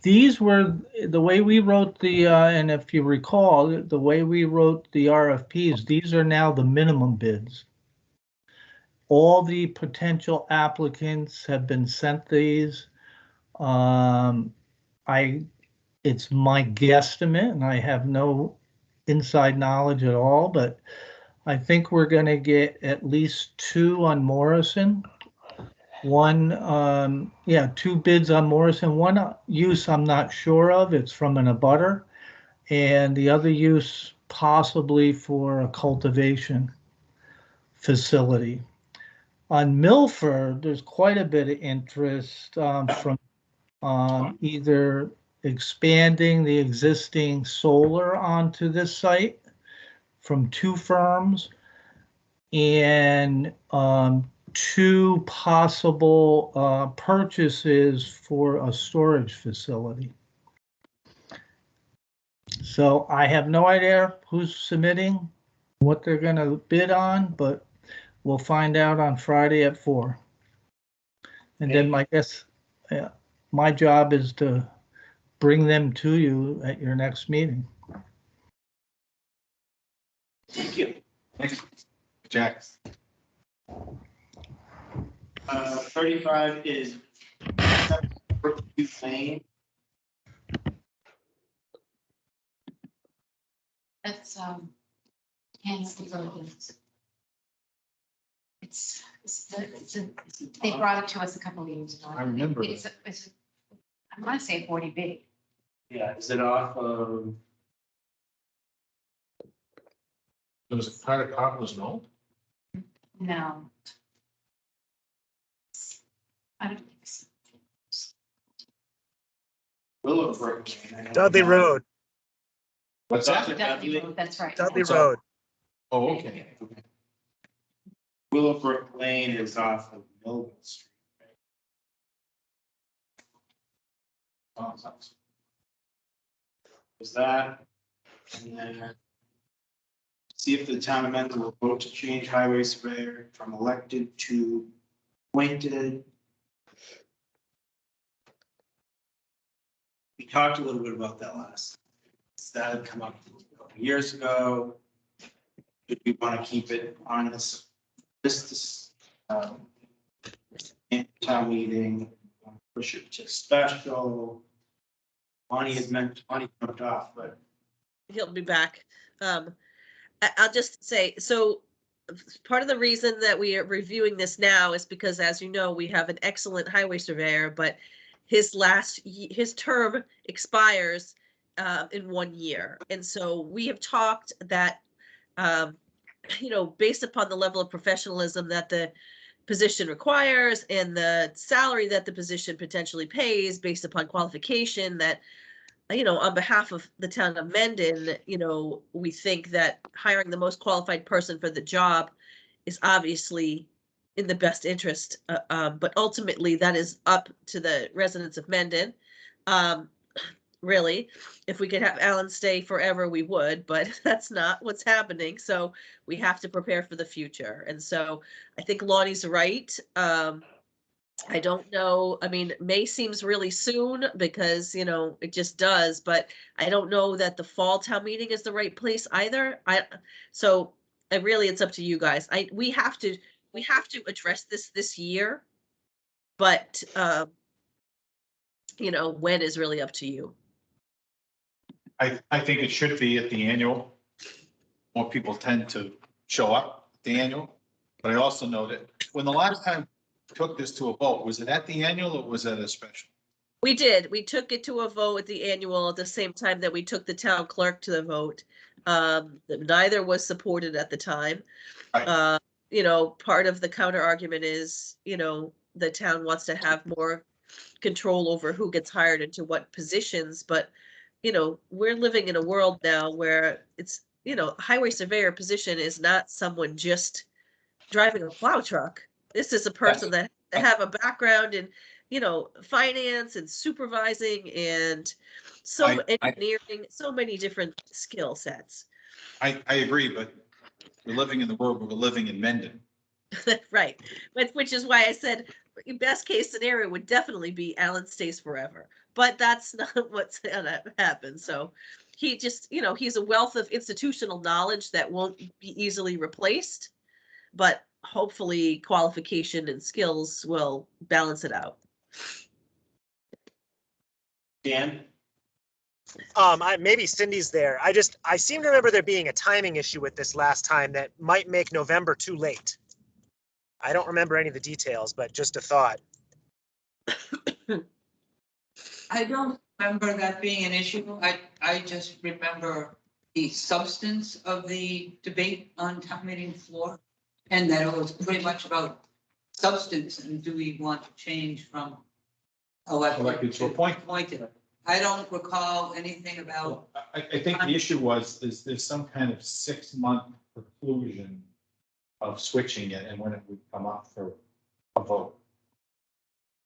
These were the way we wrote the, and if you recall, the way we wrote the RFPs, these are now the minimum bids. All the potential applicants have been sent these. It's my guesstimate, and I have no inside knowledge at all, but I think we're going to get at least 2 on Morrison. 2 bids on Morrison. One use I'm not sure of. It's from an abutter, and the other use possibly for a cultivation facility. On Milford, there's quite a bit of interest from either expanding the existing solar onto this site from 2 firms, and 2 possible purchases for a storage facility. So I have no idea who's submitting, what they're going to bid on, but we'll find out on Friday at 4. And then I guess my job is to bring them to you at your next meeting. Thank you. Thanks, Jack. 35 is Brookview Lane. That's, Kansas Road. They brought it to us a couple of years ago. I remember It's, I want to say 40B. Yeah, is it off of? There was a part of Cotton's Knoll? No. I don't think so. Willowbrook. Dudley Road, What's that? Dudley Road, that's right. Dudley What's up? Road. Oh, okay. Willowbrook Lane is off of Millville Street. Oh, Is that? And then see if the town amendment will vote to change highway surveyor from elected to appointed. We talked a little bit about that last. That had come up a couple of years ago. Did we want to keep it on this town meeting, push it to special? Bonnie has meant, Bonnie jumped off, but He'll be back. I'll just say, so part of the reason that we are reviewing this now is because, as you know, we have an excellent highway surveyor, but his term expires in 1 year. And so we have talked that, based upon the level of professionalism that the position requires and the salary that the position potentially pays based upon qualification, that on behalf of the town of Mendon, we think that hiring the most qualified person for the job is obviously in the best interest. But ultimately, that is up to the residents of Mendon. Really, if we could have Alan stay forever, we would, but that's not what's happening. So we have to prepare for the future. And so I think Lonnie's right. I don't know. I mean, May seems really soon because, it just does, but I don't know that the fall town meeting is the right place either. It's up to you guys. We have to address this year, but, when is really up to you. I think it should be at the annual. More people tend to show up at the annual, but I also know that when the last time took this to a vote, was it at the annual or was it a special? We did. We took it to a vote at the annual at the same time that we took the town clerk to the vote. Neither was supported at the time. Right. Part of the counter argument is, the town wants to have more control over who gets hired into what positions, but we're living in a world now where it's, highway surveyor position is not someone just driving a plow truck. This is a person that have a background in, finance and supervising and engineering, so many different skill sets. I agree, but we're living in the world where we're living in Mendon. Right. Which is why I said best case scenario would definitely be Alan stays forever, but that's not what's gonna happen. So he just, he's a wealth of institutional knowledge that won't be easily replaced, but hopefully qualification and skills will balance it out. Dan? Maybe Cindy's there. I seem to remember there being a timing issue with this last time that might make November too late. I don't remember any of the details, but just a thought. I don't remember that being an issue. I just remember the substance of the debate on town meeting floor. And that it was pretty much about substance and do we want to change from Elected to appointed. I don't recall anything about. I think the issue was, there's some kind of 6-month preclusion of switching it and when it would come up for a vote.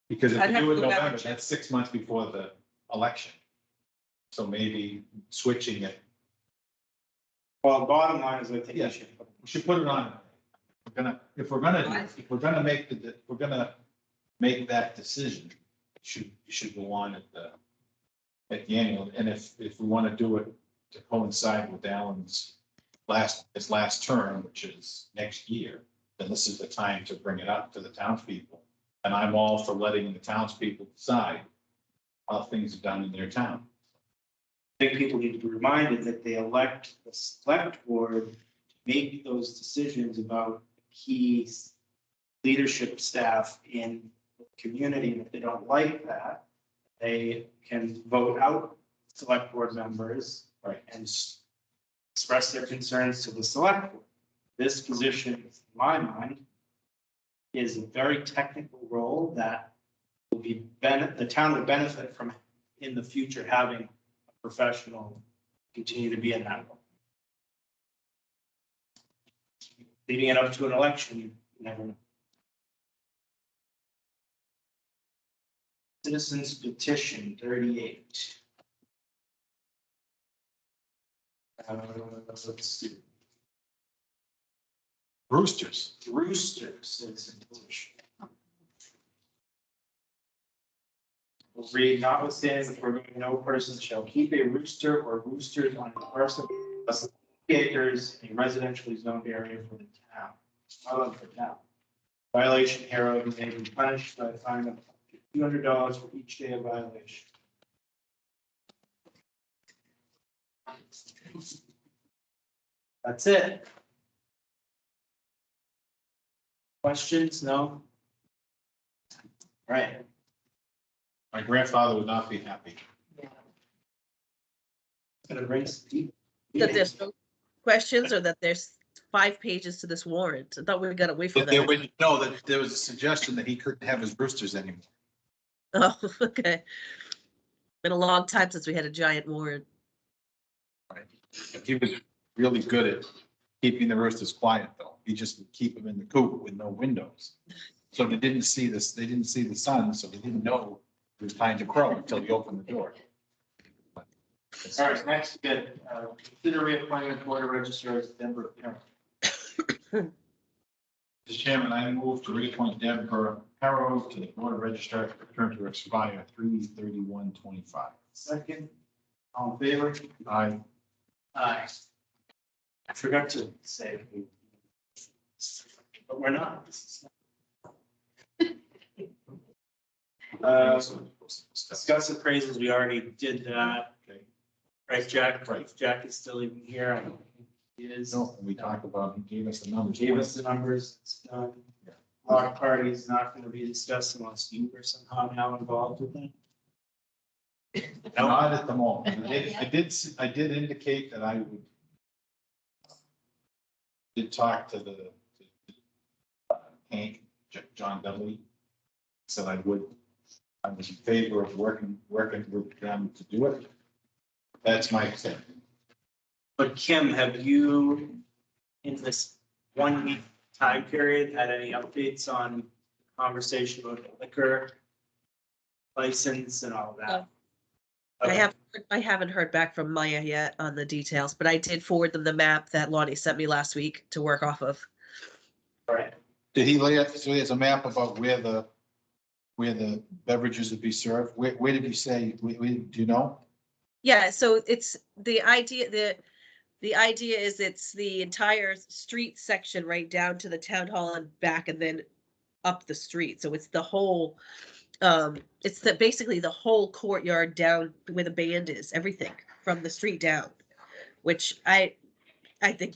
Because if I'd you have do it to in go back and November, check. that's 6 months before the election. So maybe switching it, Well, bottom line is I think Yeah. we should. we should put it on. If we're gonna make that decision, it should go on at the annual. And if we want to do it to coincide with Alan's his last term, which is next year, then this is the time to bring it up to the townspeople. And I'm all for letting the townspeople decide how things are done in their town. I think people need to be reminded that they elect the select board to make those decisions about key leadership staff in the community. And if they don't like that, they can vote out select board members. Right. And express their concerns to the select board. This position, in my mind, is a very technical role that will be the town will benefit from in the future having a professional continue to be in that role. Leaving it up to an election, you never know. Citizens petition 38. Let's see. Roosters. Citizen petition. We'll read, notwithstanding the foregoing, no person shall keep a rooster or roosters on a parcel of 50 acres in a residentially zoned area for the town. Violation hereof may be punished by a fine of $200 for each day of violation. That's it. Questions? No? Right. My grandfather would not be happy. Gonna bring some deep. That there's no questions or that there's 5 pages to this warrant. I thought we were gonna wait for But there that. would, no, that there was a suggestion that he couldn't have his roosters anymore. Oh, okay. Been a long time since we had a giant warrant. He was really good at keeping the roosters quiet, though. He just would keep them in the coop with no windows. So they didn't see this, they didn't see the sun, so they didn't know it was time to crow until he opened the door. All right, next bit, consider reappointment board of registrars, Denver Parent. Mr. Chairman, I move to reappoint Deborah Harrow to the Board of Registrars, term to expire 3/31/25. Second, all in favor? Aye. Aye. I forgot to say, but we're not. Discuss appraisals, we already did that. Okay. Right, Jack? Right. Jack is still even here. I don't think he is. No, we talked about, he gave us the numbers. Gave us the numbers. It's done. Block party is not going to be discussed unless you were somehow now involved with it. Not at the moment. I did indicate that I would. Did talk to the Hank, John Dudley. Said I was in favor of working with them to do it. That's my opinion. But Kim, have you, in this 1 week time period, had any updates on conversation about the liquor license and all of that? I haven't heard back from Maya yet on the details, but I did forward them the map that Lonnie sent me last week to work off of. All right. Did he lay out, so he has a map about where the beverages would be served? Where did he say, do you know? Yeah, so it's the idea, the idea is it's the entire street section right down to the town hall and back and then up the street. So it's the whole, it's basically the whole courtyard down where the band is, everything from the street down, which I think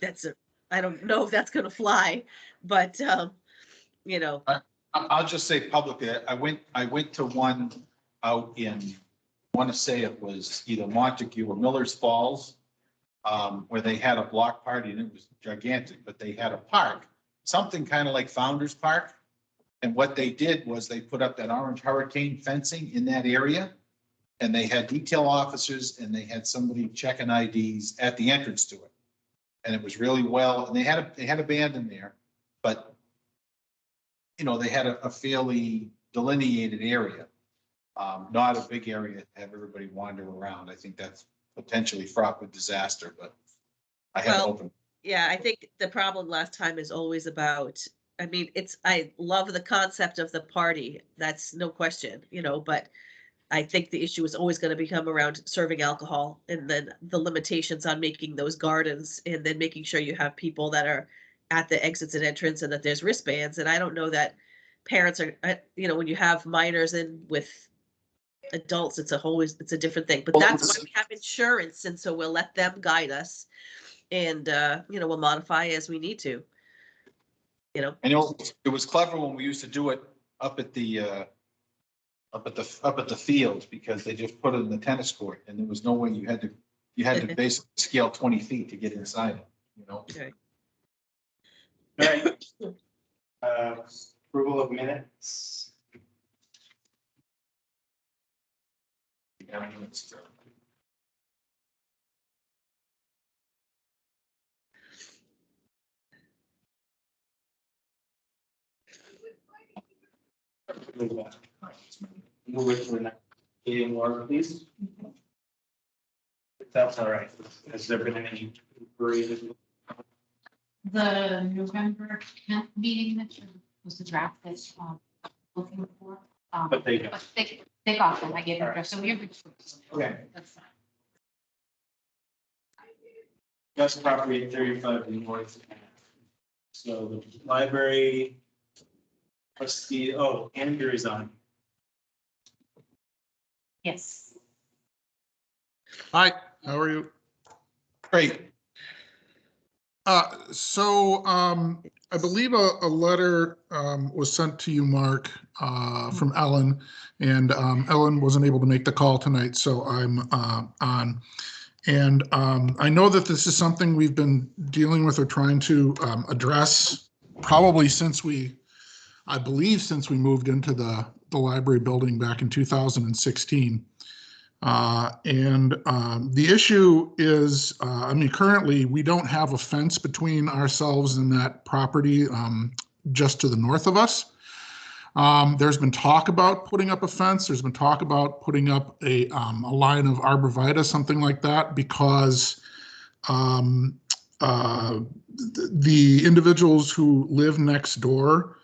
I don't know if that's gonna fly, but, you know. I'll just say publicly, I went to one out in, I want to say it was either Montague or Miller's Falls, where they had a block party and it was gigantic, but they had a park, something kind of like Founder's Park. And what they did was they put up that orange hurricane fencing in that area. And they had detail officers and they had somebody checking IDs at the entrance to it. And it was really well, and they had a band in there, but you know, they had a fairly delineated area. Not a big area to have everybody wander around. I think that's potentially fraught with disaster, but I haven't Well, opened. Yeah, I think the problem last time is always about, I mean, I love the concept of the party. That's no question, you know, but I think the issue is always going to become around serving alcohol and then the limitations on making those gardens and then making sure you have people that are at the exits and entrance and that there's wristbands. And I don't know that parents are, you know, when you have minors in with adults, it's a different thing. But that's why we have insurance. And so we'll let them guide us and, you know, we'll modify as we need to. You know, I know it was clever when we used to do it up at the field because they just put it in the tennis court and there was no way you had to basically scale 20 feet to get inside it, you know? Okay. All right. Approval of minutes. Move it to the next meeting, Laura, please. If that's all right. Has there been any inquiry? The November 10th meeting that was the draft that's looking for. But they don't. They got them. I gave them, so we're. Okay. That's fine. Just property at 35 North. So the library. What's the, Andrew is on. Yes. Hi, how are you? Great. I believe a letter was sent to you, Mark, from Ellen, and Ellen wasn't able to make the call tonight, so I'm on. And I know that this is something we've been dealing with or trying to address probably since I believe since we moved into the library building back in 2016. The issue is, I mean, currently we don't have a fence between ourselves and that property just to the north of us. There's been talk about putting up a fence. There's been talk about putting up a line of arborvitae, something like that, because the individuals who live next door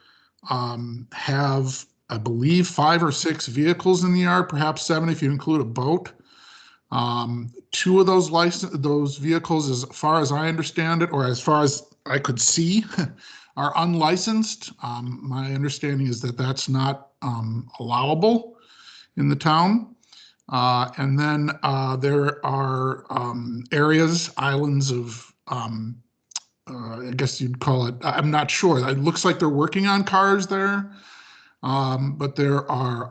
have, I believe, 5 or 6 vehicles in the yard, perhaps 7 if you include a boat. 2 of those vehicles, as far as I understand it, or as far as I could see, are unlicensed. My understanding is that that's not allowable in the town. And then there are areas, islands of, I guess you'd call it, I'm not sure. It looks like they're working on cars there. But there are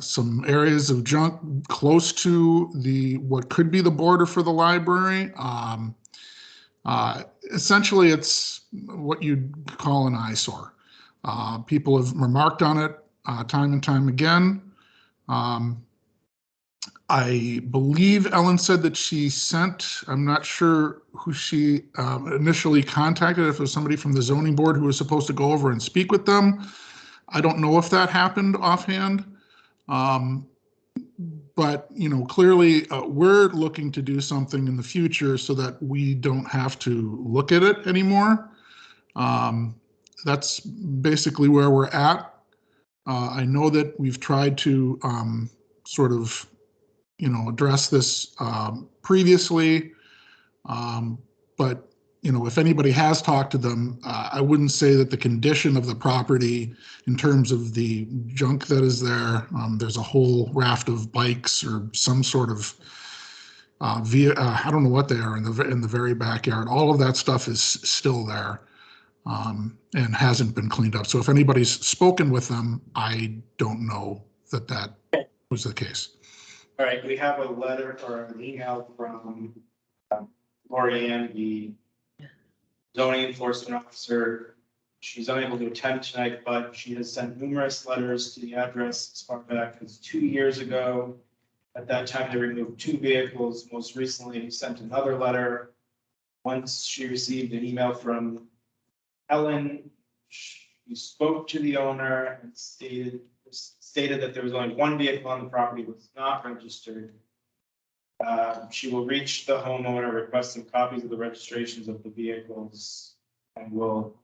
some areas of junk close to what could be the border for the library. Essentially, it's what you'd call an eyesore. People have remarked on it time and time again. I believe Ellen said that she sent, I'm not sure who she initially contacted, if it was somebody from the zoning board who was supposed to go over and speak with them. I don't know if that happened offhand. But, you know, clearly we're looking to do something in the future so that we don't have to look at it anymore. That's basically where we're at. I know that we've tried to sort of, you know, address this previously, but you know, if anybody has talked to them, I wouldn't say that the condition of the property in terms of the junk that is there, there's a whole raft of bikes or some sort of I don't know what they are in the very backyard. All of that stuff is still there and hasn't been cleaned up. So if anybody's spoken with them, I don't know that was the case. All right, we have a letter or an email from Lorianne, the zoning enforcement officer. She's unable to attend tonight, but she has sent numerous letters to the address as far back as 2 years ago. At that time, they removed 2 vehicles. Most recently, sent another letter. Once she received an email from Ellen we spoke to the owner and stated that there was only one vehicle on the property was not registered. She will reach the homeowner requesting copies of the registrations of the vehicles and will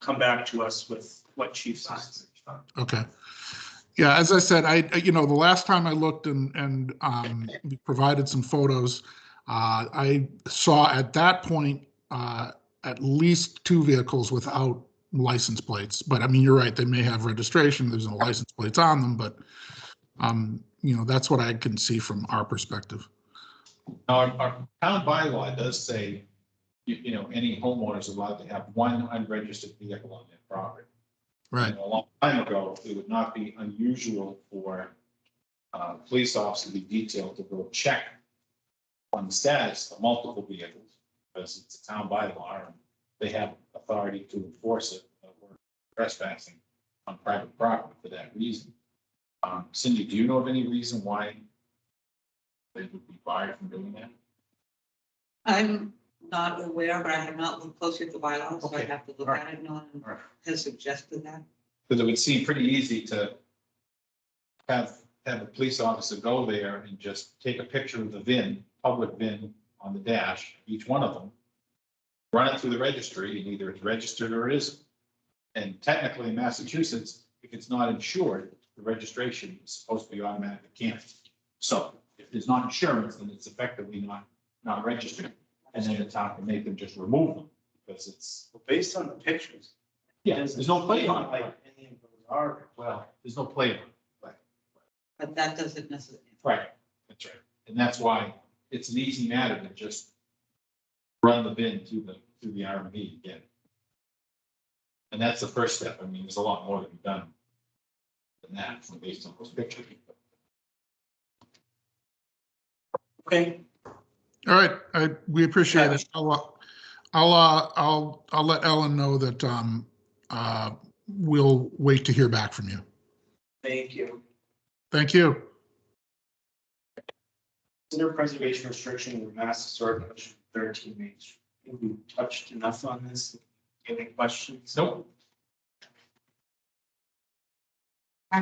come back to us with what chief says. Okay. Yeah, as I said, the last time I looked and we provided some photos, I saw at that point at least 2 vehicles without license plates. But I mean, you're right, they may have registration, there's no license plates on them, but that's what I can see from our perspective. Our town bylaw does say, any homeowner is allowed to have one unregistered vehicle on their property. Right. A long time ago, it would not be unusual for a police officer to be detailed to go check on the status of multiple vehicles, because it's a town bylaw, and they have authority to enforce it, or trespassing on private property for that reason. Cindy, do you know of any reason why they would be barred from doing that? I'm not aware, but I have not looked closely at the bylaws, so I Okay. have to look All at it. No one All right. has suggested that. Because it would seem pretty easy to have a police officer go there and just take a picture of the VIN, public VIN on the dash, each one of them, run it through the registry, and either it's registered or it isn't. And technically in Massachusetts, if it's not insured, the registration is supposed to be automatically canceled. So if there's not insurance, then it's effectively not registered. And then the town can make them just remove them because it's. Based on the pictures. Yeah, there's no plate on it. Like any of those are. Well, there's no plate on it. But that doesn't necessarily. Right, that's right. And that's why it's an easy matter to just run the bin through the RMV again. And that's the first step. I mean, there's a lot more to be done than that, based on those pictures. Okay. All right, we appreciate it. I'll let Ellen know that we'll wait to hear back from you. Thank you. Thank you. Consider preservation restriction with Mass Historic Commission 13 Main Street. I think we touched enough on this. Any questions? Nope.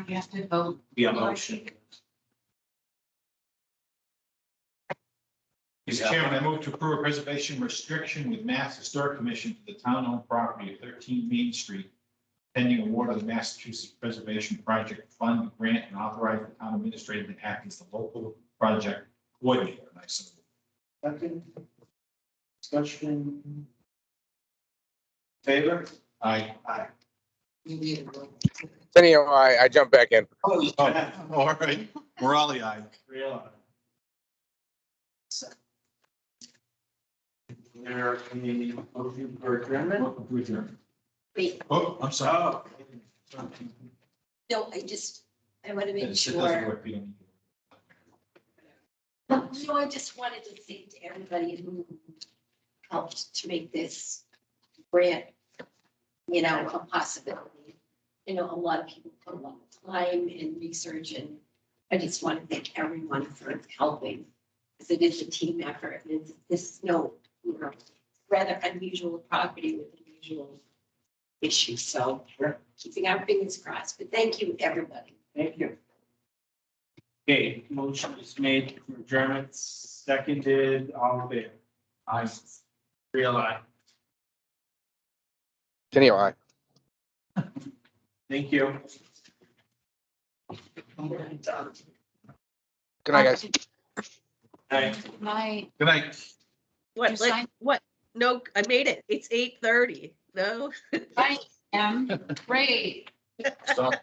You have to vote. Be a motion. Mr. Chairman, I move to approve a preservation restriction with Mass Historic Commission for the town-owned property at 13 Main Street, pending award of the Massachusetts Preservation Project Fund grant, and authorize the town administrator to act as the local project coordinator. And I so move. Second. Discussion. Favor? Aye. Aye. Anyhow, I jump back in. Oh, All right, we're all the aye. real. There any motion for adjournment? Wait, Oh, I'm sorry. Oh. no, I want to make It sure. doesn't work. We don't need to- No, I just wanted to say to everybody who helped to make this grant, a possibility. A lot of people put a lot of time and research, and I just want to thank everyone for helping. Because it is a team effort, and it's rather unusual property with unusual issues, so keeping our fingers crossed, but thank you, everybody. Thank you. Okay, motion is made for adjournment, seconded, all in favor? Aye. Real aye. Anyhow, Thank you. good night, guys. Aye. My, Good night. What, You like, sign- what? No, I made it. It's 8:30. No. I am great. Stop.